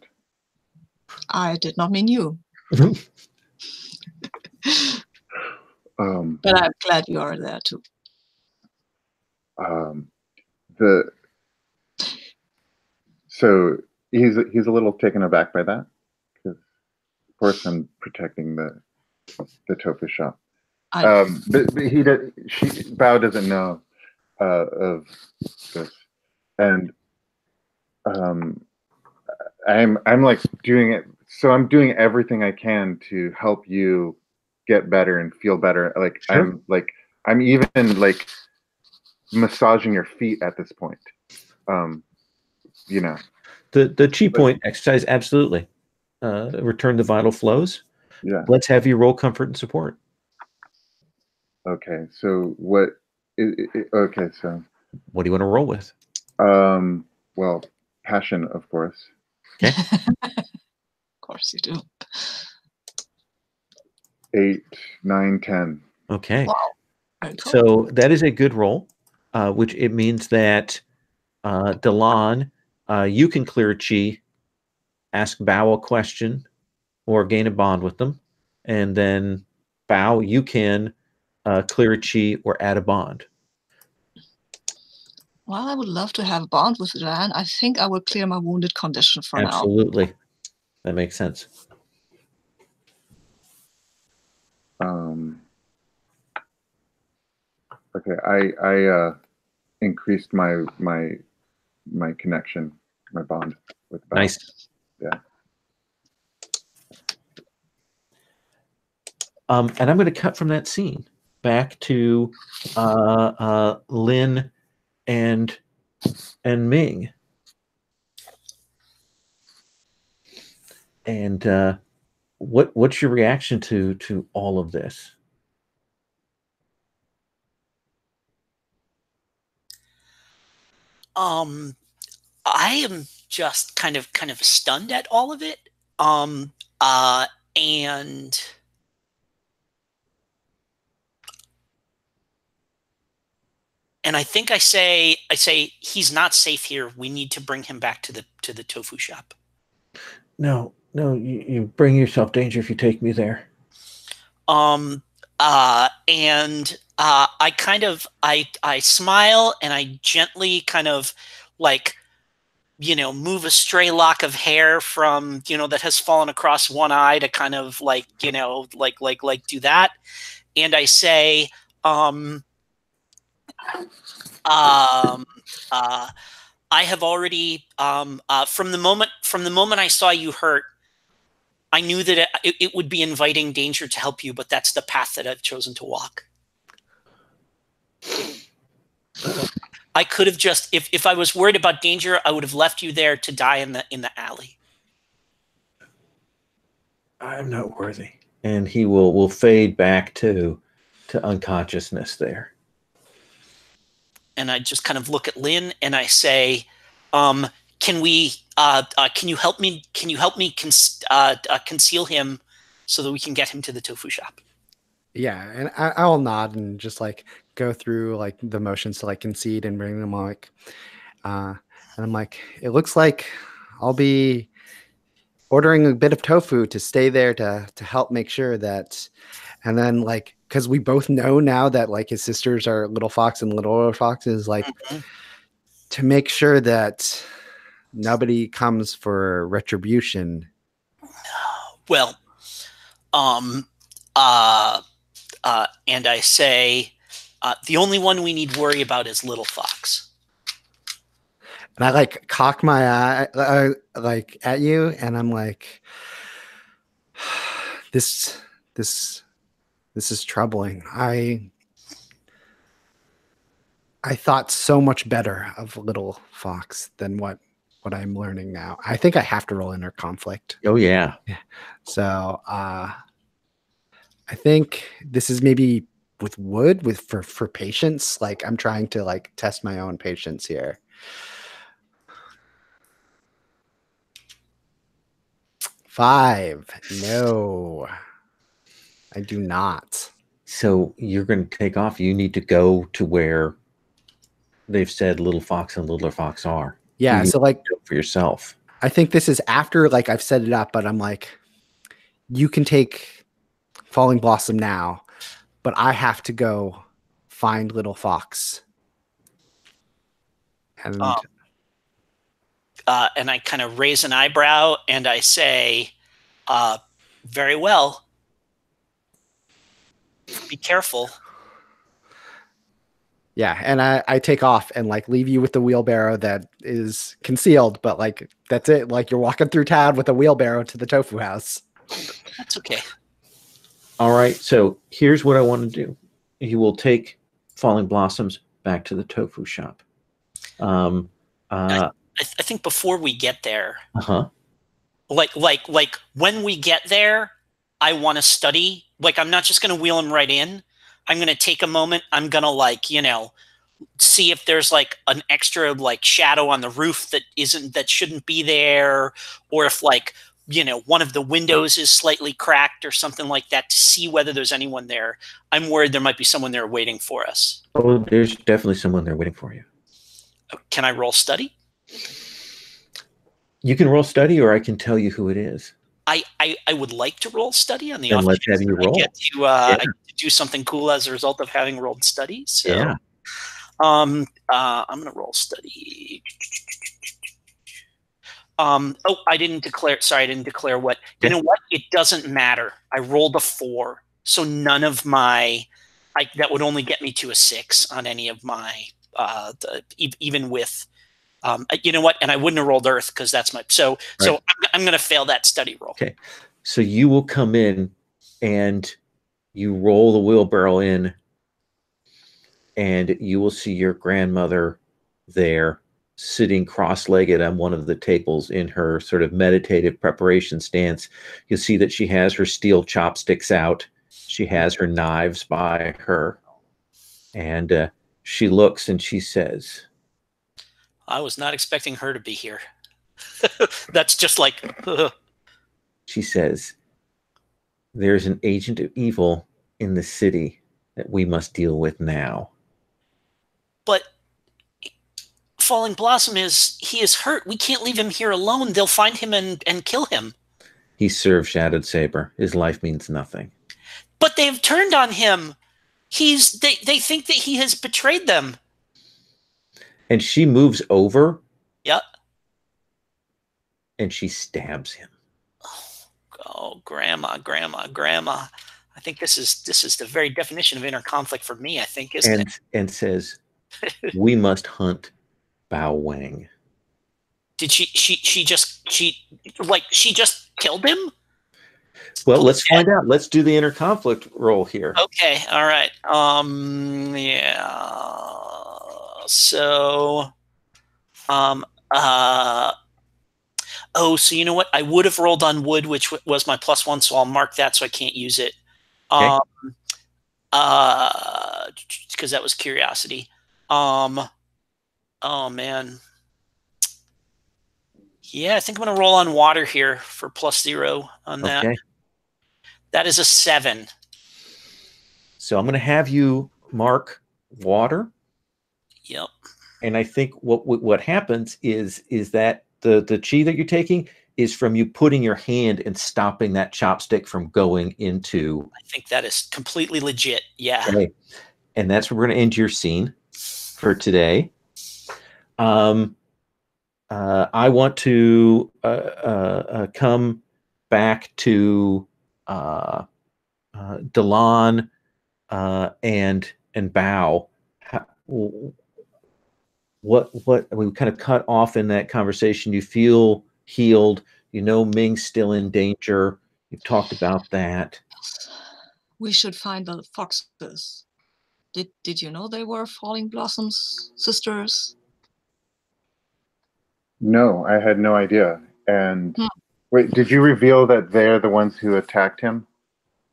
I did not mean you. But I'm glad you are there too. So he's a little taken aback by that, because of course I'm protecting the tofu shop. But Bao doesn't know of this, and I'm like doing it. So I'm doing everything I can to help you get better and feel better. Like sure. I'm even like massaging your feet at this point. You know, the chi point exercise, absolutely. Return the vital flows. Yeah. Let's have you roll comfort and support. Okay. So what? Okay. So what do you want to roll with? Well, passion, of course. Okay. Of course you do. 8, 9, 10. Okay. Wow. Cool. So that is a good roll, which it means that Delon, you can clear chi, ask Bao a question, or gain a bond with them, and then Bao, you can clear a chi or add a bond. Well, I would love to have a bond with Jan. I think I will clear my wounded condition for now. Absolutely. That makes sense. Okay, I increased my connection, my bond with Bao. Nice. Yeah. And I'm going to cut from that scene back to Lin and Ming. And what's your reaction to all of this? I am just kind of stunned at all of it. And I think I say he's not safe here. We need to bring him back to the tofu shop. No, you bring yourself danger if you take me there. I kind of I smile and I gently kind of like, move a stray lock of hair from, that has fallen across one eye to kind of like, like do that. And I say, I have already, from the moment I saw you hurt, I knew that it would be inviting danger to help you, but that's the path that I've chosen to walk. I could have just, if I was worried about danger, I would have left you there to die in the alley. I'm not worthy. And he will fade back to unconsciousness there. And I just kind of look at Lin and I say, can you help me conceal him so that we can get him to the tofu shop? Yeah, and I will nod and just like go through like the motions to like concede and bring them like, and I'm like, it looks like I'll be ordering a bit of tofu to stay there to help make sure that, and then like, because we both know now that like his sisters are Little Fox and Little Fox is like, to make sure that nobody comes for retribution. Well, and I say, the only one we need worry about is Little Fox. And I like cock my eye like at you, and I'm like, this is troubling. I thought so much better of Little Fox than what I'm learning now. I think I have to roll inner conflict. Oh yeah. So I think this is maybe with wood for patience. Like I'm trying to like test my own patience here. 5. No, I do not. So you're going to take off. You need to go to where they've said Little Fox and Little Fox are. Yeah. So like for yourself. I think this is after like I've set it up, but I'm like, you can take Falling Blossom now, but I have to go find Little Fox. And I kind of raise an eyebrow and I say, very well. Be careful. Yeah, and I take off and like leave you with the wheelbarrow that is concealed, but like that's it. Like you're walking through town with a wheelbarrow to the tofu house. That's okay. All right, so here's what I want to do. You will take Falling Blossoms back to the tofu shop. I think before we get there, like when we get there, I want to study. Like I'm not just going to wheel him right in. I'm going to take a moment. I'm going to like, see if there's like an extra like shadow on the roof that shouldn't be there, or if like, one of the windows is slightly cracked or something like that, to see whether there's anyone there. I'm worried there might be someone there waiting for us. Oh, there's definitely someone there waiting for you. Can I roll study? You can roll study, or I can tell you who it is. I would like to roll study on the Then off let's chance have you that roll. I get to do something cool as a result of having rolled study. So, Yeah. I'm gonna roll study. Oh, I didn't declare. Sorry, I didn't declare what. You know what? It doesn't matter. I rolled a 4, so none of my. That would only get me to a 6 on any of my. Even with. You know what? And I wouldn't have rolled Earth because that's my. So I'm going to fail that study roll. Okay. So you will come in, and you roll the wheelbarrow in, and you will see your grandmother there, sitting cross-legged on one of the tables in her sort of meditative preparation stance. You'll see that she has her steel chopsticks out. She has her knives by her. And she looks and she says, I was not expecting her to be here. That's just like... She says, there's an agent of evil in the city that we must deal with now. But... Falling Blossom he is hurt. We can't leave him here alone. They'll find him and kill him. He served Shadowed Saber. His life means nothing. But they've turned on him. They think that he has betrayed them. And she moves over. Yep. And she stabs him. Oh, grandma. I think this is the very definition of inner conflict for me, I think, isn't it? And says, we must hunt Bao Wang. Did she just killed him? Well, let's find out. Let's do the inner conflict roll here. Okay, all right. Yeah. So so you know what? I would have rolled on wood, which was my +1, so I'll mark that so I can't use it. Okay. Because that was curiosity. Oh man. Yeah, I think I'm gonna roll on water here for +0 on that. Okay. That is a 7. So I'm going to have you mark water. Yep. And I think what happens is that the chi that you're taking is from you putting your hand and stopping that chopstick from going into. I think that is completely legit. Yeah. Okay. And that's where we're going to end your scene for today. I want to come back to Delon and Bao. What we kind of cut off in that conversation. You feel healed. You know Ming's still in danger. You've talked about that. We should find the foxes. Did you know they were Falling Blossom's sisters? No, I had no idea. And wait, did you reveal that they're the ones who attacked him?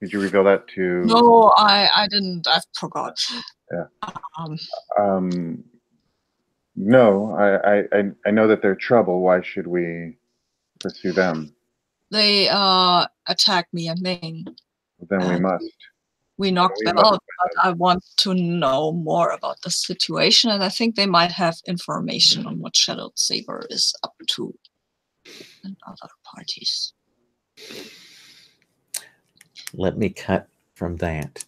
Did you reveal that to? No, I didn't. I forgot. Yeah. No, I know that they're trouble. Why should we pursue them? They attacked me and Ming. Then we must. We knocked them out, but I want to know more about the situation, and I think they might have information on what Shadowed Saber is up to and other parties. Let me cut from that.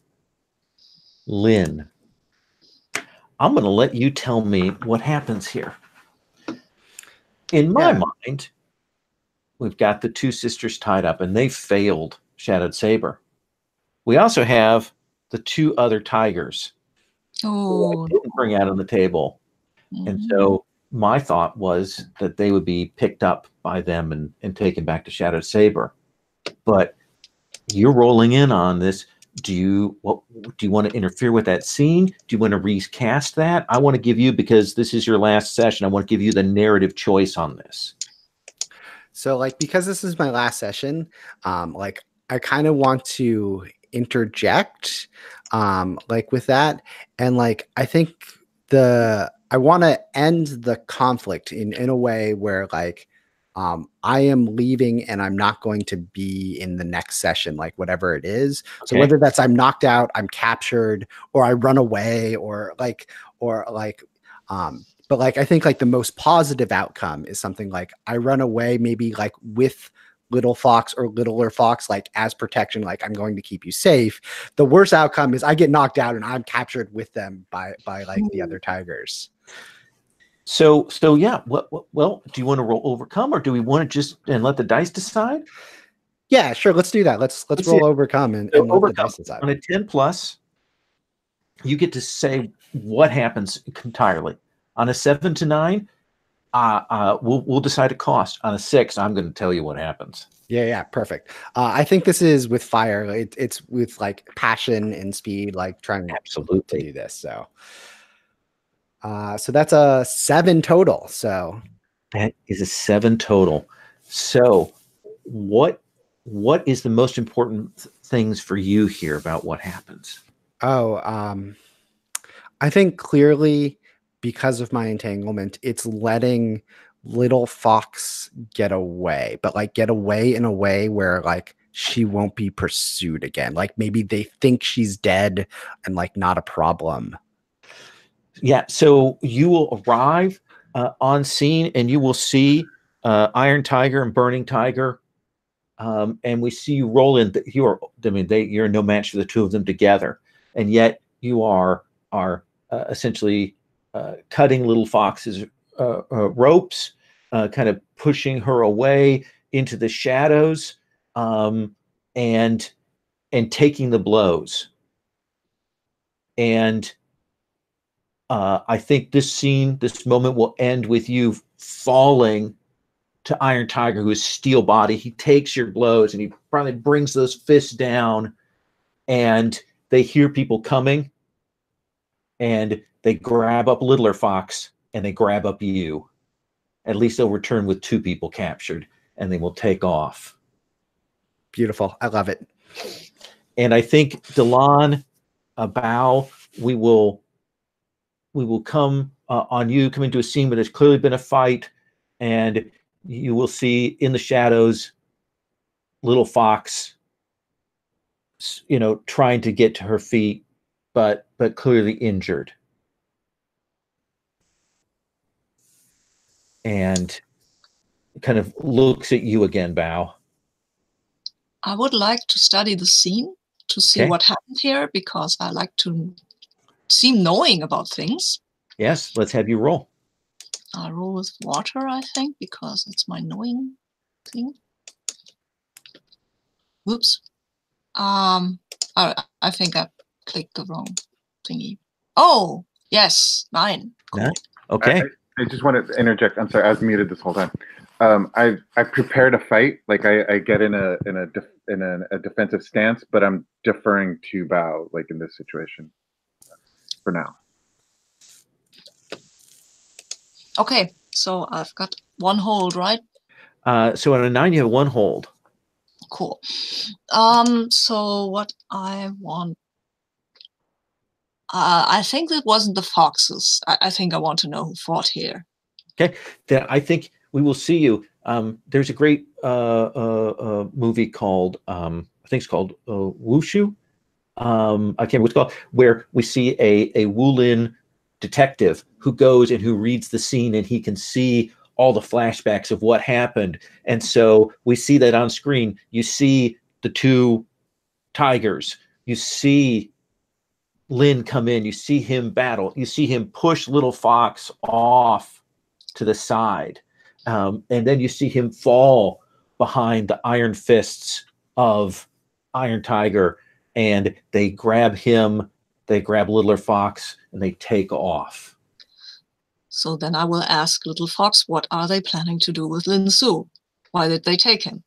Lynn, I'm going to let you tell me what happens here. In my mind, we've got the two sisters tied up, and they failed Shadowed Saber. We also have the two other tigers who I didn't bring out on the table. And so my thought was that they would be picked up by them and taken back to Shadowed Saber. But you're rolling in on this. Do you want to interfere with that scene? Do you want to recast that? I want to give you, because this is your last session, I want to give you the narrative choice on this. So because this is my last session, I kind of want to interject with that, and I think I want to end the conflict in a way where I am leaving and I'm not going to be in the next session, whatever it is. Okay. So whether that's I'm knocked out, I'm captured, or I run away, but I think the most positive outcome is something I run away, maybe with little fox or littler fox, like as protection, like I'm going to keep you safe. The worst outcome is I get knocked out and I'm captured with them by like the other tigers. So yeah. Well, do you want to roll overcome, or do we want to just and let the dice decide? Yeah, sure. Let's do that. Let's roll overcome and let the dice decide. On a 10 plus, you get to say what happens entirely. On a 7 to 9, we'll decide a cost. On a 6, I'm going to tell you what happens. Yeah, perfect. I think this is with fire. It's with like passion and speed, like trying to do this. So that's a 7 total. So that is a 7 total. So what is the most important things for you here about what happens? I think clearly because of my entanglement, it's letting little fox get away, but like get away in a way where like she won't be pursued again. Like maybe they think she's dead and like not a problem. Yeah. So you will arrive on scene and you will see Iron Tiger and Burning Tiger. And we see you roll in. You're no match for the two of them together, and yet you are essentially cutting little fox's ropes, kind of pushing her away into the shadows, and taking the blows. And I think this moment will end with you falling to Iron Tiger, who is steel body. He takes your blows and he probably brings those fists down, and they hear people coming, and they grab up littler fox and they grab up you. At least they'll return with 2 people captured, and they will take off. Beautiful. I love it. And I think Delon, Bao, we will come on you, come into a scene where there's clearly been a fight, and you will see in the shadows little fox, trying to get to her feet, but clearly injured. And kind of looks at you again, Bao. I would like to study the scene to see what happened here, because I like to seem knowing about things. Yes, let's have you roll. I'll roll with water, I think, because it's my knowing thing. Whoops. I think I clicked the wrong thingy. Oh, yes, 9. Cool. 9? Okay. I just want to interject. I'm sorry, I was muted this whole time. I prepared a fight. Like I get in a defensive stance, but I'm deferring to Bao, like in this situation, for now. Okay, so I've got 1 hold, right? So on a 9, you have 1 hold. Cool. So what I want, I think it wasn't the foxes. I think I want to know who fought here. Okay, then I think we will see you. There's a great movie called, I think it's called Wushu. I can't remember what it's called, where we see a Wulin detective who goes and who reads the scene, and he can see all the flashbacks of what happened. And so we see that on screen. You see the 2 tigers. You see Lin come in. You see him battle. You see him push little fox off to the side. And then you see him fall behind the iron fists of Iron Tiger, and they grab him, they grab Littler Fox, and they take off. So then I will ask Little Fox, what are they planning to do with Lin Su? Why did they take him?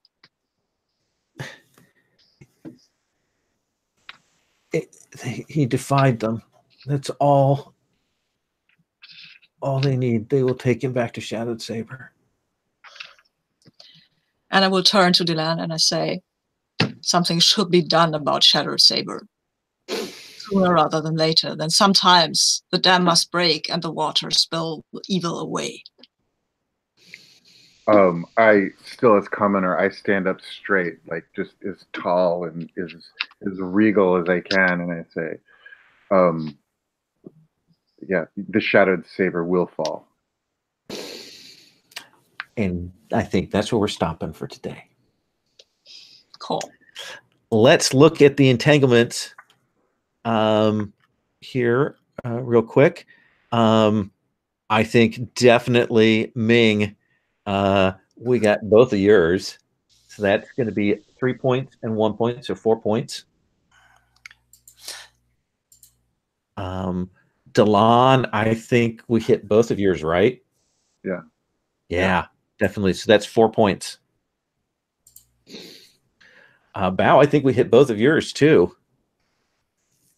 He defied them. That's all they need. They will take him back to Shadowed Saber. And I will turn to Dylan and I say, something should be done about Shadowed Saber. Sooner rather than later. Then sometimes the dam must break and the water spill evil away. I still, as commoner, I stand up straight, like just as tall and as regal as I can, and I say, yeah, the Shadowed Saber will fall. And I think that's where we're stopping for today. Cool. Let's look at the entanglements here real quick. I think definitely Ming, we got both of yours. So that's going to be 3 points and 1 point, so 4 points. Delon, I think we hit both of yours, right? Yeah, definitely. So that's 4 points. Bao, I think we hit both of yours too.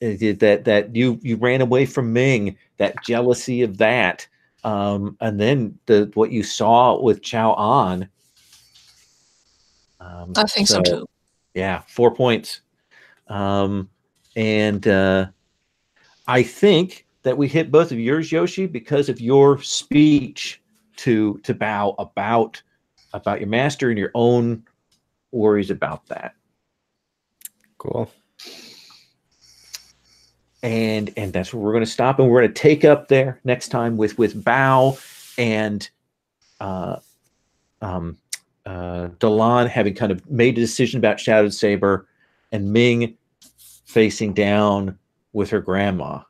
That you ran away from Ming, that jealousy of that, and then what you saw with Chao An. I think so too. Yeah, 4 points. And I think that we hit both of yours, Yoshi, because of your speech to Bao about your master and your own worries about that. Cool. And that's where we're going to stop, and we're going to take up there next time with Bao and Delon having kind of made a decision about Shadowed Saber, and Ming facing down with her grandma.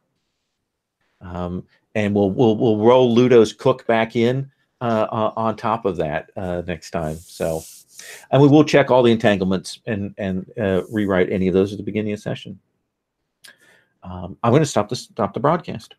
And we'll roll Ludo's cook back in on top of that next time. So, and we will check all the entanglements and rewrite any of those at the beginning of the session. I'm going to stop the broadcast.